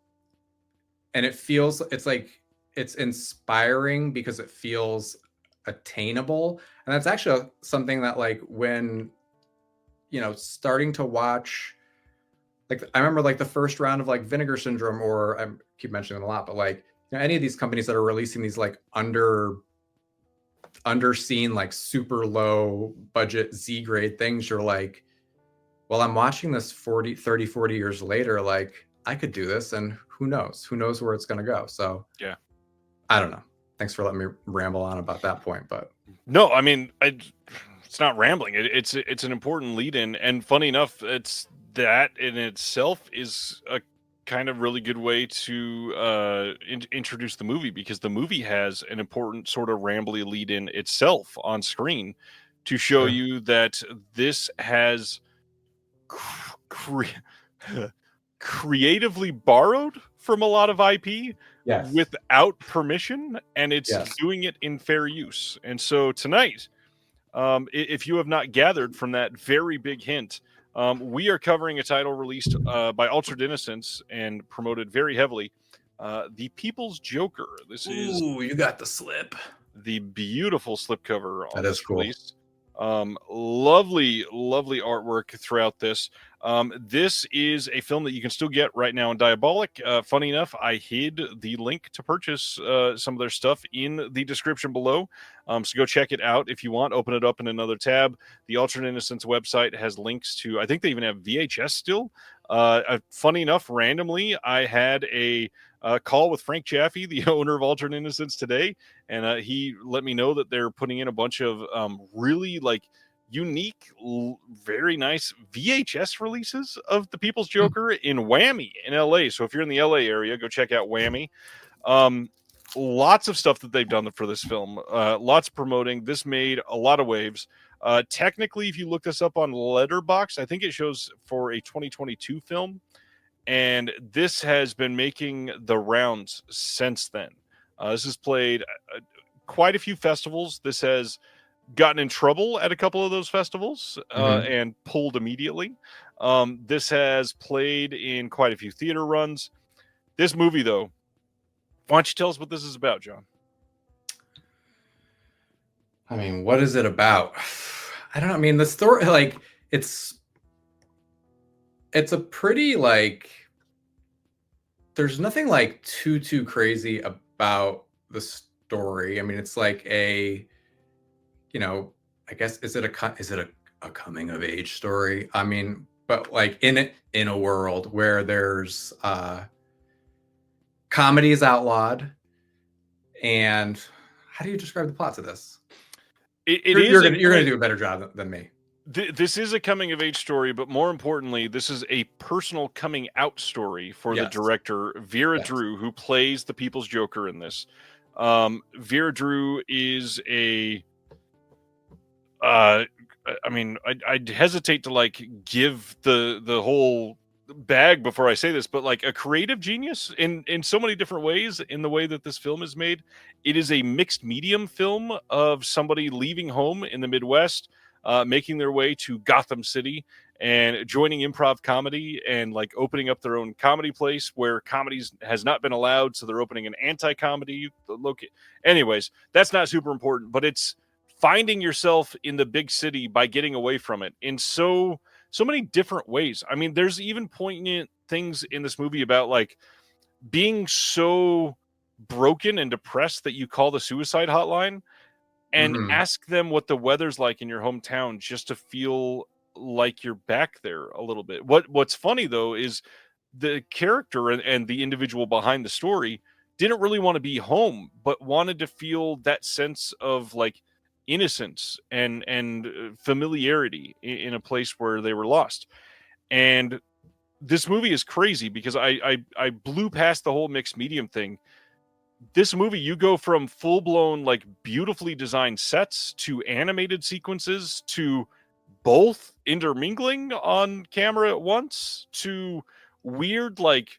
it feels, it's like, it's inspiring because it feels attainable. And that's actually something that like when, you know, starting to watch, like I remember like the first round of like Vinegar Syndrome, or I keep mentioning them a lot, but like, you know, any of these companies that are releasing these like underseen, like super low budget Z grade things, you're like, well, I'm watching this 40 years later, like I could do this, and who knows where it's going to go. So yeah, I don't know. Thanks for letting me ramble on about that point, but no, I mean, it's not rambling. It's an important lead in, and funny enough, it's that in itself is a kind of really good way to introduce the movie, because the movie has an important sort of rambly lead in itself on screen to show you that this has creatively borrowed from a lot of IP without permission, and it's doing it in fair use. And so tonight, if you have not gathered from that very big hint, we are covering a title released by Ultra-Innocence and promoted very heavily, The People's Joker. This is you got the slip, the beautiful slipcover on this cool release. Lovely artwork throughout this. This is a film that you can still get right now in Diabolic. Funny enough, I hid the link to purchase some of their stuff in the description below. So go check it out if you want. Open it up in another tab. The Alternate Innocence website has links to, I think they even have VHS still. Funny enough, randomly, I had a call with Frank Chaffee, the owner of Alternate Innocence, today, and he let me know that they're putting in a bunch of really like unique, very nice VHS releases of The People's Joker in Whammy in LA. So if you're in the LA area, go check out Whammy. Lots of stuff that they've done for this film. Lots of promoting. This made a lot of waves. Technically, if you look this up on Letterboxd, I think it shows for a 2022 film. And this has been making the rounds since then. This has played quite a few festivals. This has gotten in trouble at a couple of those festivals and pulled immediately. This has played in quite a few theater runs. This movie, though, why don't you tell us what this is about, John? I mean, what is it about? I don't know. I mean, the story, like, it's a pretty, like, there's nothing like too crazy about the story. I mean, it's like a, you know, I guess, is it a coming of age story? I mean, but like in a world where there's comedy is outlawed, and how do you describe the plot to this? You're gonna do a better job than me. This is a coming of age story, but more importantly, this is a personal coming out story for the director, Vera Drew, who plays the People's Joker in this. Vera Drew is a, I mean, I'd hesitate to like give the whole bag before I say this, but like a creative genius in so many different ways in the way that this film is made. It is a mixed medium film of somebody leaving home in the Midwest, making their way to Gotham City and joining improv comedy and like opening up their own comedy place where comedies has not been allowed. So they're opening an anti-comedy. Anyways, that's not super important, but it's finding yourself in the big city by getting away from it in so many different ways. I mean, there's even poignant things in this movie about like being so broken and depressed that you call the suicide hotline and ask them what the weather's like in your hometown just to feel like you're back there a little bit. What's funny though is the character and the individual behind the story didn't really want to be home, but wanted to feel that sense of like innocence and familiarity in a place where they were lost. And this movie is crazy because I blew past the whole mixed medium thing. This movie, you go from full-blown, like, beautifully designed sets to animated sequences to both intermingling on camera at once to weird, like,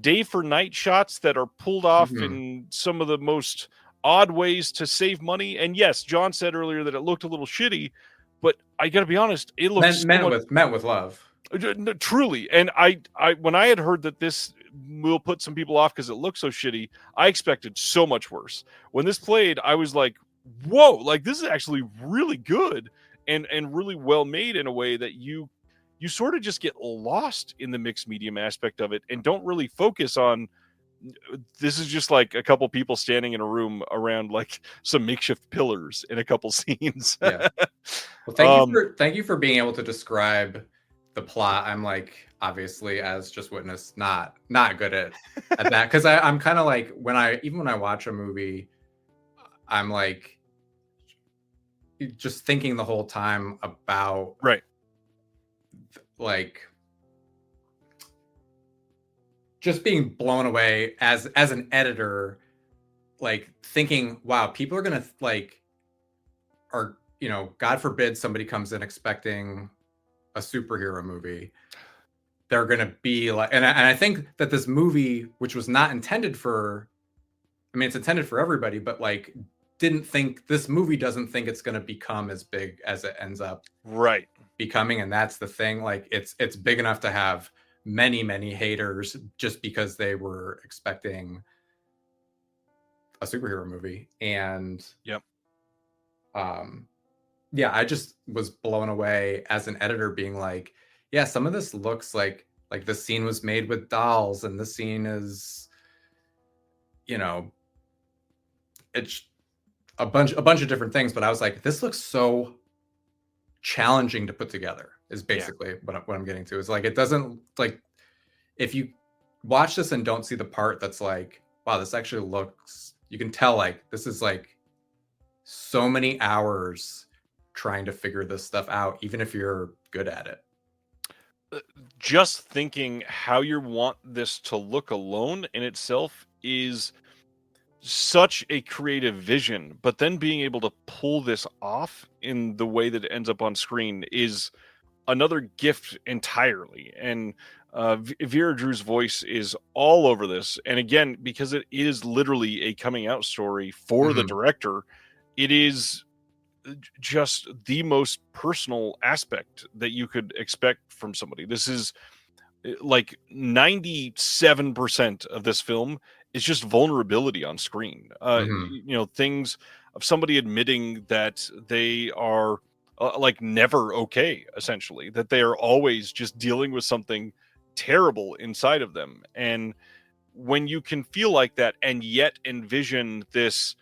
day for night shots that are pulled off in some of the most odd ways to save money. And yes, John said earlier that it looked a little shitty, but I gotta be honest, it looks meant with love. Truly. And I when I had heard that this will put some people off because it looks so shitty, I expected so much worse. When this played, I was like, whoa, like this is actually really good and really well made in a way that you sort of just get lost in the mixed medium aspect of it and don't really focus on this is just like a couple people standing in a room around like some makeshift pillars in a couple scenes. Yeah. Well, thank you for being able to describe the plot. I'm like, obviously, as just witnessed, not good at that, because I'm kind of like when I watch a movie, I'm like just thinking the whole time about like just being blown away as an editor, like thinking, wow, people are gonna like, are, you know, God forbid somebody comes in expecting a superhero movie, they're gonna be like, and I think that this movie, which was not intended for, I mean, it's intended for everybody, but like this movie doesn't think it's gonna become as big as it ends up becoming, and that's the thing. Like it's big enough to have many haters just because they were expecting a superhero movie. And I just was blown away as an editor being like, yeah, some of this looks like this scene was made with dolls, and this scene is, you know, it's a bunch of different things, but I was like, this looks so challenging to put together, is basically what I'm getting to. Is like, it doesn't, like, if you watch this and don't see the part that's like, wow, this actually looks, you can tell like this is like so many hours trying to figure this stuff out, even if you're good at it? Just thinking how you want this to look alone in itself is such a creative vision, but then being able to pull this off in the way that it ends up on screen is another gift entirely. And Vera Drew's voice is all over this. And again, because it is literally a coming out story for the director, it is just the most personal aspect that you could expect from somebody. This is like 97% of this film is just vulnerability on screen. Things of somebody admitting that they are like never okay, essentially, that they are always just dealing with something terrible inside of them. And when you can feel like that and yet envision this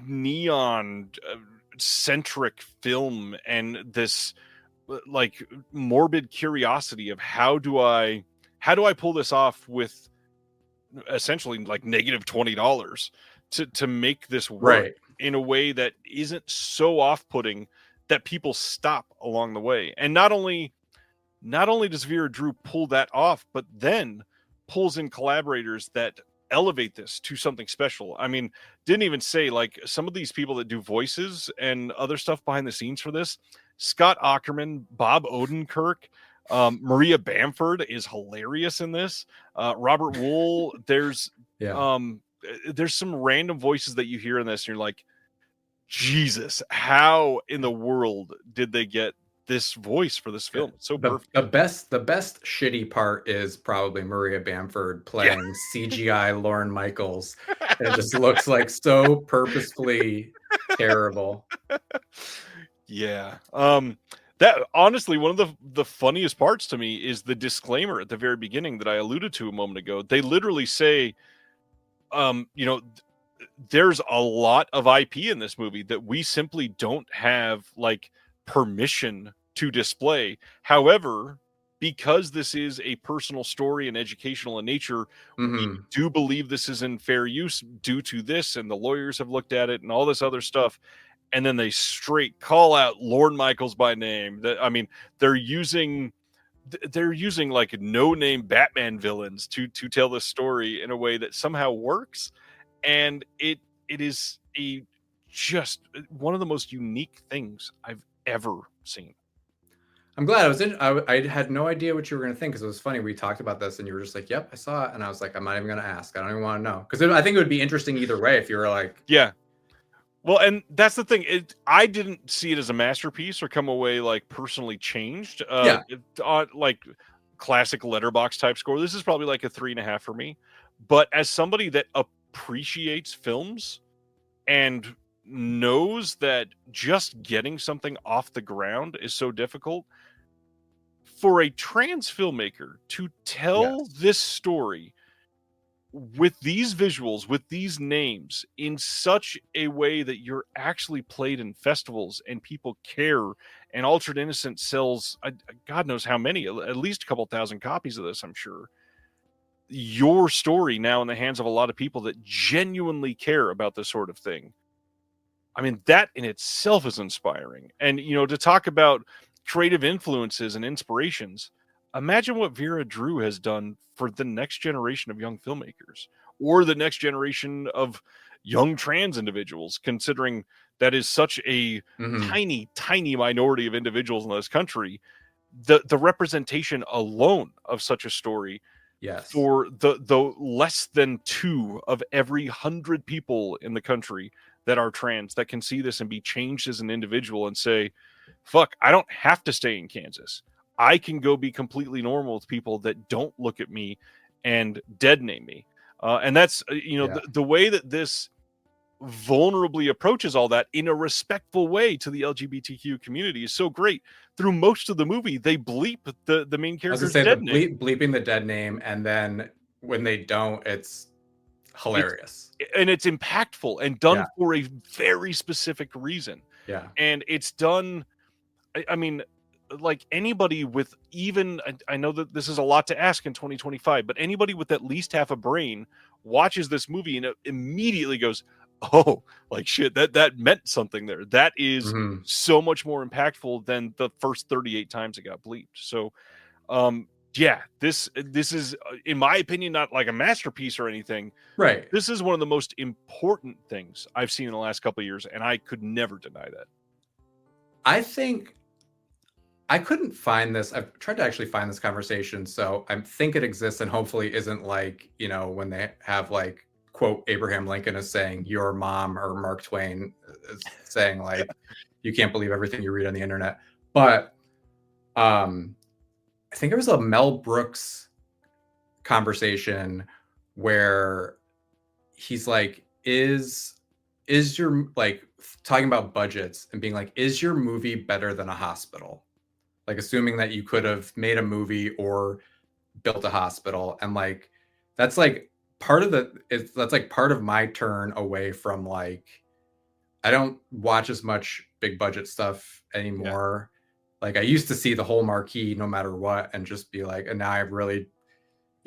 neon centric film and this like morbid curiosity of how do I pull this off with essentially like negative $20 to make this work in a way that isn't so off-putting that people stop along the way. And not only does Vera Drew pull that off, but then pulls in collaborators that elevate this to something special. I mean, didn't even say, like, some of these people that do voices and other stuff behind the scenes for this, Scott Aukerman, Bob Odenkirk, Maria Bamford is hilarious in this. Robert Wool, there's some random voices that you hear in this and you're like, Jesus, how in the world did they get this voice for this film? It's so perfect. The best shitty part is probably Maria Bamford playing CGI Lorne Michaels. It just looks like so purposefully terrible. Yeah. That honestly, one of the funniest parts to me is the disclaimer at the very beginning that I alluded to a moment ago. They literally say, there's a lot of IP in this movie that we simply don't have like permission to display. However, because this is a personal story and educational in nature, we do believe this is in fair use due to this, and the lawyers have looked at it and all this other stuff. And then they straight call out Lorne Michaels by name. I mean, they're using like no-name Batman villains to tell this story in a way that somehow works. And it is just one of the most unique things I've ever seen. I'm glad. I had no idea what you were going to think, because it was funny. We talked about this and you were just like, yep, I saw it. And I was like, I'm not even going to ask. I don't even want to know. Because I think it would be interesting either way if you were like... Yeah. Well, and that's the thing. I didn't see it as a masterpiece or come away like personally changed. Like classic Letterboxd type score, this is probably like a 3.5 for me. But as somebody that appreciates films and knows that just getting something off the ground is so difficult, for a trans filmmaker to tell this story with these visuals, with these names, in such a way that you're actually played in festivals and people care, and Altered Innocent sells God knows how many, at least a couple thousand copies of this, I'm sure. Your story now in the hands of a lot of people that genuinely care about this sort of thing. I mean, that in itself is inspiring. And, to talk about creative influences and inspirations, imagine what Vera Drew has done for the next generation of young filmmakers, or the next generation of young trans individuals, considering that is such a tiny, tiny minority of individuals in this country. The representation alone of such a story, for the less than 2 of every 100 people in the country that are trans, that can see this and be changed as an individual and say, fuck, I don't have to stay in Kansas. I can go be completely normal with people that don't look at me and dead name me. And that's, the way that this vulnerably approaches all that in a respectful way to the LGBTQ community is so great. Through most of the movie, they bleep the main character's dead name. Bleeping the dead name, and then when they don't, it's hilarious. It's impactful and done for a very specific reason. Yeah. And it's done, I mean, like anybody with even, I know that this is a lot to ask in 2025, but anybody with at least half a brain watches this movie and it immediately goes, oh, like shit, that meant something there. That is Mhm. so much more impactful than the first 38 times it got bleeped. So, yeah, this is, in my opinion, not like a masterpiece or anything. Right. This is one of the most important things I've seen in the last couple of years, and I could never deny that. I think I couldn't find this. I've tried to actually find this conversation, so I think it exists and hopefully isn't like, when they have like quote Abraham Lincoln is saying your mom or Mark Twain is saying like you can't believe everything you read on the internet. But I think it was a Mel Brooks conversation where he's like, is your like talking about budgets and being like, is your movie better than a hospital? Like assuming that you could have made a movie or built a hospital. And like that's like that's like part of my turn away from like I don't watch as much big budget stuff anymore. Like I used to see the whole marquee no matter what and just be like, and now I really,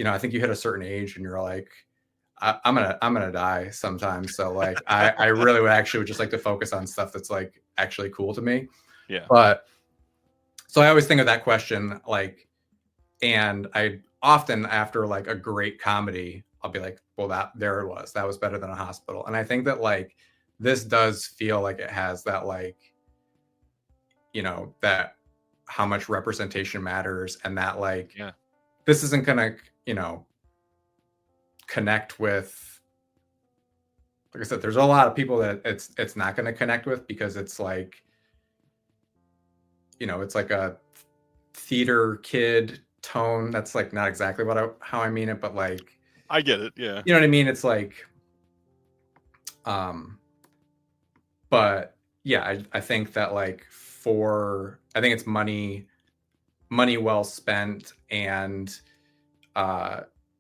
I think you hit a certain age and you're like, I'm gonna die sometime. So like I really would just like to focus on stuff that's like actually cool to me. Yeah. But so I always think of that question, like, and I often after like a great comedy, I'll be like, well, that was better than a hospital. And I think that like this does feel like it has that like, that how much representation matters and that like this isn't gonna, connect with, like I said, there's a lot of people that it's not gonna connect with because it's like, it's like a theater kid tone. That's like not exactly how I mean it, but like I get it. Yeah. you know what I mean? It's like, but yeah, I think that like I think it's money well spent, and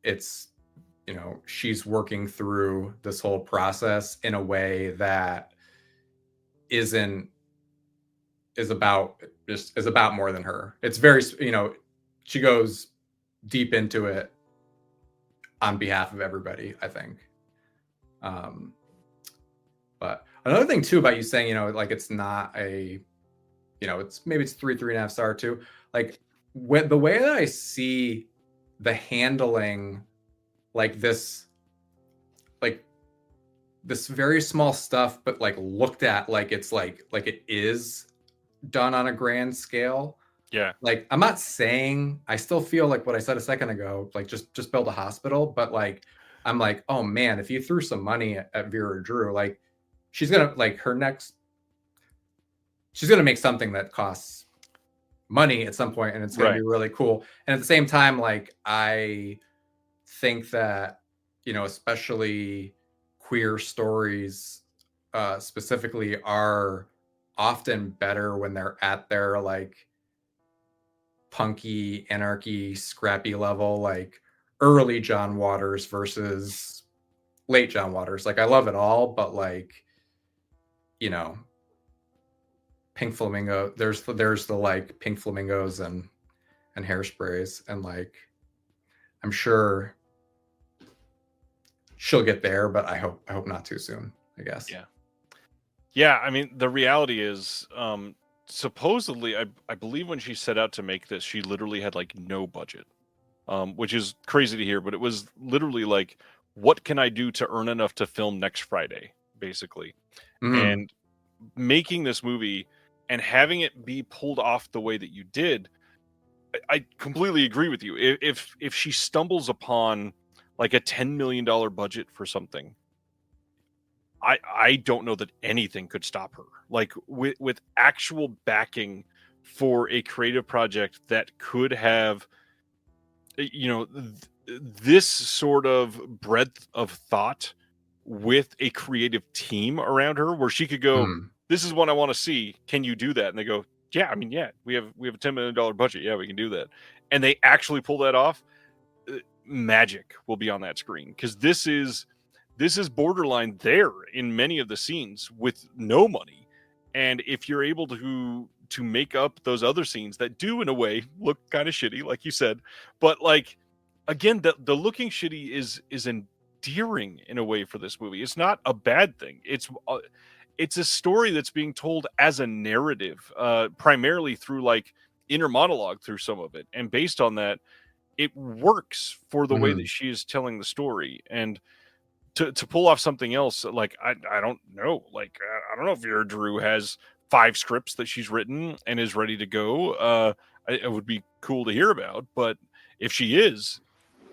it's, she's working through this whole process in a way that is about more than her. It's very, she goes deep into it on behalf of everybody, I think. But another thing too about you saying, like it's not a, it's 3.5 star too. Like the way that I see the handling, like this very small stuff, but like looked at like it's like it is done on a grand scale. Yeah. Like I'm not saying, I still feel like what I said a second ago, like just build a hospital, but like I'm like, oh man, if you threw some money at Vera Drew, like she's gonna like she's gonna make something that costs money at some point and it's gonna be really cool. And at the same time, like I think that, especially queer stories specifically are often better when they're at their like punky, anarchy, scrappy level, like early John Waters versus late John Waters. Like I love it all, but like, Pink Flamingo, there's the like Pink Flamingos and Hairsprays, and like I'm sure she'll get there, but I hope not too soon, I guess. Yeah, I mean, the reality is, supposedly, I believe when she set out to make this, she literally had like no budget, which is crazy to hear, but it was literally like, what can I do to earn enough to film next Friday, basically? Mm-hmm. And making this movie and having it be pulled off the way that you did, I completely agree with you. If she stumbles upon like a $10 million budget for something, I don't know that anything could stop her. Like with actual backing for a creative project that could have, this sort of breadth of thought with a creative team around her, where she could go, this is what I want to see. Can you do that? And they go, yeah, I mean, yeah, we have a $10 million budget. Yeah, we can do that. And they actually pull that off. Magic will be on that screen, because this is borderline there in many of the scenes with no money. And if you're able to make up those other scenes that do in a way look kind of shitty, like you said, but like, again, the looking shitty is endearing in a way for this movie. It's not a bad thing. It's a story that's being told as a narrative, primarily through like inner monologue through some of it, and based on that, it works for the way that she is telling the story. And to pull off something else, like I don't know, like I don't know if your Drew has 5 scripts that she's written and is ready to go. It would be cool to hear about, but if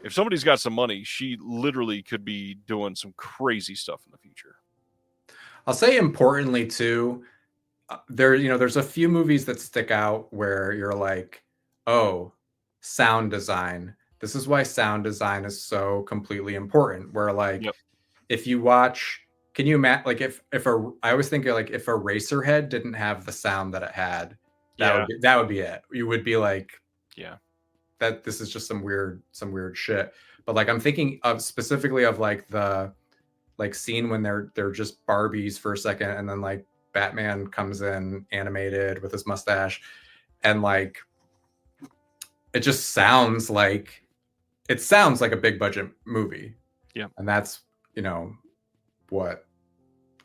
somebody's got some money, she literally could be doing some crazy stuff in the future. I'll say importantly too, there's a few movies that stick out where you're like, oh, sound design. This is why sound design is so completely important. Where like, if you watch, can you imagine, like I always think like if Eraserhead didn't have the sound that it had, that would be it. You would be like, that this is just some weird shit. But like I'm thinking of specifically of like the like scene when they're just Barbies for a second, and then like Batman comes in animated with his mustache, and like it just sounds like a big budget movie. Yeah. And that's, what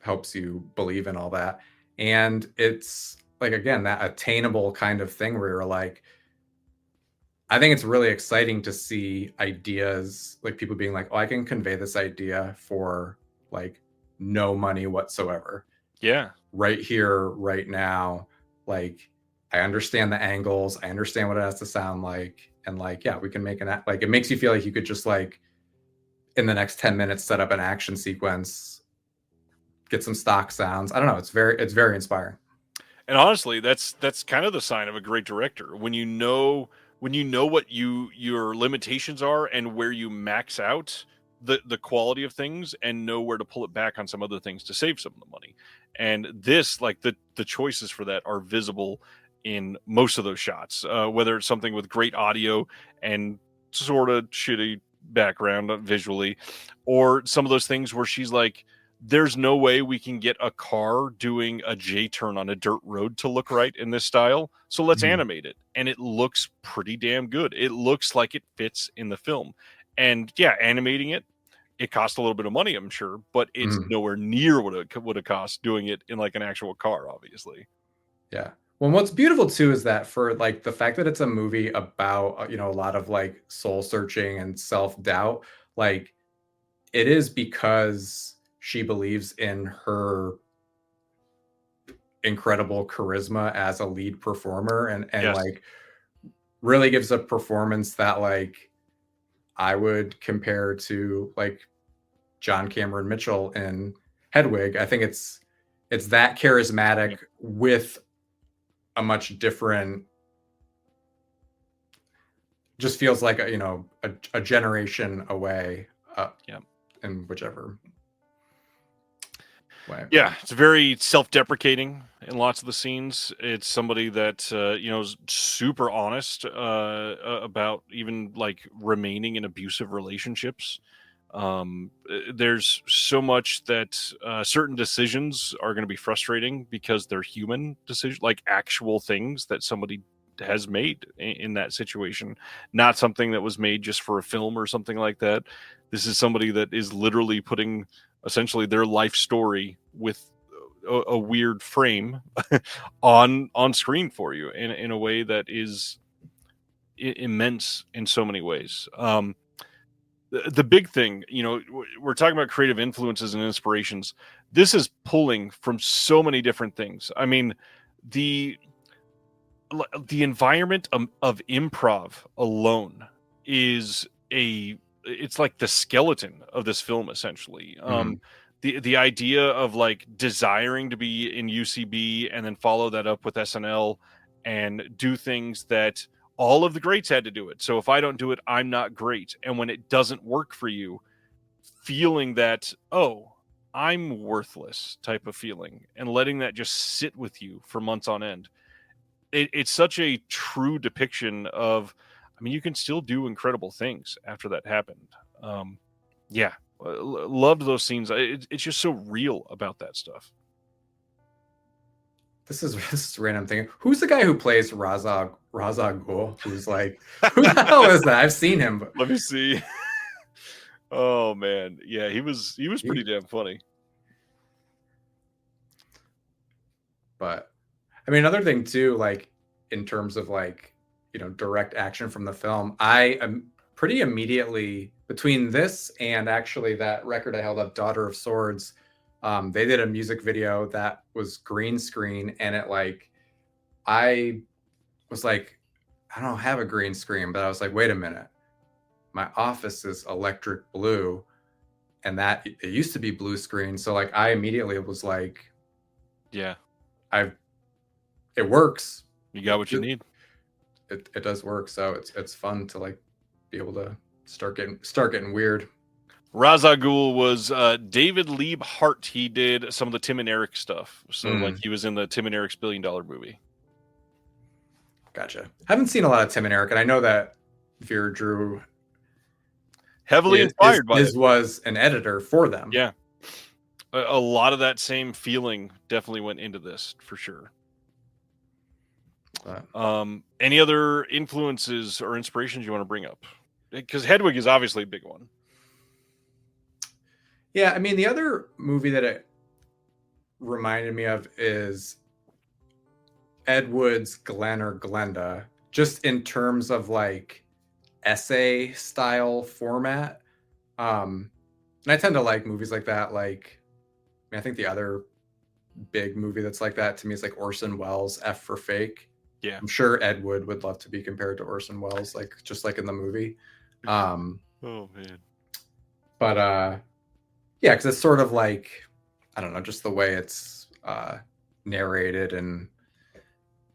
helps you believe in all that. And it's like, again, that attainable kind of thing where you're like, I think it's really exciting to see ideas, like people being like, oh, I can convey this idea for like no money whatsoever. Yeah. Right here, right now. Like, I understand the angles. I understand what it has to sound like. And like, yeah, we can make like, it makes you feel like you could just like, in the next 10 minutes, set up an action sequence, get some stock sounds. I don't know. It's very inspiring. And honestly, that's kind of the sign of a great director. When you know what your limitations are and where you max out the quality of things, and know where to pull it back on some other things to save some of the money. And this, like the choices for that are visible in most of those shots, whether it's something with great audio and sort of shitty background visually, or some of those things where she's like, there's no way we can get a car doing a J-turn on a dirt road to look right in this style, so let's animate it. And it looks pretty damn good. It looks like it fits in the film. And yeah, animating it cost a little bit of money, I'm sure, but it's nowhere near what it would have cost doing it in like an actual car, obviously. Yeah. Well, what's beautiful too is that for like the fact that it's a movie about, a lot of like soul searching and self-doubt, like it is because she believes in her incredible charisma as a lead performer, and yes, like really gives a performance that like I would compare to like John Cameron Mitchell in Hedwig. I think it's that charismatic with a much different, just feels like a generation away in whichever way. Yeah, it's very self-deprecating in lots of the scenes. It's somebody that is super honest about even like remaining in abusive relationships. There's so much that certain decisions are going to be frustrating because they're human decisions, like actual things that somebody has made in that situation, not something that was made just for a film or something like that. This is somebody that is literally putting essentially their life story with a weird frame on screen for you in a way that is immense in so many ways. The big thing, we're talking about creative influences and inspirations. This is pulling from so many different things. I mean, the environment of improv alone is it's like the skeleton of this film, essentially. The idea of like desiring to be in UCB and then follow that up with SNL and do things that all of the greats had to do it. So if I don't do it, I'm not great. And when it doesn't work for you, feeling that, oh, I'm worthless type of feeling, and letting that just sit with you for months on end. It's such a true depiction of, I mean, you can still do incredible things after that happened. Loved those scenes. It's just so real about that stuff. This is random thing. Who's the guy who plays Raza Ghul? Who's like, who the hell is that? I've seen him. Let me see. Oh man, yeah, he was pretty damn funny. But I mean, another thing too, like in terms of like, you know, direct action from the film, I am pretty immediately between this and actually that record I held up, Daughter of Swords. They did a music video that was green screen, and it like, I was like, I don't have a green screen, but I was like, wait a minute, my office is electric blue, and that it used to be blue screen. So like, I immediately was like, Yeah, it works. you got what you need. It does work. So it's fun to like be able to start getting weird. Ra's al Ghul was David Lieb Hart. He did some of the Tim and Eric stuff. So like he was in the Tim and Eric's $1 billion movie. Gotcha. Haven't seen a lot of Tim and Eric, and I know that Vera Drew Heavily inspired by it. Was an editor for them. Yeah. A lot of that same feeling definitely went into this for sure. Any other influences or inspirations you want to bring up? Because Hedwig is obviously a big one. Yeah, I mean, the other movie that it reminded me of is Ed Wood's Glenn or Glenda, just in terms of like essay style format. And I tend to like movies like that. Like, I mean, I think the other big movie that's like that to me is like Orson Welles' F for Fake. Yeah, I'm sure Ed Wood would love to be compared to Orson Welles, like just like in the movie. Oh man. But yeah, because it's sort of like, I don't know, just the way it's narrated and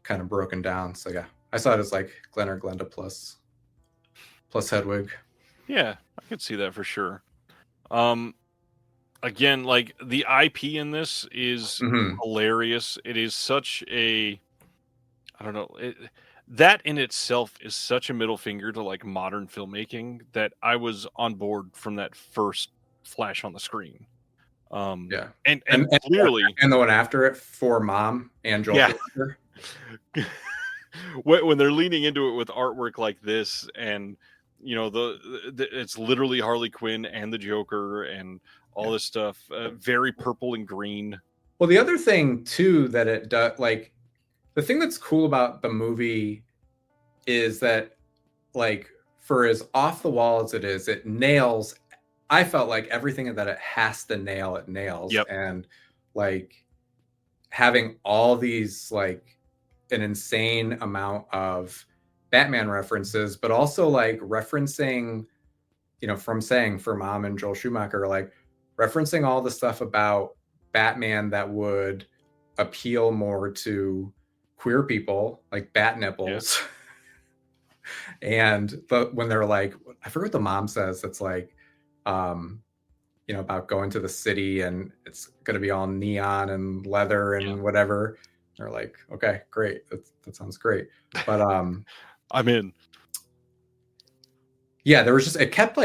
kind of broken down. So yeah, I saw it as like Glenn or Glenda plus Hedwig. Yeah, I could see that for sure. Again, like the IP in this is hilarious. It is such a, I don't know, that in itself is such a middle finger to like modern filmmaking that I was on board from that first flash on the screen. Yeah, and clearly, and the one after it for Mom and Joel. Yeah. When they're leaning into it with artwork like this, and you know the it's literally Harley Quinn and the Joker and all this stuff, very purple and green. Well, the other thing too that it does, like the thing that's cool about the movie is that, like, for as off the wall as it is, it nails. I felt like everything that it has to nail, it nails. Yep. And like having all these like an insane amount of Batman references, but also like referencing, you know, from saying for Mom and Joel Schumacher, like referencing all the stuff about Batman that would appeal more to queer people, like bat nipples. Yeah. And when they're like, I forget what the mom says, it's like, you know, about going to the city and it's going to be all neon and leather and whatever. They're like, okay, great. That sounds great. But I'm in. Yeah, there was just, it kept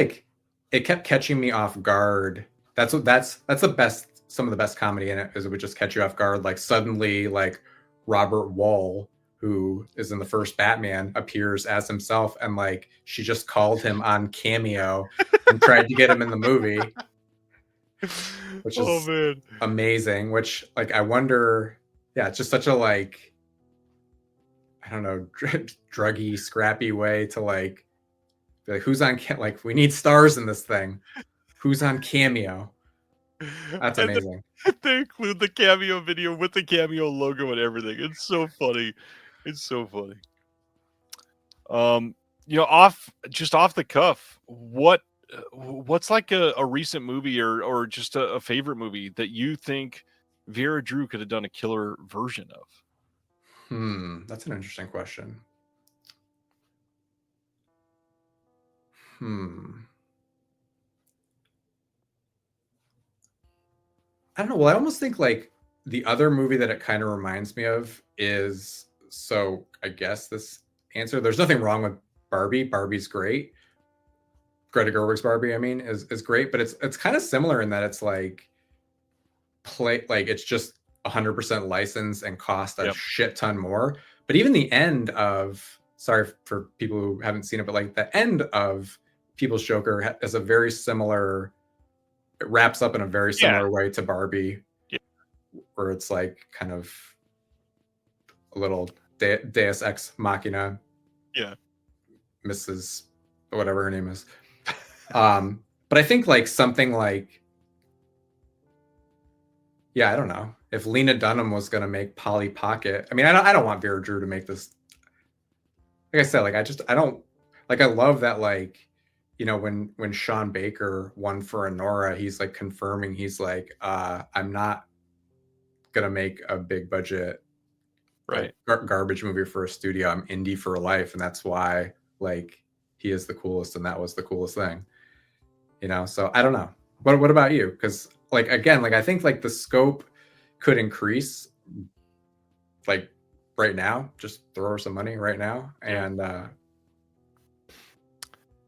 catching me off guard. That's the best, some of the best comedy in it is it would just catch you off guard. Like suddenly like Robert Wall, who is in the first Batman, appears as himself, and like she just called him on Cameo and tried to get him in the movie, which is amazing. Which like I wonder, yeah, it's just such a like, I don't know, druggy, scrappy way to like be like, who's on like we need stars in this thing. Who's on Cameo? That's amazing. They include the Cameo video with the Cameo logo and everything. It's so funny. It's so funny. You know, off the cuff, what's like a recent movie or just a favorite movie that you think Vera Drew could have done a killer version of? That's an interesting question. I don't know. Well, I almost think like the other movie that it kind of reminds me of is, so I guess this answer, there's nothing wrong with Barbie. Barbie's great. Greta Gerwig's Barbie, I mean, is great, but it's kind of similar in that it's like it's just 100% licensed and cost a shit ton more. But even the end of, sorry for people who haven't seen it, but like the end of People's Joker is a very similar. It wraps up in a very similar way to Barbie, where it's like kind of a little Deus Ex Machina. Yeah. Mrs. whatever her name is. But I think like something like, I don't know, if Lena Dunham was going to make Polly Pocket. I mean, I don't want Vera Drew to make this. Like I said, like I don't like. I love that, like, you know, when Sean Baker won for Anora, he's like confirming, he's like, I'm not gonna make a big budget, right, garbage movie for a studio. I'm indie for life, and that's why like he is the coolest, and that was the coolest thing, you know. So I don't know. What about you? Because like again, like I think like the scope could increase, like right now. Just throw her some money right now, and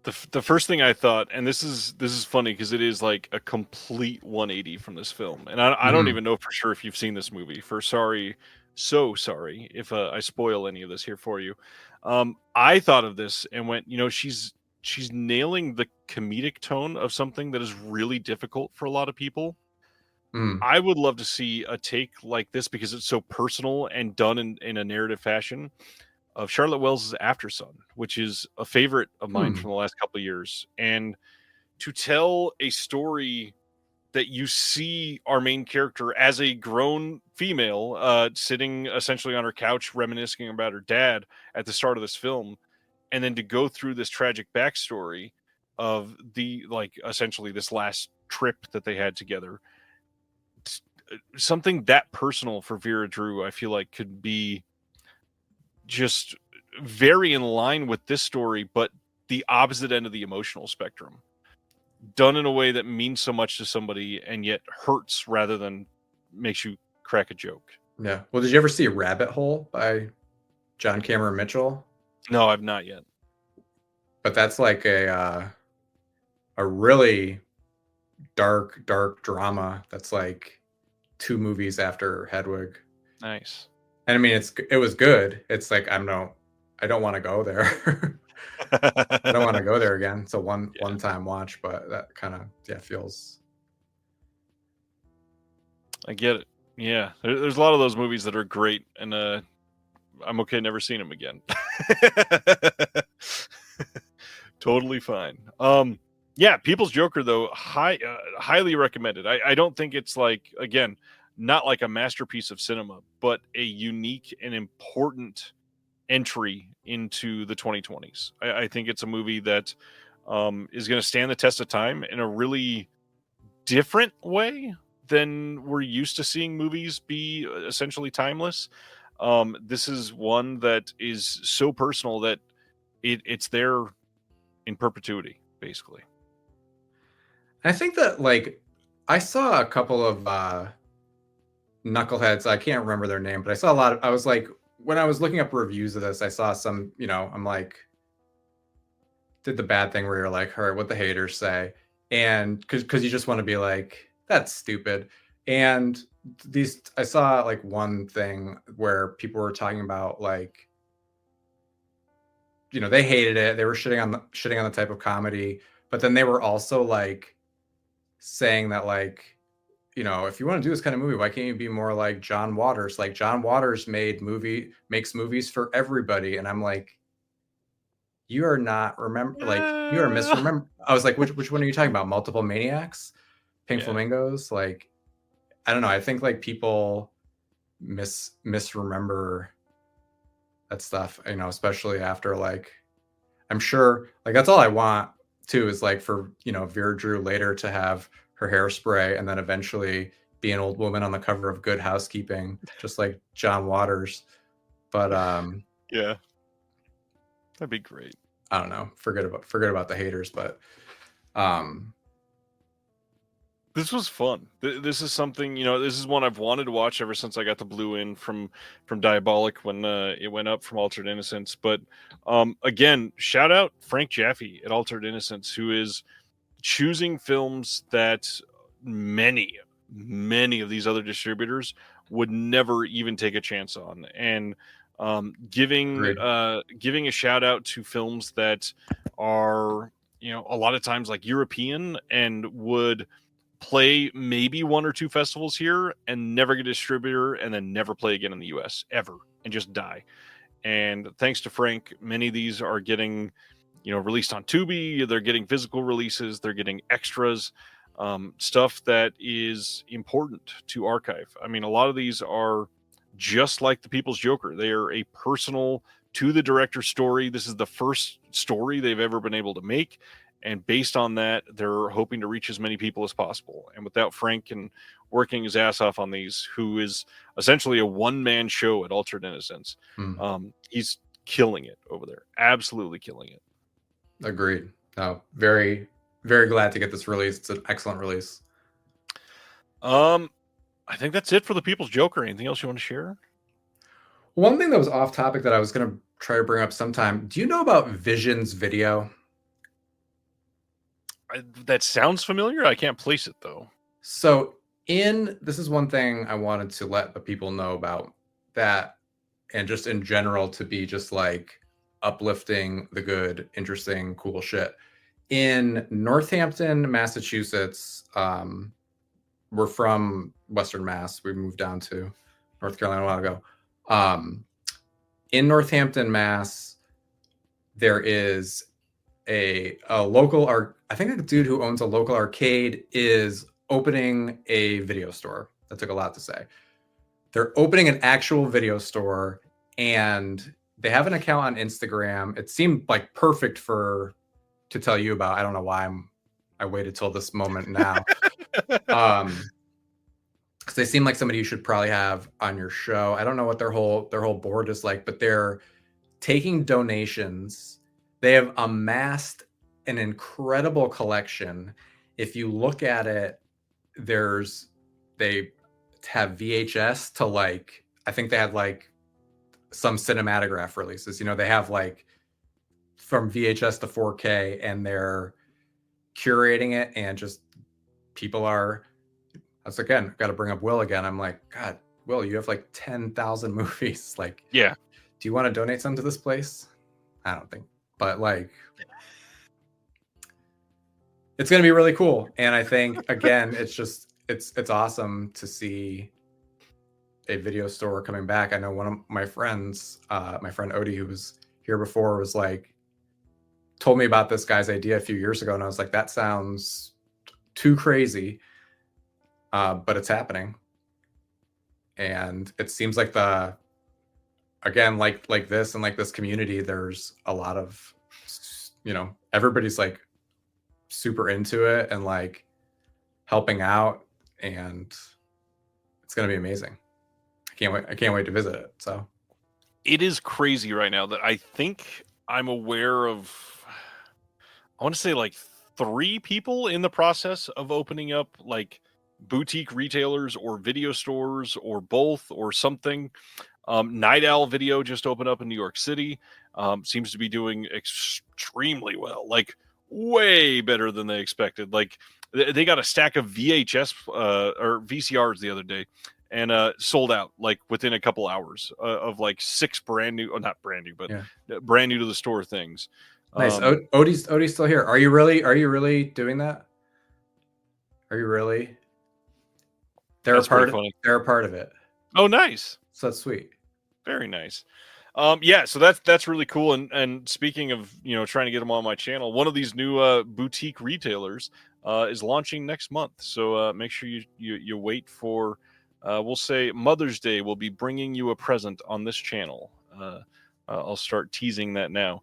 the first thing I thought, and this is funny because it is like a complete 180 from this film, and I don't even know for sure if you've seen this movie. So sorry if I spoil any of this here for you. I thought of this and went, you know, she's nailing the comedic tone of something that is really difficult for a lot of people. I would love to see a take like this because it's so personal and done in a narrative fashion, of Charlotte Wells' Aftersun, which is a favorite of mine from the last couple of years. And to tell a story that you see our main character as a grown female sitting essentially on her couch reminiscing about her dad at the start of this film, and then to go through this tragic backstory of the, like, essentially this last trip that they had together. Something that personal for Vera Drew, I feel like, could be just very in line with this story, but the opposite end of the emotional spectrum, done in a way that means so much to somebody and yet hurts rather than makes you crack a joke. Yeah. Well, did you ever see Rabbit Hole by John Cameron Mitchell? No, I've not yet. But that's like a really dark drama that's like 2 movies after Hedwig. Nice. And I mean, it was good. It's like I don't want to go there. I don't want to go there again. It's a one time watch, but that kind of feels. I get it. Yeah, there's a lot of those movies that are great, and I'm okay never seeing them again. Totally fine. Yeah, People's Joker though, highly recommended. I don't think it's like, again, not like a masterpiece of cinema, but a unique and important entry into the 2020s. I think it's a movie that is going to stand the test of time in a really different way than we're used to seeing movies be essentially timeless. This is one that is so personal that it's there in perpetuity, basically. I think that, like, I saw a couple of knuckleheads. I can't remember their name, but I saw a lot of. I was like, when I was looking up reviews of this, I saw some. You know, I'm like, did the bad thing where you're like, heard what the haters say, and because you just want to be like, that's stupid. And I saw like one thing where people were talking about, like, you know, they hated it. They were shitting on the type of comedy, but then they were also like saying that, like, you know, if you want to do this kind of movie, why can't you be more like John Waters? Like, John Waters makes movies for everybody. And I'm like, you are not like, you are misremember. I was like, which one are you talking about? Multiple Maniacs? Pink Flamingos? Like, I don't know. I think like people misremember that stuff, you know, especially after, like, I'm sure, like, that's all I want too, is like for, you know, Vera Drew later to have her hairspray and then eventually be an old woman on the cover of Good Housekeeping, just like John Waters. But yeah, that'd be great. I don't know. Forget about the haters, but this was fun. This is something, you know, this is one I've wanted to watch ever since I got the Blue in from Diabolic when it went up from Altered Innocence. But again, shout out Frank Jaffe at Altered Innocence, who is choosing films that many of these other distributors would never even take a chance on, and giving a shout out to films that are a lot of times like European and would play maybe 1 or 2 festivals here and never get a distributor and then never play again in the US ever and just die. And thanks to Frank, many of these are getting, released on Tubi. They're getting physical releases. They're getting extras, stuff that is important to archive. I mean, a lot of these are just like the People's Joker. They are a personal to the director's story. This is the first story they've ever been able to make. And based on that, they're hoping to reach as many people as possible. And without Frank and working his ass off on these, who is essentially a one-man show at Altered Innocence, he's killing it over there. Absolutely killing it. Agreed. No, very, very glad to get this release. It's an excellent release. I think that's it for the People's Joker. Anything else you want to share? One thing that was off topic that I was going to try to bring up sometime. Do you know about Vision's video? That sounds familiar. I can't place it though. So this is one thing I wanted to let the people know about that, and just in general to be just like uplifting the good, interesting, cool shit. In Northampton, Massachusetts, we're from Western Mass. We moved down to North Carolina a while ago. In Northampton, Mass, there is a local I think a dude who owns a local arcade is opening a video store. That took a lot to say. They're opening an actual video store, and they have an account on Instagram. It seemed like perfect to tell you about. I don't know why I waited till this moment now. Because they seem like somebody you should probably have on your show. I don't know what their whole board is like, but they're taking donations. They have amassed an incredible collection. If you look at it, they have VHS to like, I think they had like some cinematograph releases. They have like from VHS to 4K, and they're curating it, and just people are. That's again, got to bring up Will again. I'm like, God, Will, you have like 10,000 movies. Like, yeah. Do you want to donate some to this place? I don't think. But like, it's going to be really cool. And I think, again, it's awesome to see a video store coming back. I know one of my friends, my friend Odie, who was here before, was like, told me about this guy's idea a few years ago. And I was like, that sounds too crazy. But it's happening. And it seems like again, like this and like this community, there's a lot of, everybody's like super into it and like helping out, and it's going to be amazing. I can't wait to visit it. So it is crazy right now that I think I'm aware of, I want to say like 3 people in the process of opening up like boutique retailers or video stores or both or something. Night Owl Video just opened up in New York City. Seems to be doing extremely well, like way better than they expected. Like they got a stack of VHS or VCRs the other day, and sold out like within a couple hours of like 6 brand new, not brand new, but brand new to the store things. Nice. Odie's still here. Are you really doing that? Are you really? They're a part of it. Oh, nice. So that's sweet. Very nice. Yeah, so that's really cool. And speaking of, trying to get them on my channel, one of these new boutique retailers is launching next month. So make sure you wait for, we'll say Mother's Day. We'll be bringing you a present on this channel. I'll start teasing that now.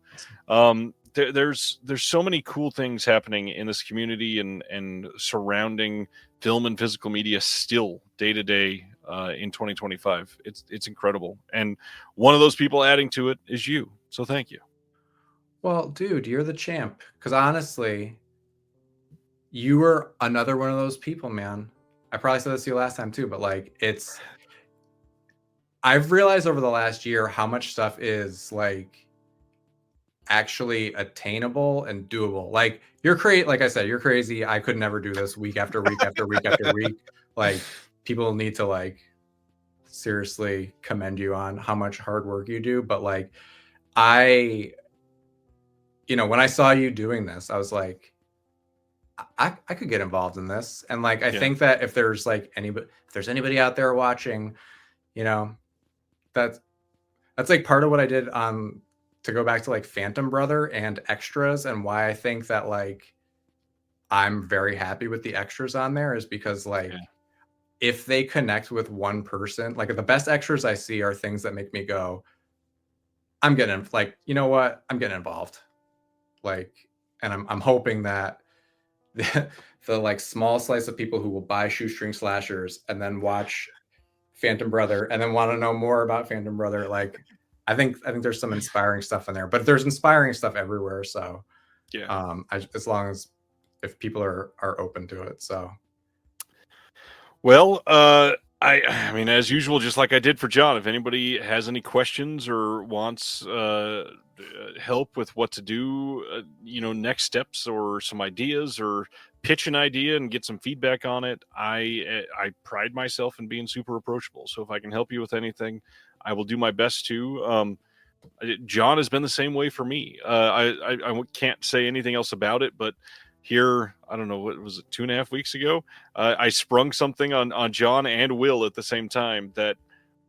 There's so many cool things happening in this community and surrounding film and physical media still day to day in 2025. It's incredible. And one of those people adding to it is you. So thank you. Well, dude, you're the champ. Because honestly, you were another one of those people, man. I probably said this to you last time too, but like I've realized over the last year how much stuff is like actually attainable and doable. Like like I said, you're crazy. I could never do this week after week after week after week. Like people need to like seriously commend you on how much hard work you do. But like I you know, when I saw you doing this, I was like, I could get involved in this. And like, I think that if there's like if there's anybody out there watching, you know, that's like part of what I did to go back to like Phantom Brother and extras, and why I think that like I'm very happy with the extras on there is because like if they connect with one person, like the best extras I see are things that make me go, I'm getting like, you know what, I'm getting involved. Like, and I'm hoping that the like small slice of people who will buy Shoestring Slashers and then watch Phantom Brother and then want to know more about Phantom Brother, like I think there's some inspiring stuff in there, but there's inspiring stuff everywhere. So as long as if people are open to it. So well, I mean, as usual, just like I did for John, if anybody has any questions or wants help with what to do, you know, next steps or some ideas, or pitch an idea and get some feedback on it, I pride myself in being super approachable. So if I can help you with anything, I will do my best to. John has been the same way for me. I can't say anything else about it, but here, I don't know, what was it, 2.5 weeks ago, I sprung something on John and Will at the same time that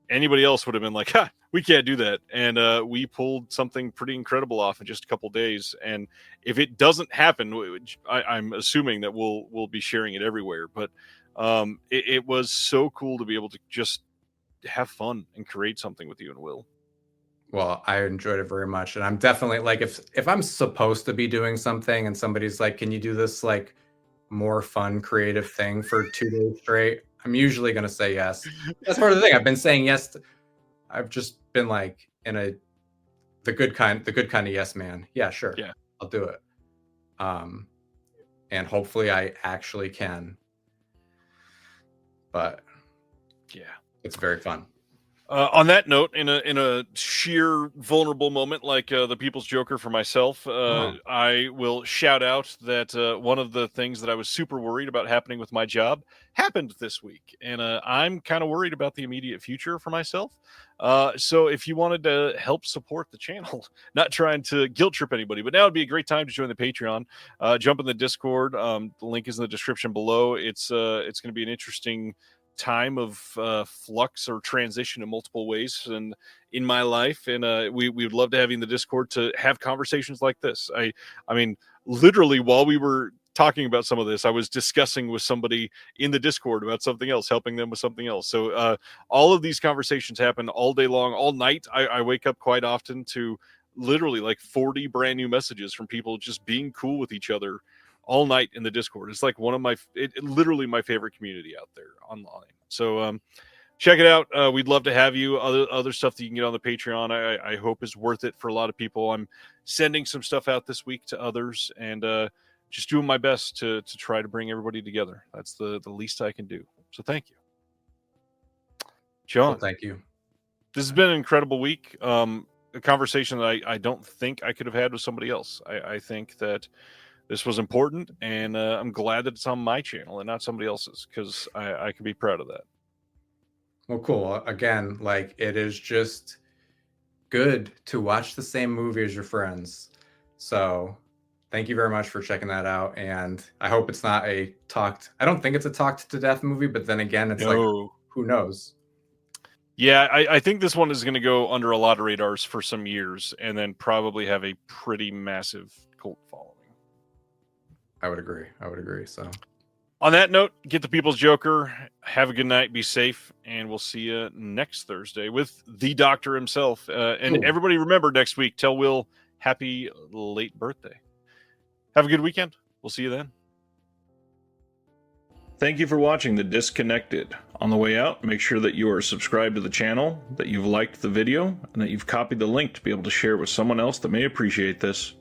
anybody else would have been like, ha, we can't do that. And we pulled something pretty incredible off in just a couple days. And if it doesn't happen, I'm assuming that we'll be sharing it everywhere. But it was so cool to be able to just have fun and create something with you and Will. Well, I enjoyed it very much. And I'm definitely like, if I'm supposed to be doing something and somebody's like, can you do this like more fun, creative thing for 2 days straight? I'm usually going to say yes. That's part of the thing. I've been saying yes. I've just been like the good kind of yes man. Yeah, sure. Yeah, I'll do it. And hopefully I actually can. But yeah, it's very fun. On that note, in a sheer vulnerable moment like the People's Joker for myself, I will shout out that one of the things that I was super worried about happening with my job happened this week, and I'm kind of worried about the immediate future for myself. So if you wanted to help support the channel, not trying to guilt trip anybody, but now would be a great time to join the Patreon. Jump in the Discord. The link is in the description below. It's going to be an interesting time of flux or transition in multiple ways and in my life, and we would love to have you in the Discord to have conversations like this. I mean, literally while we were talking about some of this, I was discussing with somebody in the Discord about something else, helping them with something else. So all of these conversations happen all day long, all night. I wake up quite often to literally like 40 brand new messages from people just being cool with each other all night in the Discord. It's like one of literally my favorite community out there online. So check it out. We'd love to have you. Other stuff that you can get on the Patreon, I hope is worth it for a lot of people. I'm sending some stuff out this week to others, and just doing my best to try to bring everybody together. That's the least I can do. So thank you, John. Well, thank you. This has been an incredible week. A conversation that I don't think I could have had with somebody else. I think that this was important, and I'm glad that it's on my channel and not somebody else's, because I can be proud of that. Well, cool. Again, like, it is just good to watch the same movie as your friends. So thank you very much for checking that out. And I hope it's not I don't think it's a talked to death movie, but then again, it's like, who knows? Yeah, I think this one is going to go under a lot of radars for some years and then probably have a pretty massive cult following. I would agree. So on that note, get the People's Joker. Have a good night. Be safe. And we'll see you next Thursday with the doctor himself. And everybody remember, next week, tell Will happy late birthday. Have a good weekend. We'll see you then. Thank you for watching The Disconnected. On the way out, make sure that you are subscribed to the channel, that you've liked the video, and that you've copied the link to be able to share with someone else that may appreciate this.